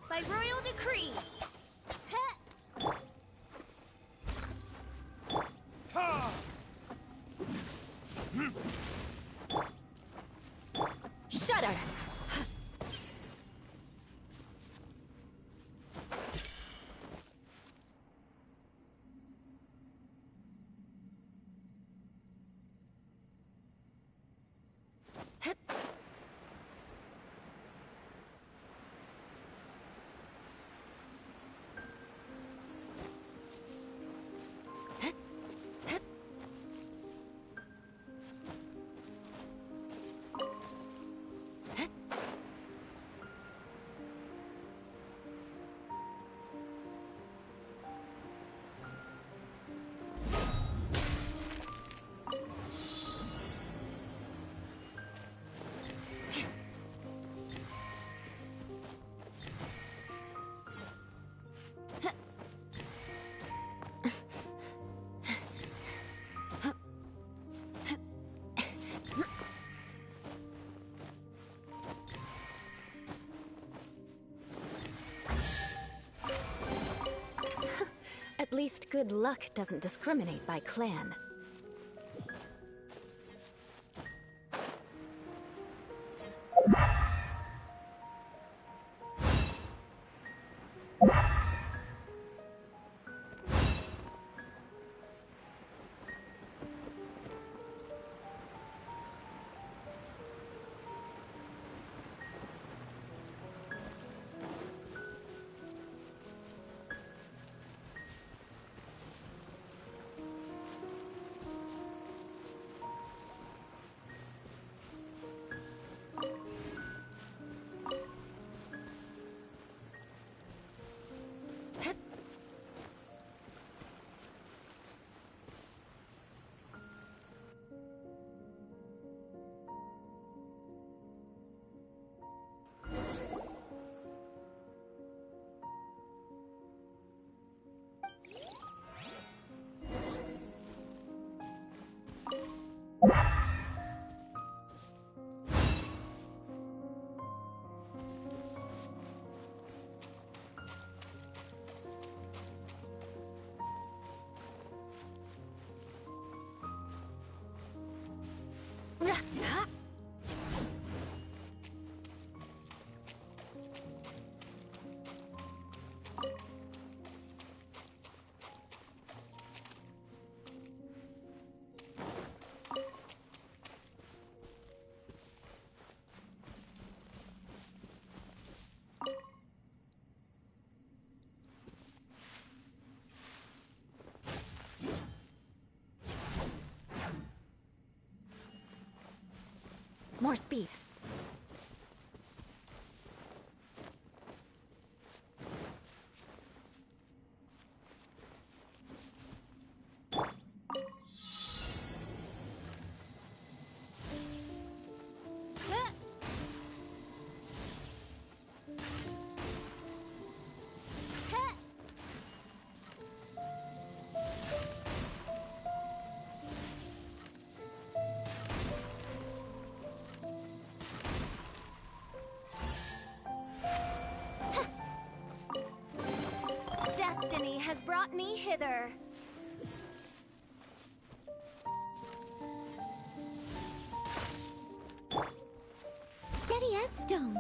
By royal decree. Shudder! At least good luck doesn't discriminate by clan. More speed. Destiny has brought me hither. Steady as stone.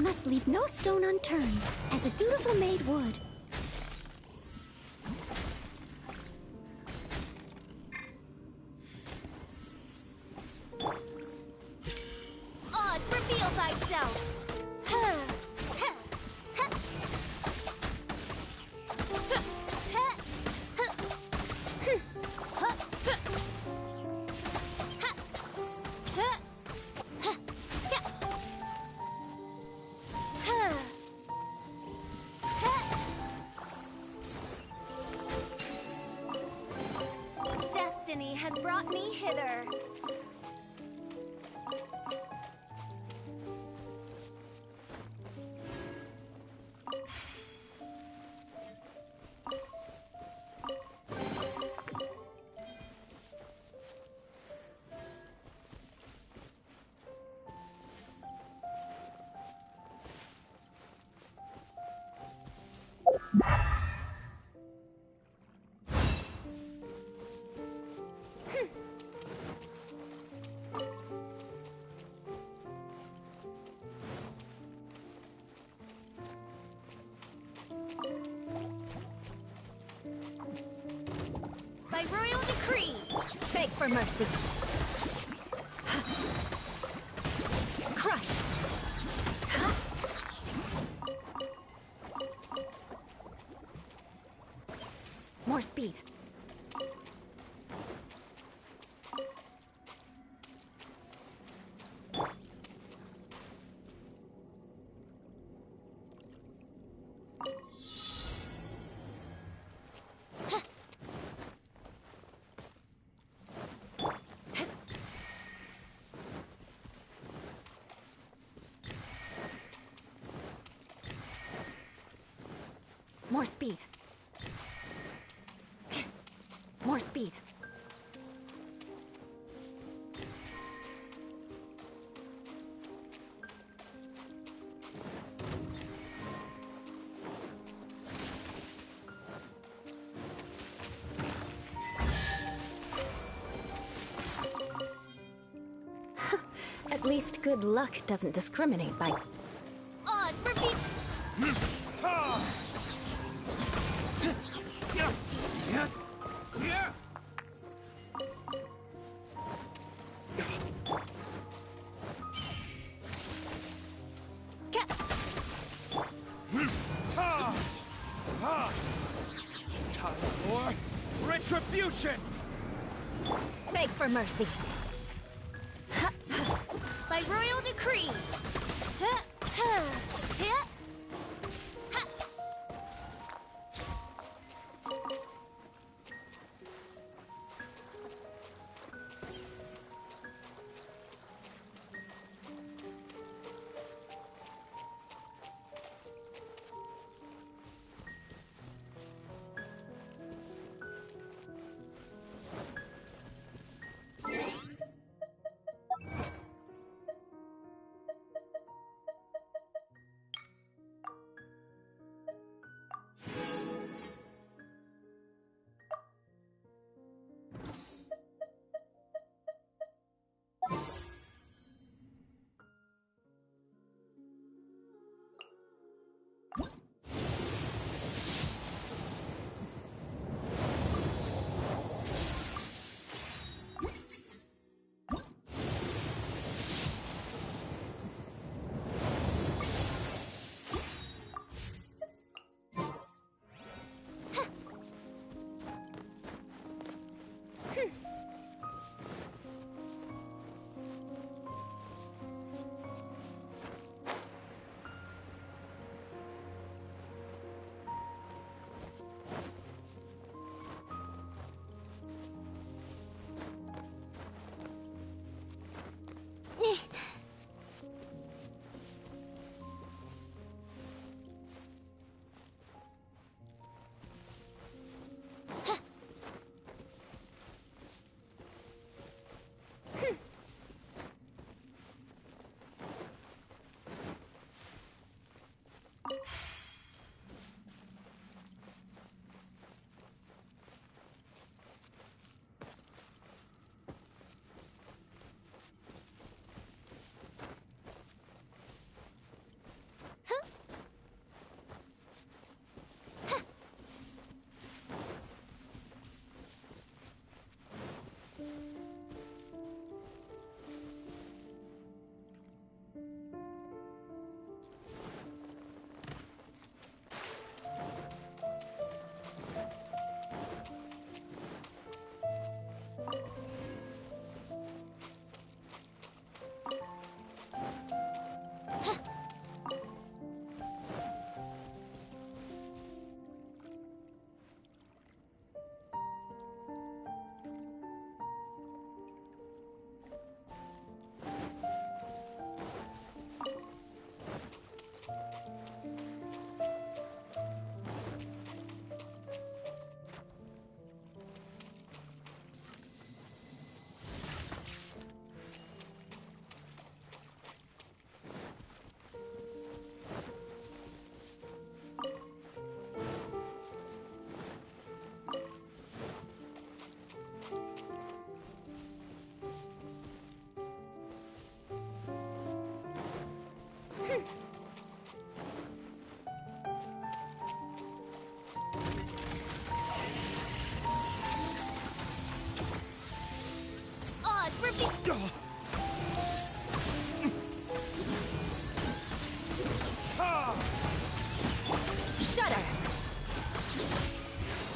must leave no stone unturned, as a dutiful maid would. Oz, reveal thyself! Destiny has brought me hither. By royal decree, beg for mercy. Crush. More speed. More speed. More speed. At least good luck doesn't discriminate by... Oz, repeat! Time for retribution! Beg for mercy. By royal decree.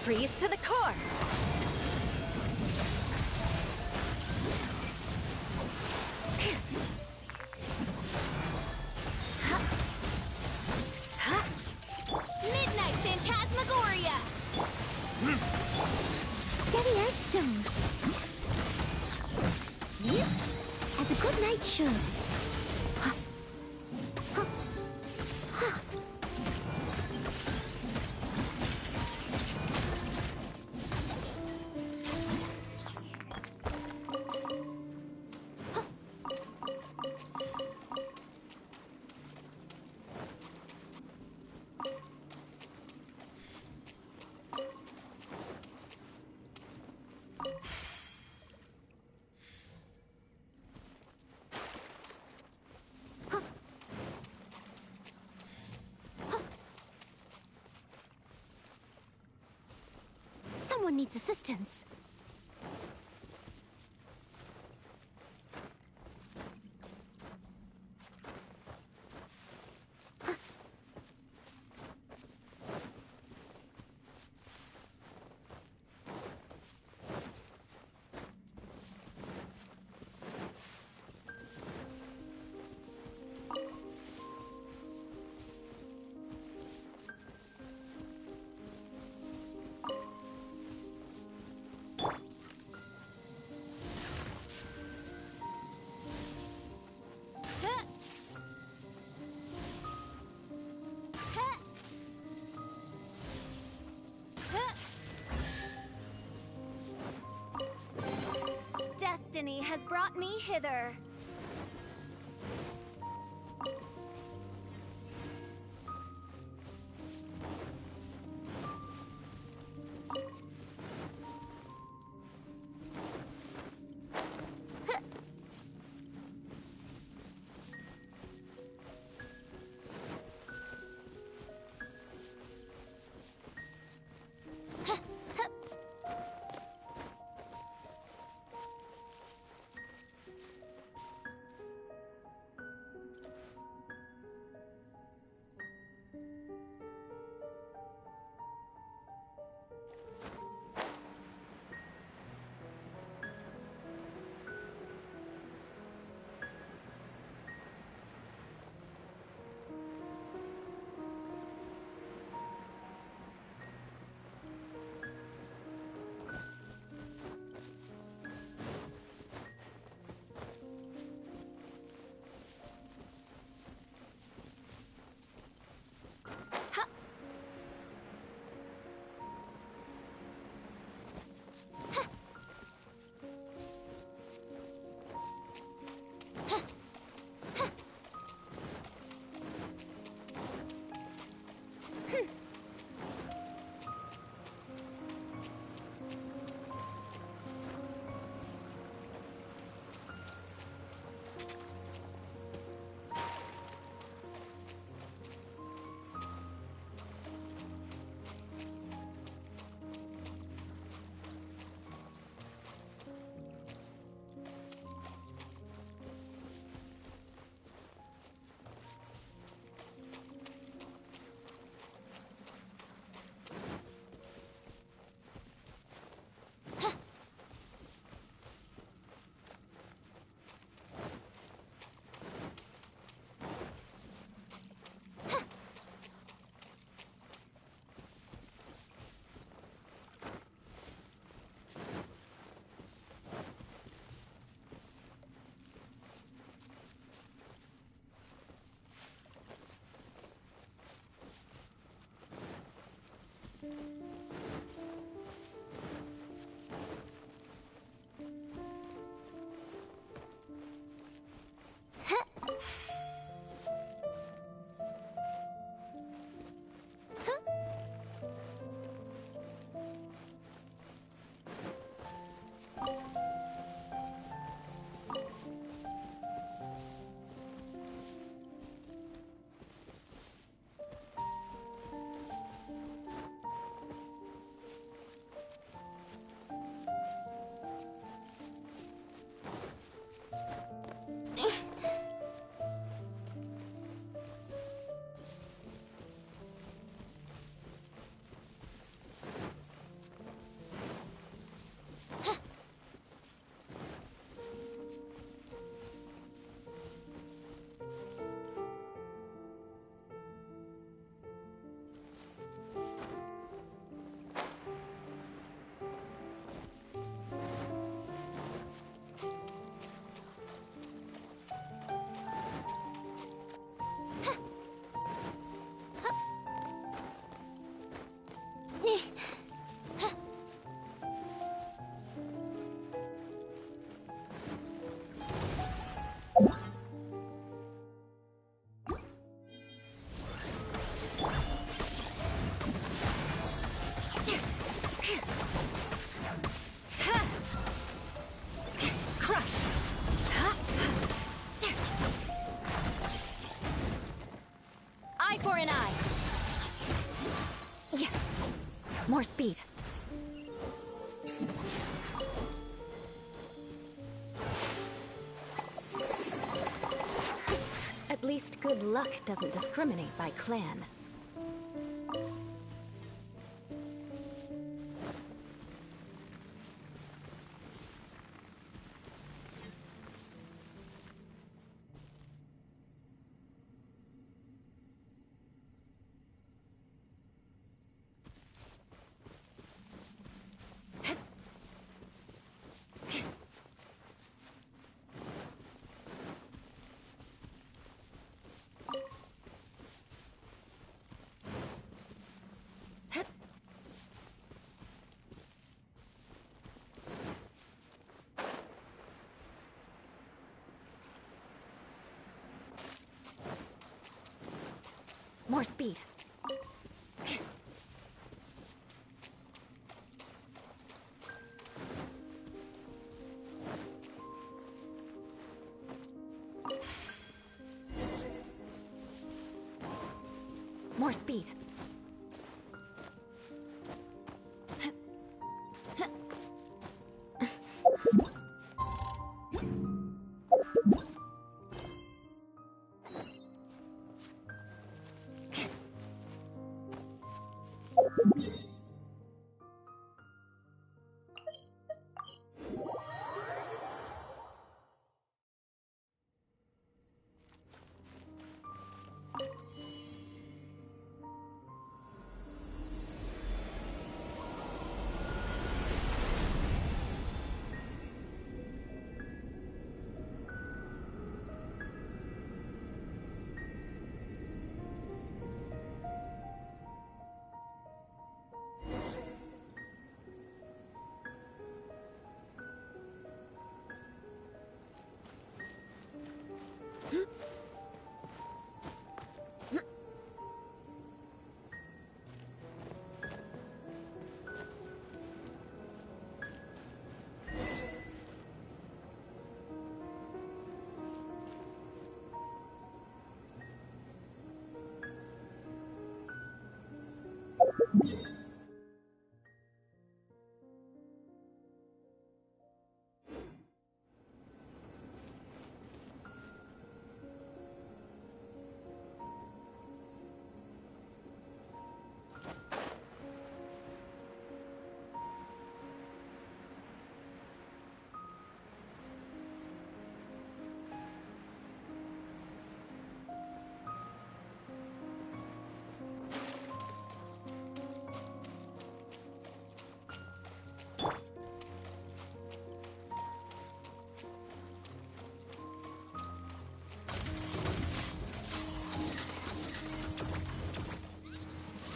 Freeze to the core! Midnight Phantasmagoria! Steady as stone. Yep, as a good knight should. Someone needs assistance. Destiny has brought me hither. for an eye. Yeah. More speed. At least good luck doesn't discriminate by clan. More speed. More speed.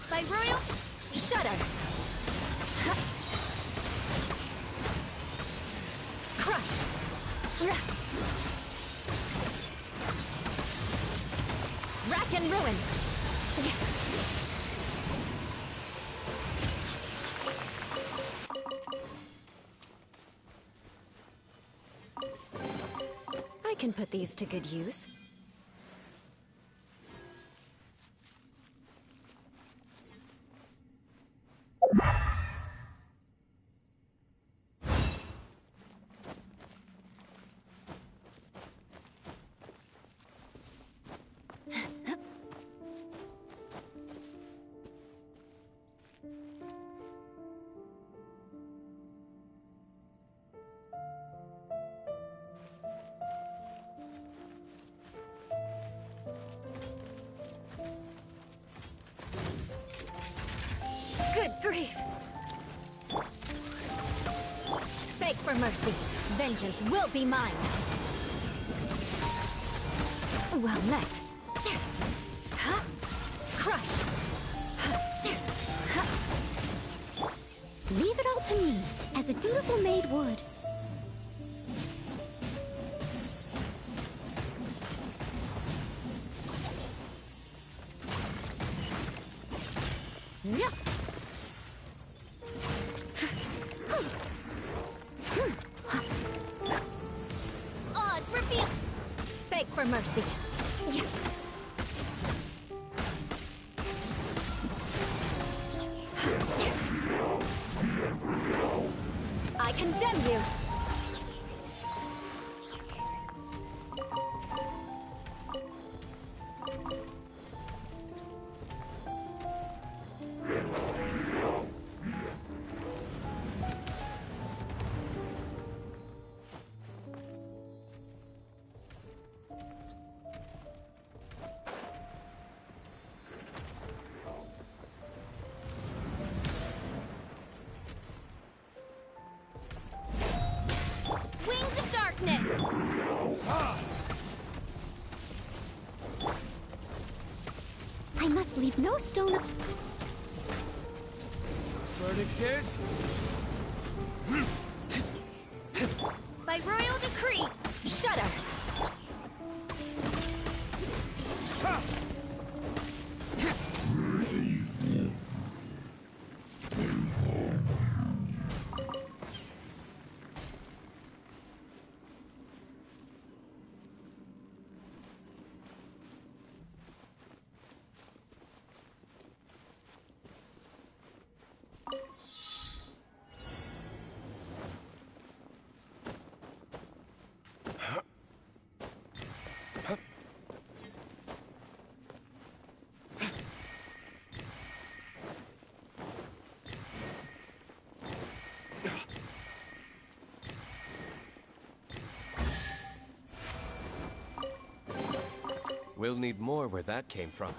By Royal Shudder. Crush. Rack and ruin. I can put these to good use. Good grief! Beg for mercy. Vengeance will be mine. Well met. Crush. Leave it all to me, as a dutiful maid would. Yep. Oz, reveal! Beg for mercy. Yeah. condemn you! Wings of darkness! I must leave no stone. Verdict is... By royal decree! Shudder! We'll need more where that came from.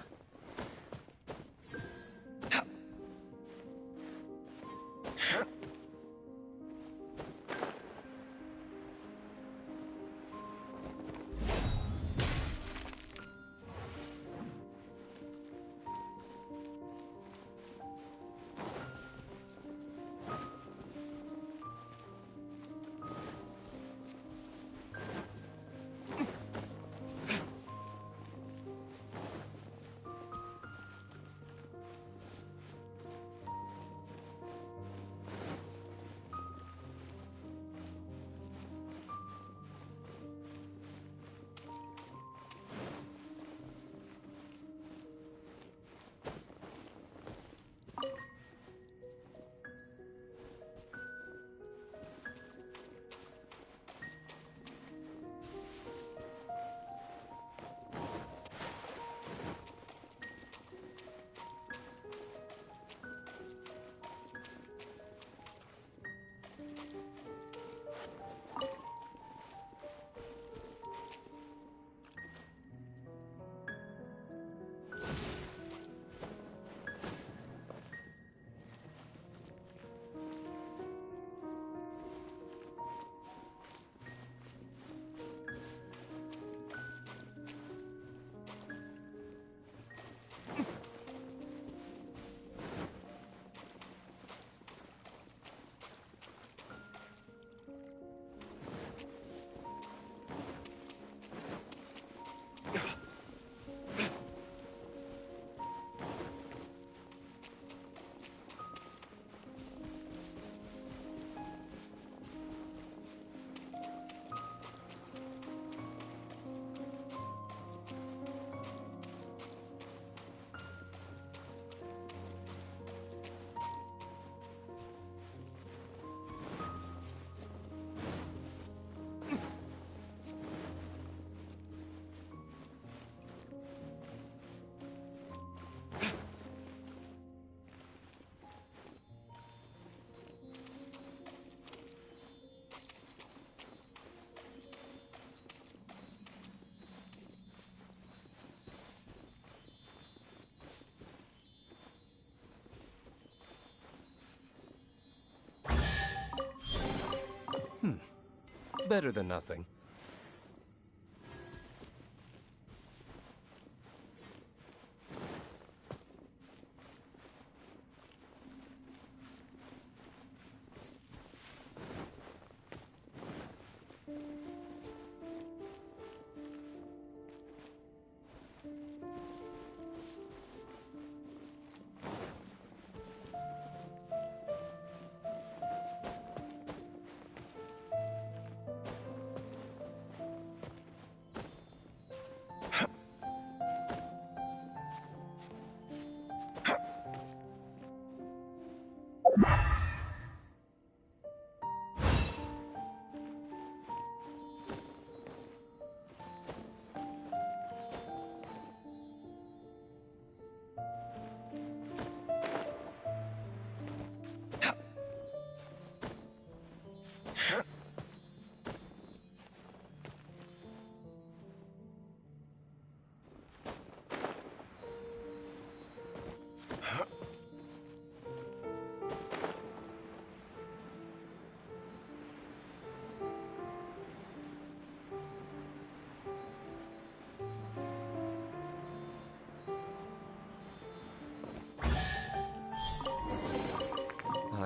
Better than nothing.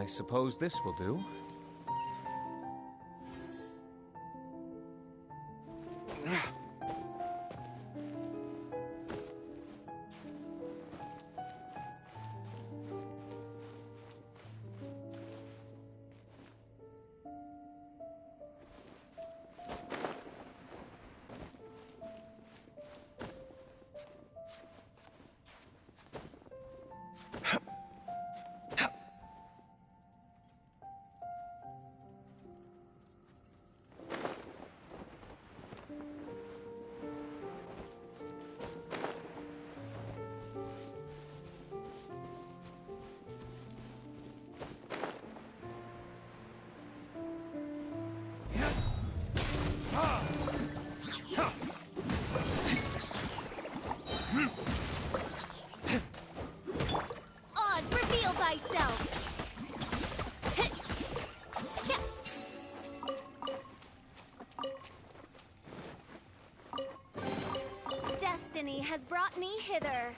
I suppose this will do. Oz, reveal thyself! Destiny has brought me hither.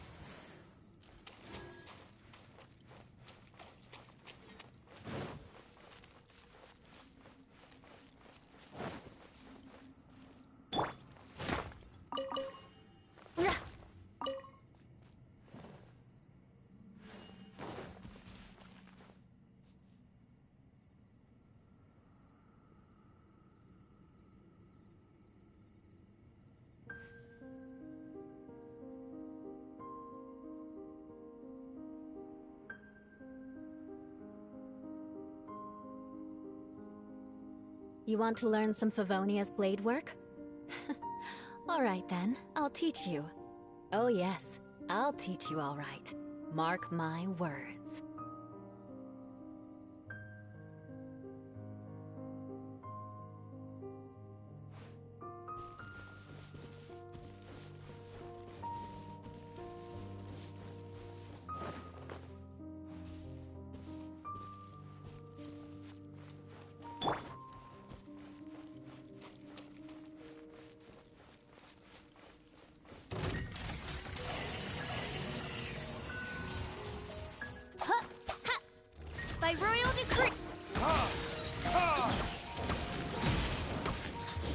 You want to learn some Favonia's blade work? All right then, I'll teach you. Oh yes, I'll teach you all right. Mark my words. By royal decree.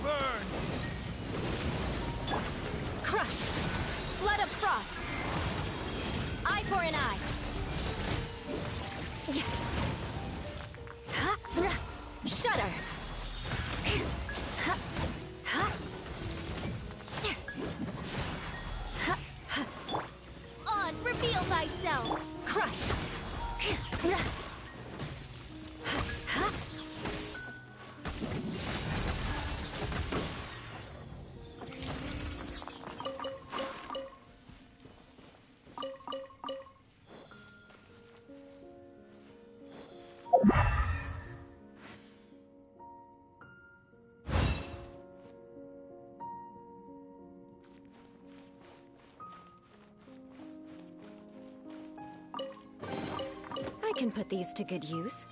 Burn! Crush! Flood of frost! Eye for an eye! Shudder! Oz, reveal thyself! Crush! I can put these to good use.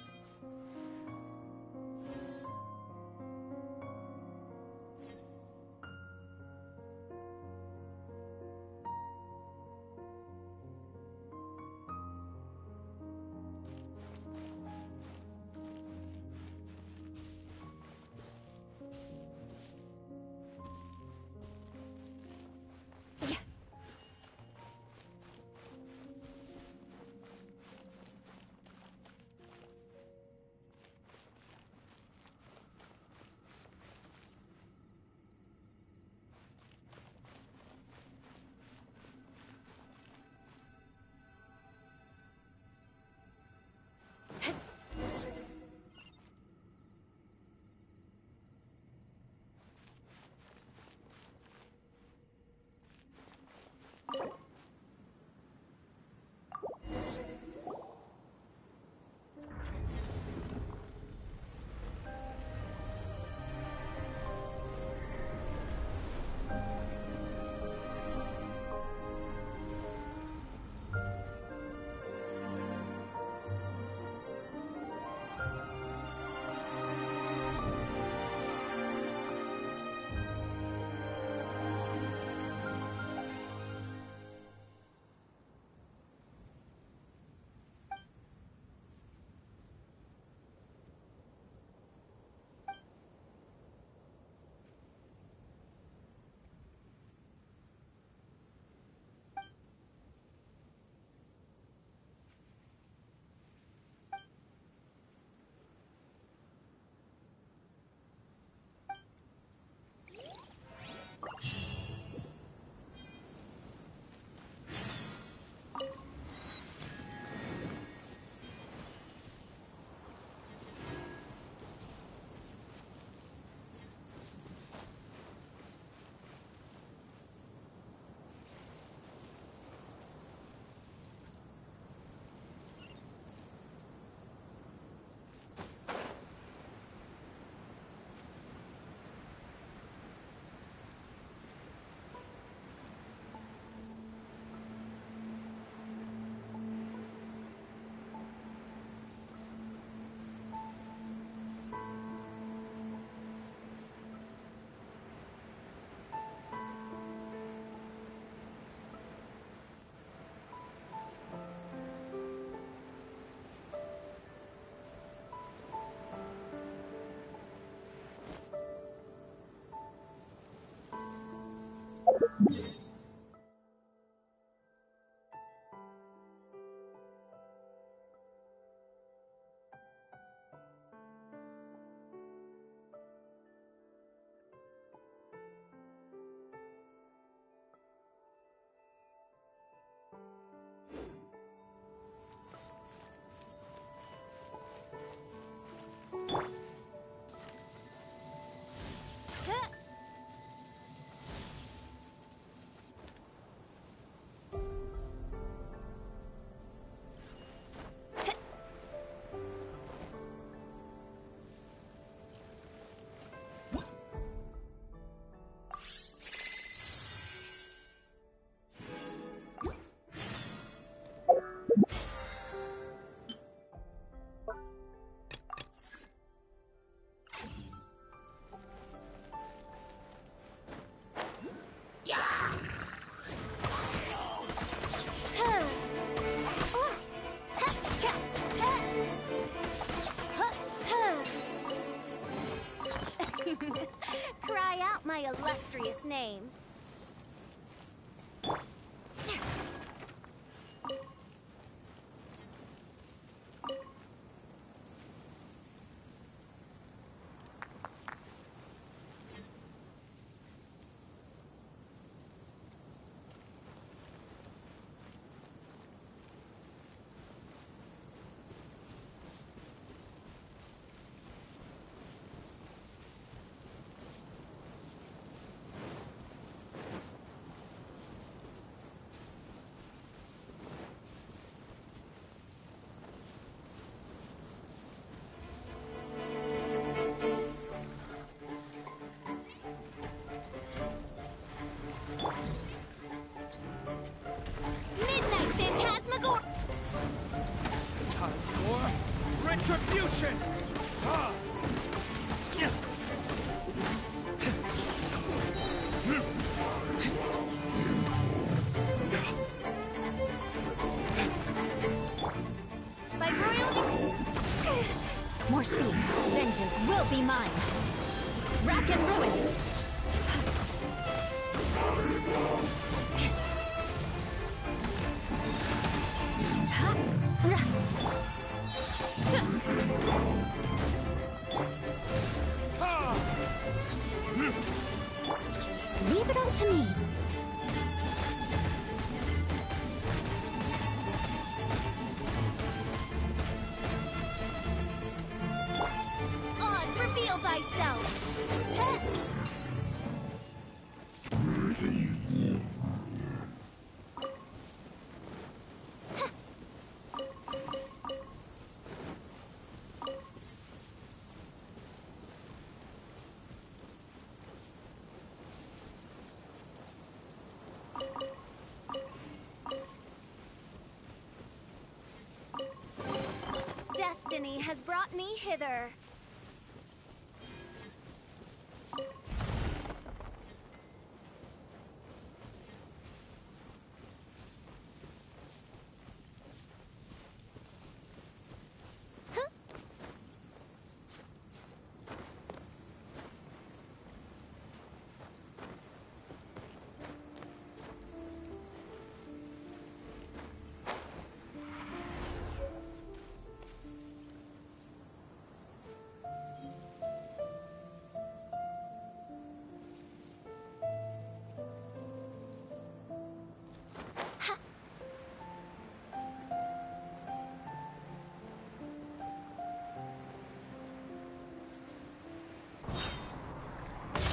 name. Midnight Phantasmagor! Time for retribution! Ah! By royal More speed. Vengeance will be mine. Rack and ruin. Leave it all to me. Oz, reveal thyself! Destiny has brought me hither.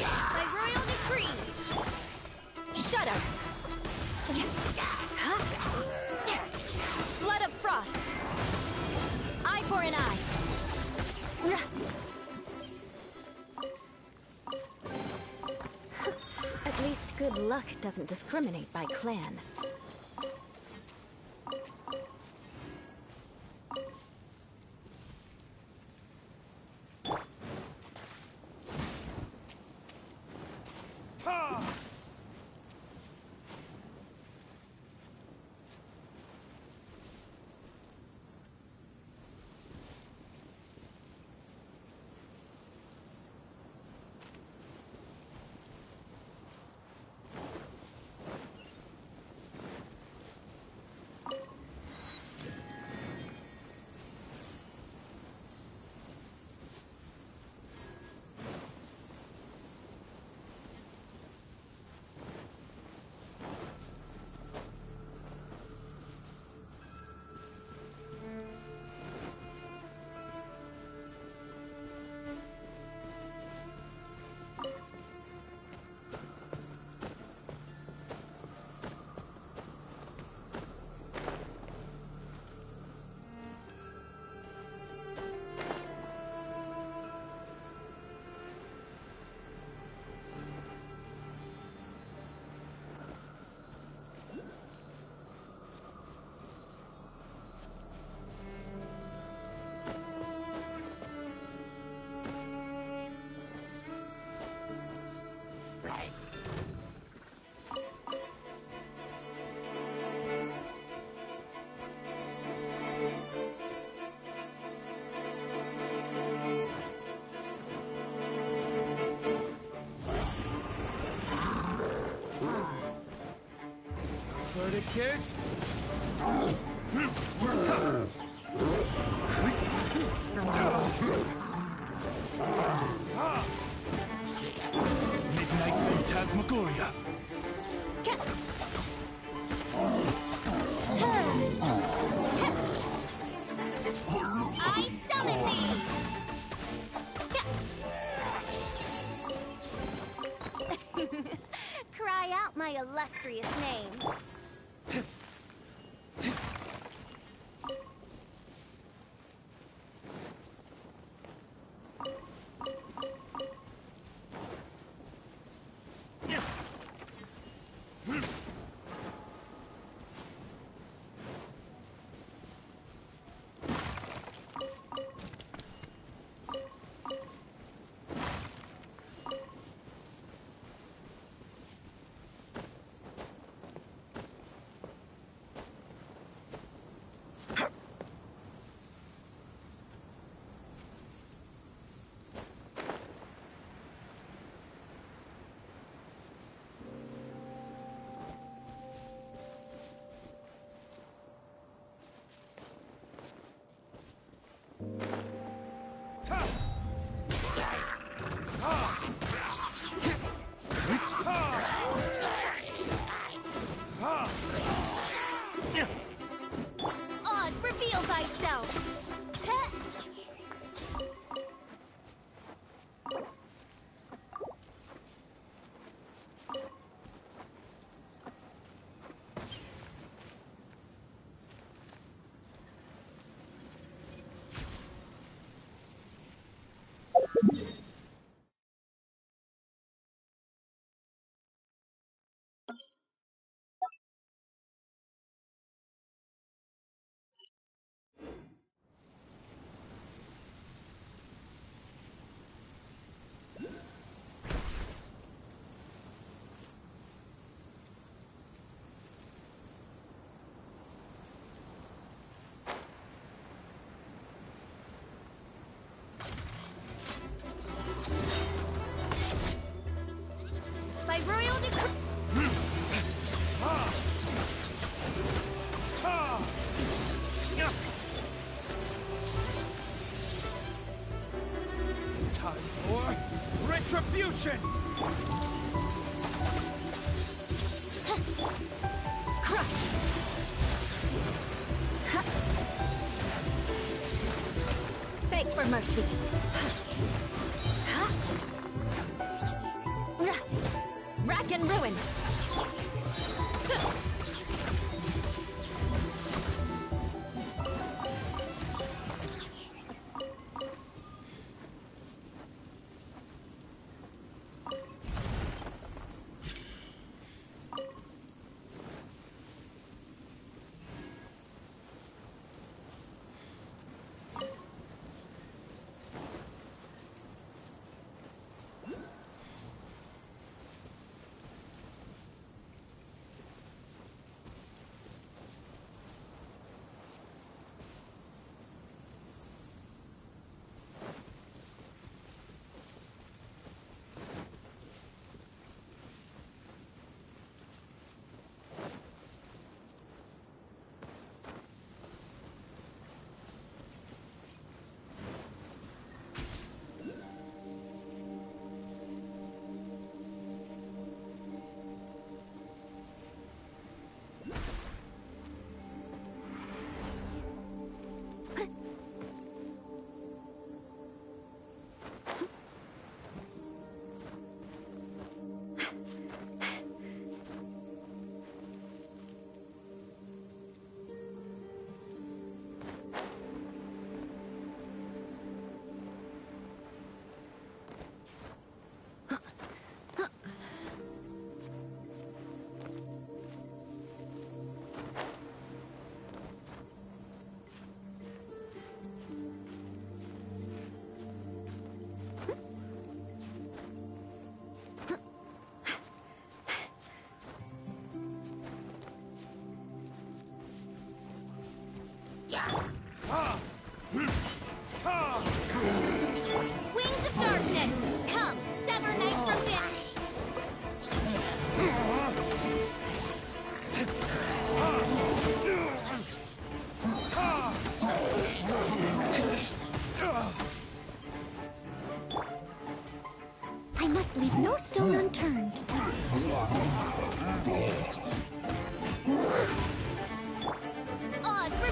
By royal decree! Shudder! Blood of frost! Eye for an eye! At least good luck doesn't discriminate by clan. Verticus! Midnight Phantasmagoria! I summon thee! Cry out my illustrious name. Oz, reveal thyself! By royal decree. Time for retribution! Crush! Beg for mercy. Rack and ruin.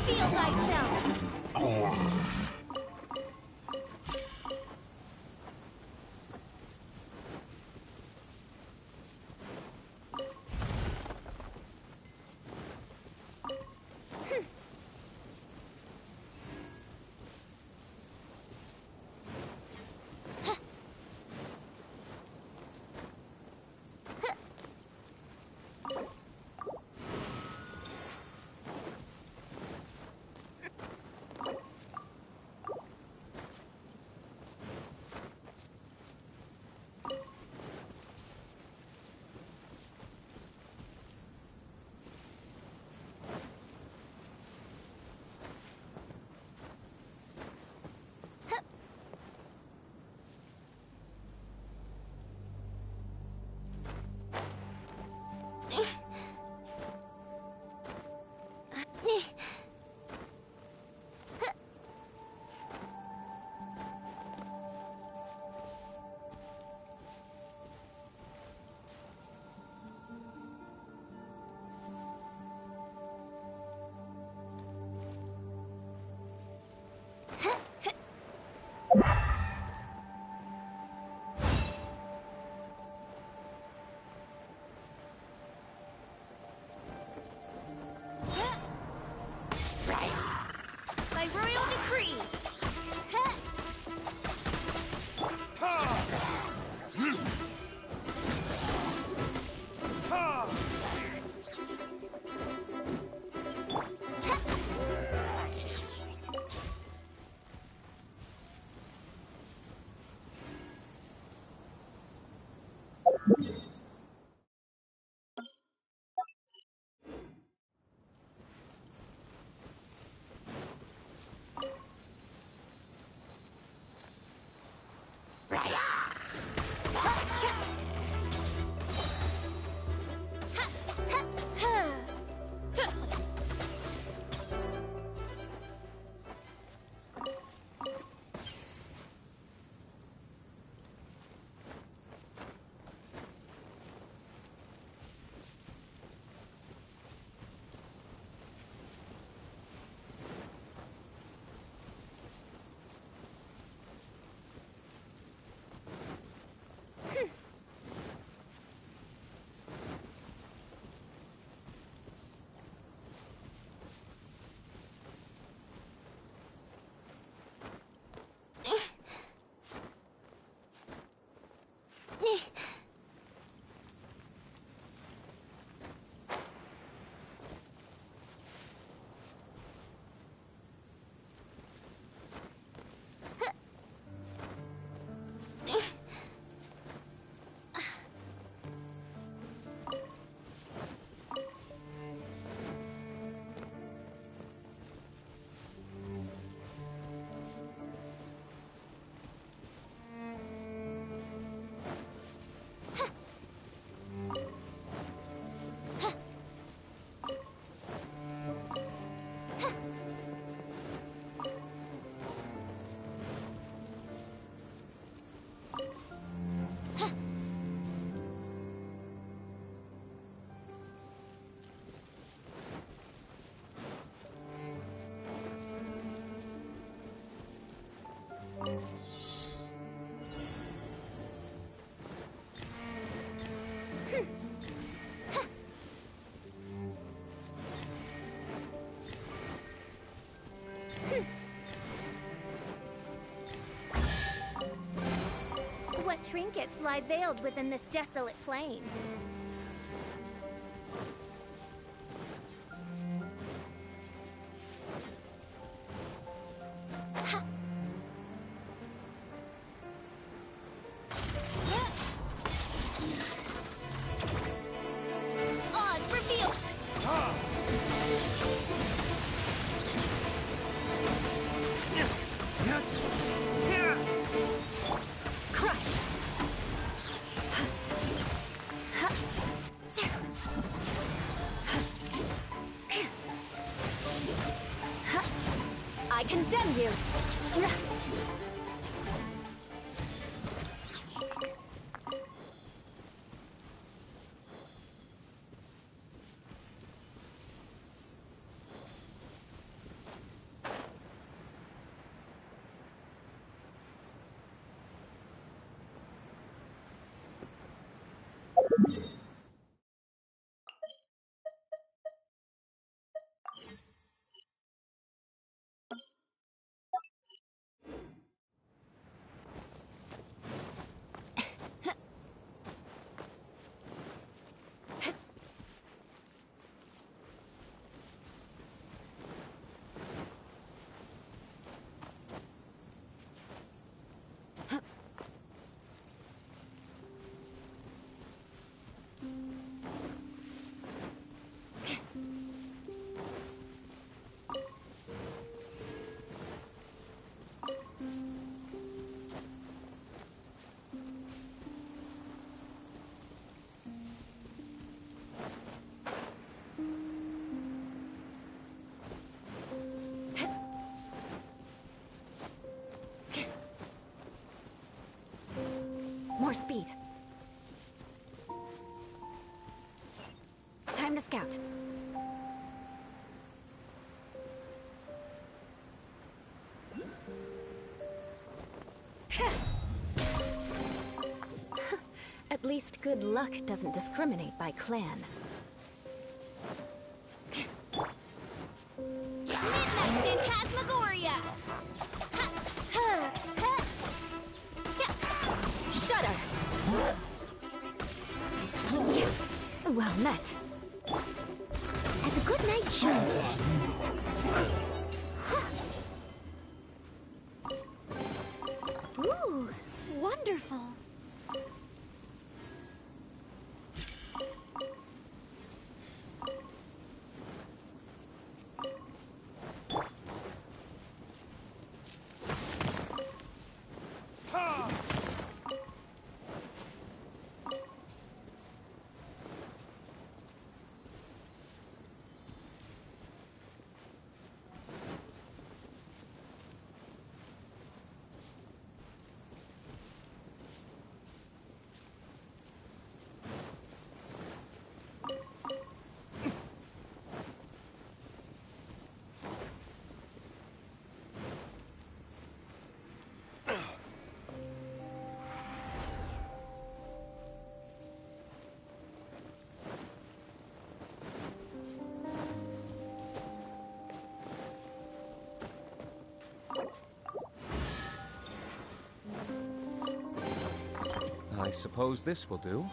Reveal thyself! By royal decree! What trinkets lie veiled within this desolate plain? Odds revealed! Crush! I condemn you! More speed. Time to scout. At least good luck doesn't discriminate by clan. Midnight Phantasmagoria! Shudder! Well met. As a good night show. Ooh, wonderful. I suppose this will do.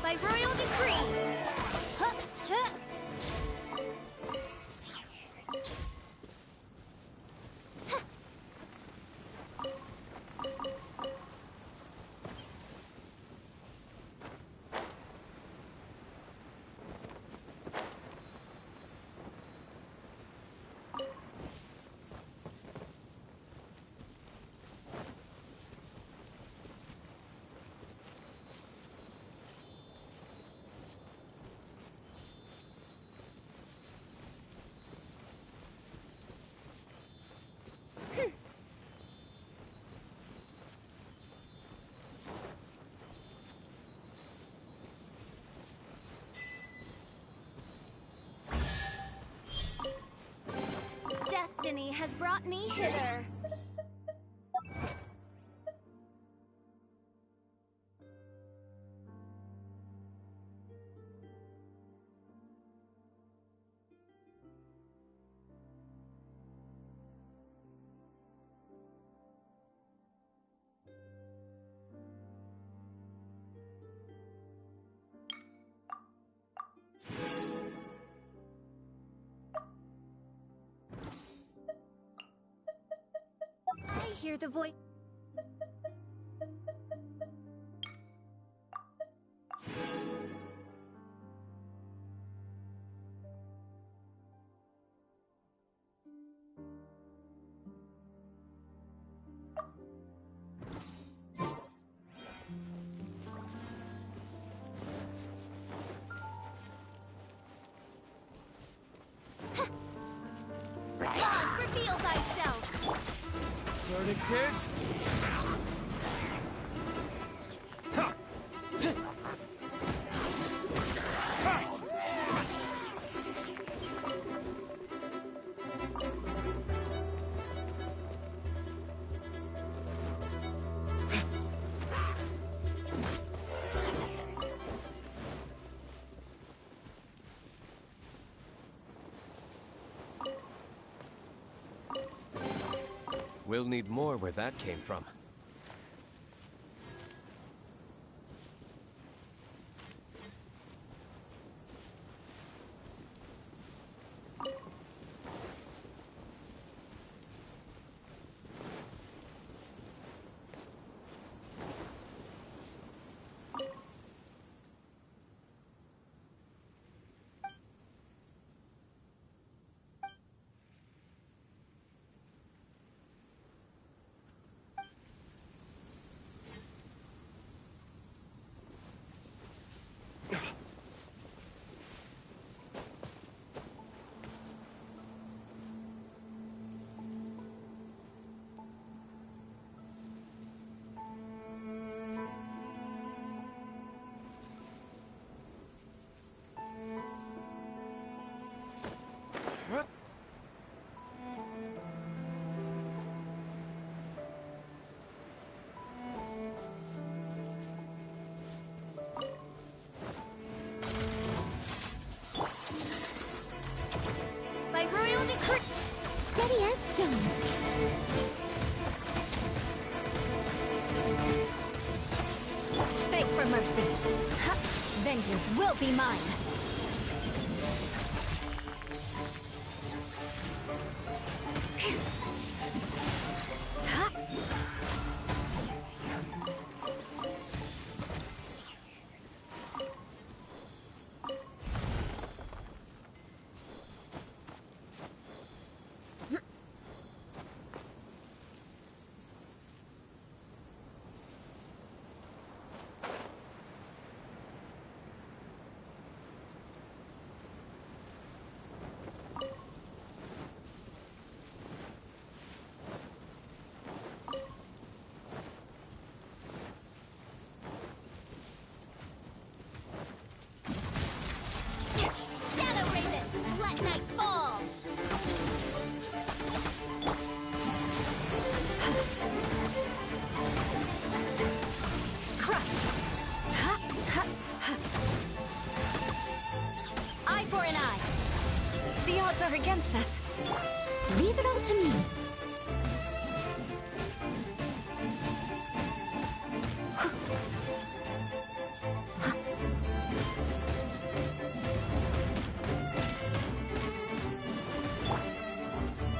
By royal decree. Huh, huh. Destiny has brought me hither. I hear the voice. verdict is... Ha! We'll need more where that came from. By royal decree, steady as stone. Beg for mercy. Ha! Vengeance will be mine. Ha! Shadow Raven, let night fall. Crush! Ha! Ha! Ha! Eye for an eye. The odds are against us. Leave it all to me.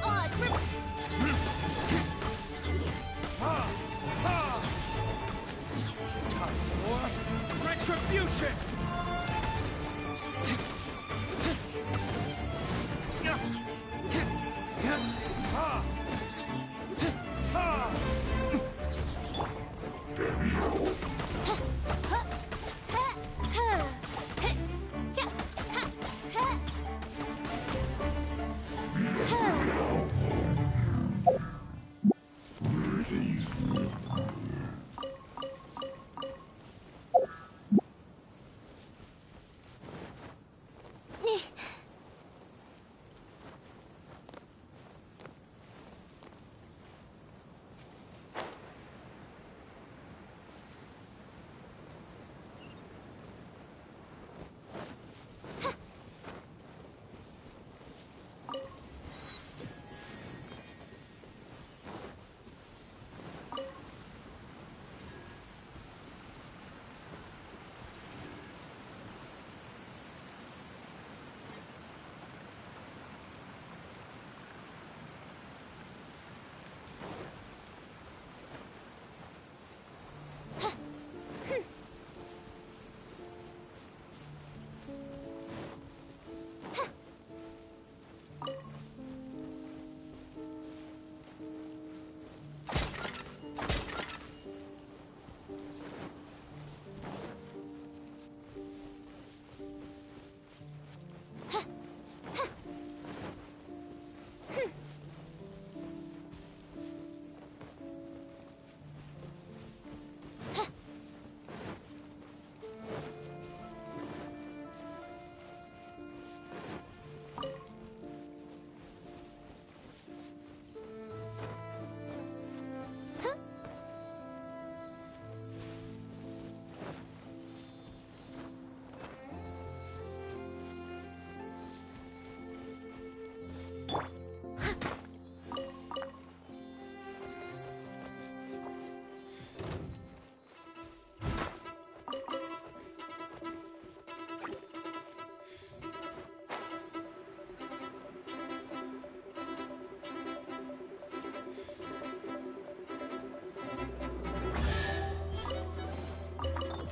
Odds for... Time for retribution!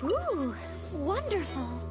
Ooh, wonderful.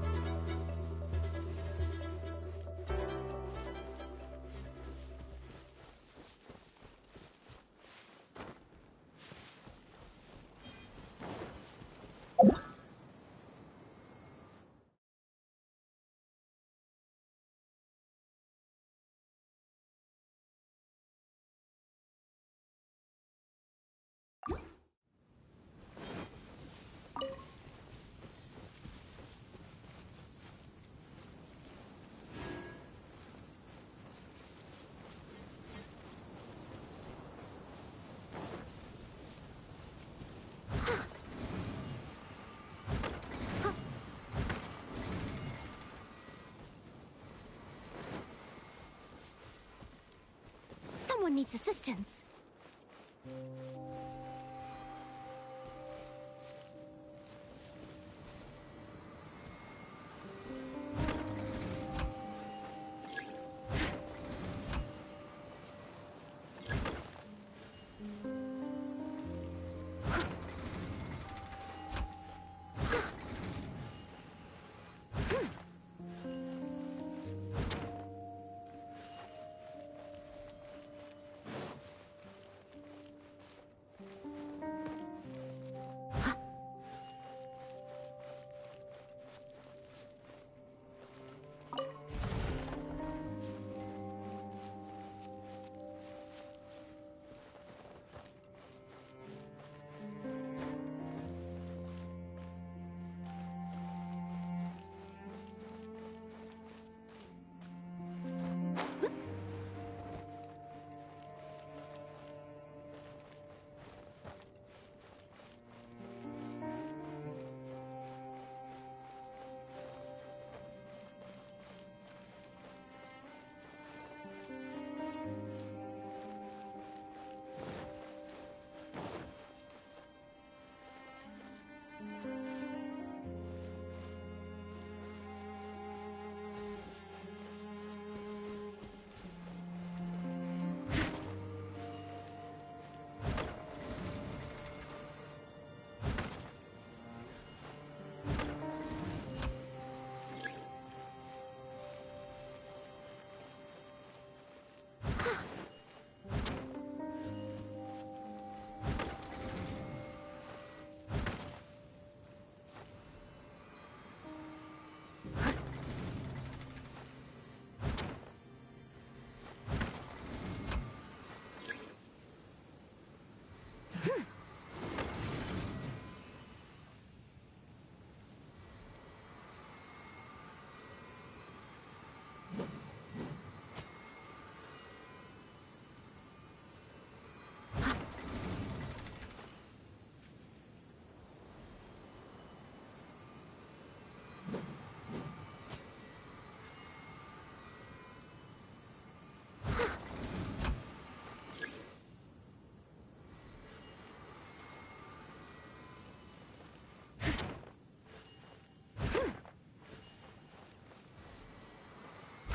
Someone needs assistance.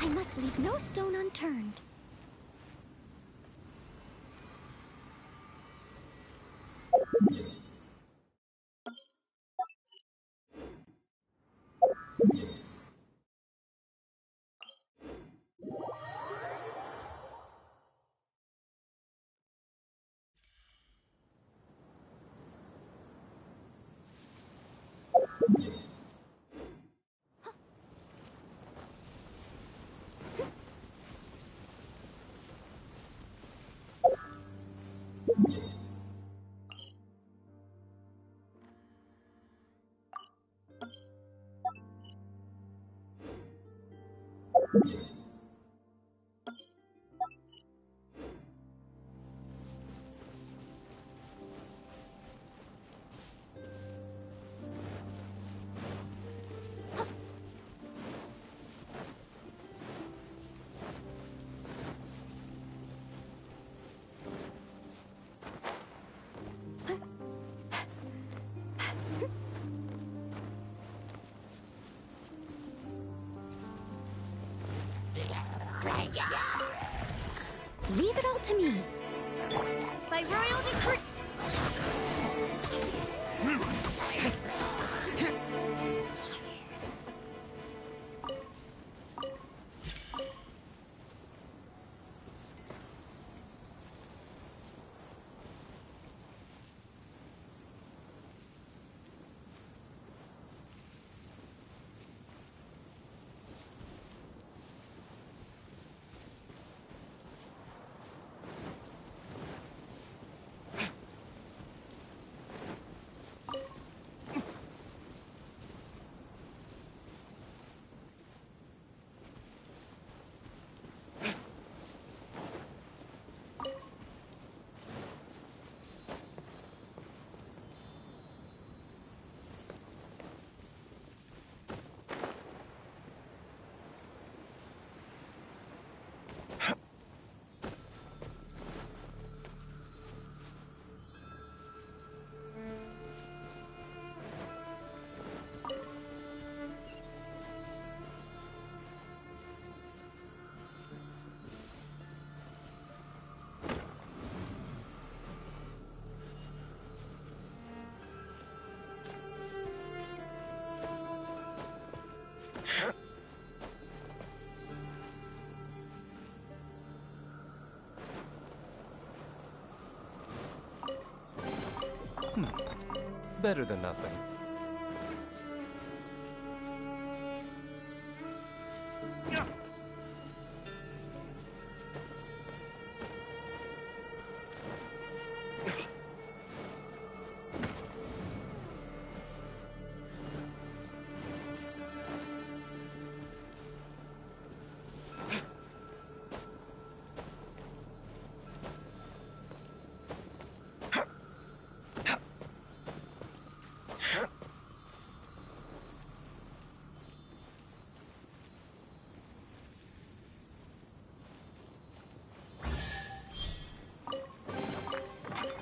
I must leave no stone unturned. Leave it all to me. By royal decree. Better than nothing.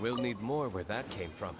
We'll need more where that came from.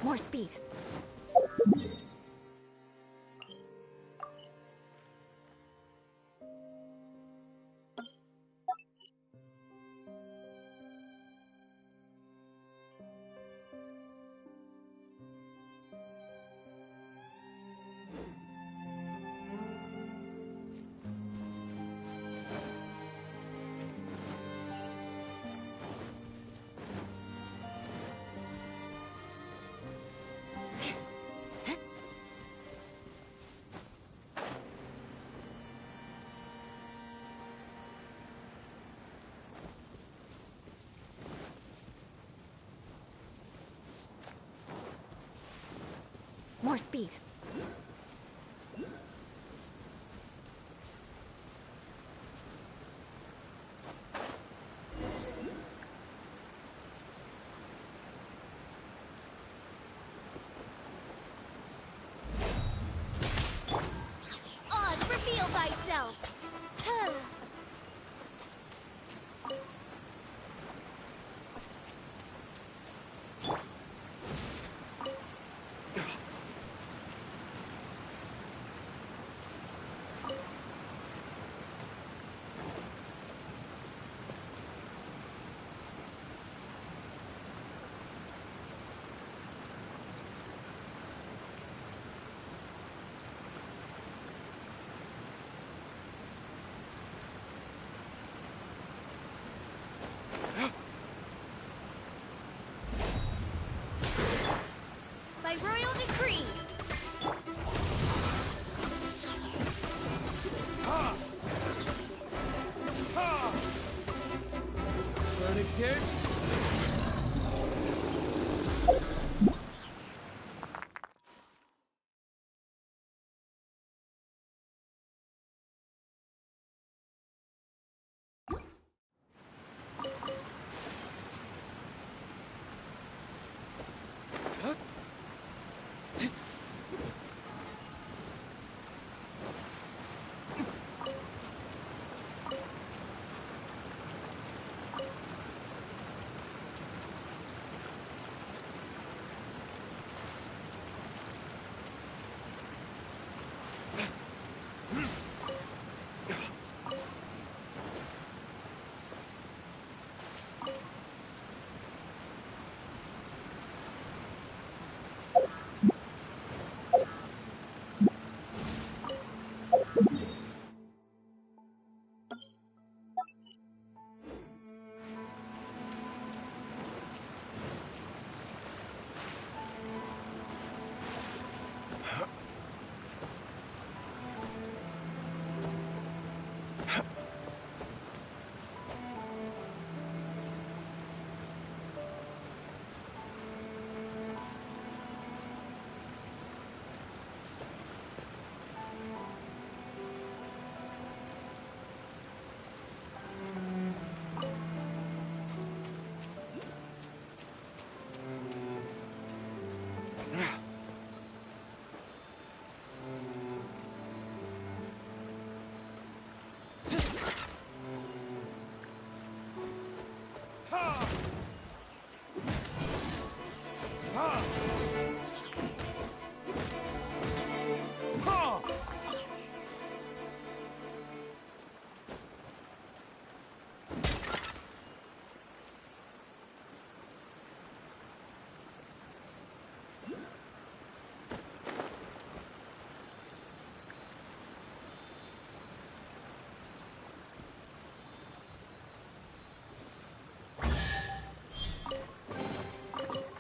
More speed. More speed. Odd, reveal thyself! By royal decree! Burning disc?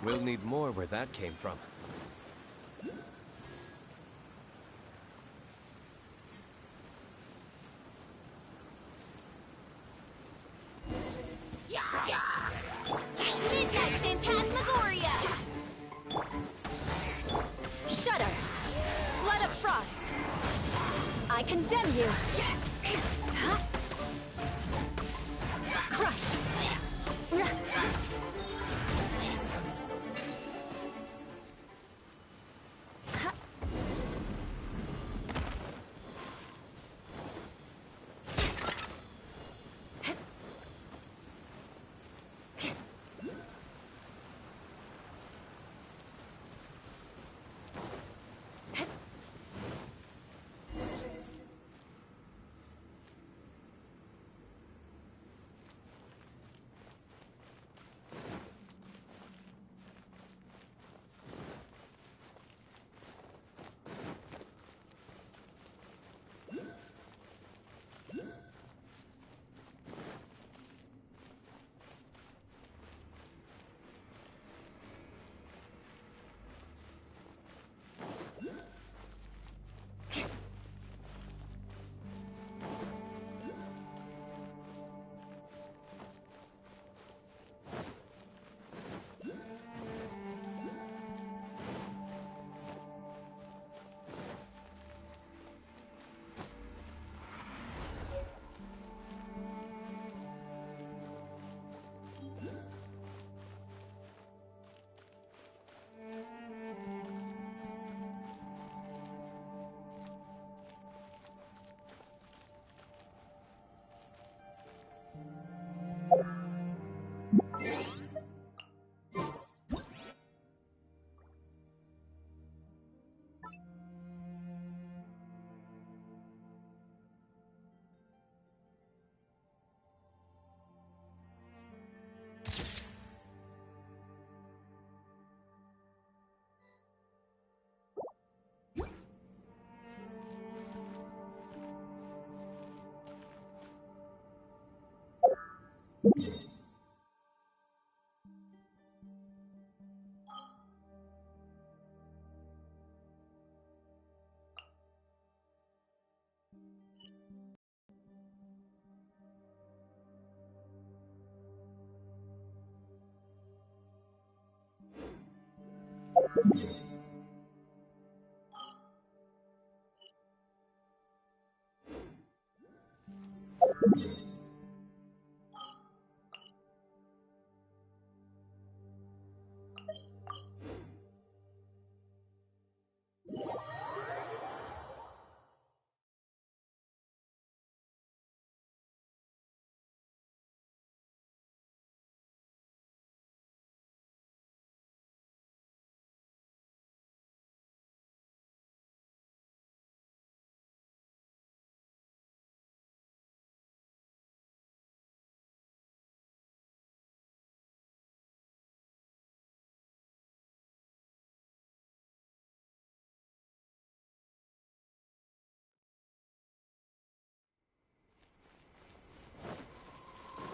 We'll need more where that came from. Midnight Phantasmagoria! Shudder! Flood of frost! I condemn you! Crush!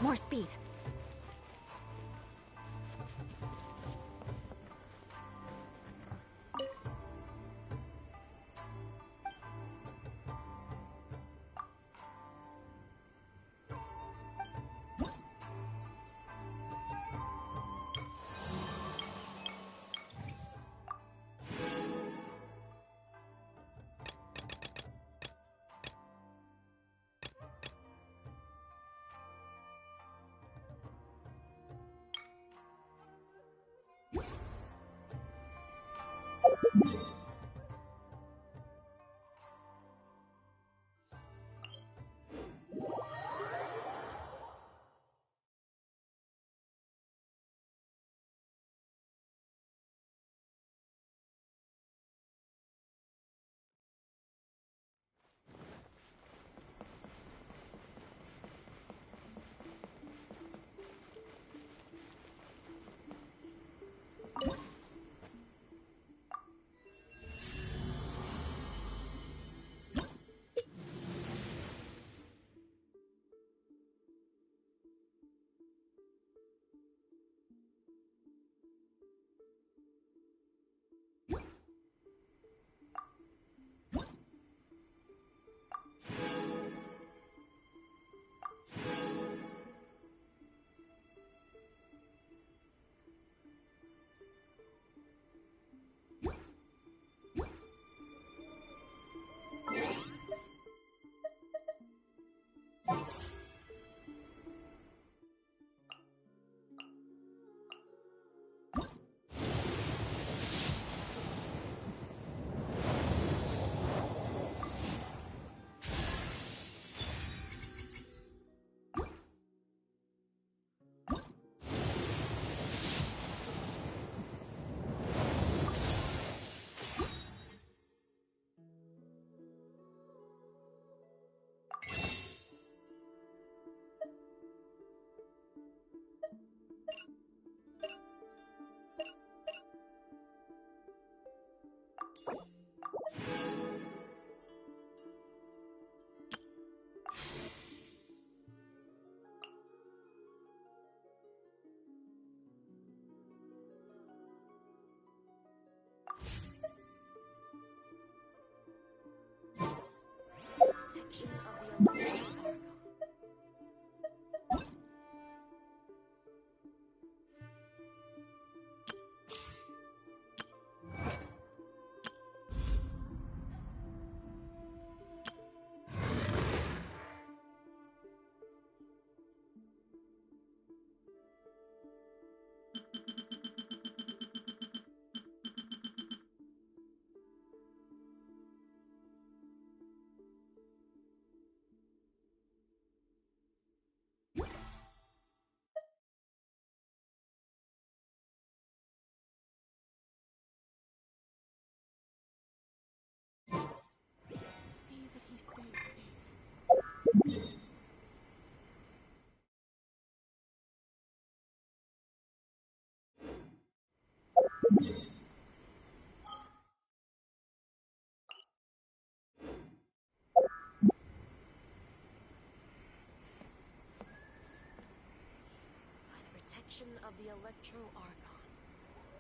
More speed. By the protection of the Electro Archon,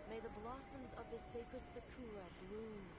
may the blossoms of the sacred Sakura bloom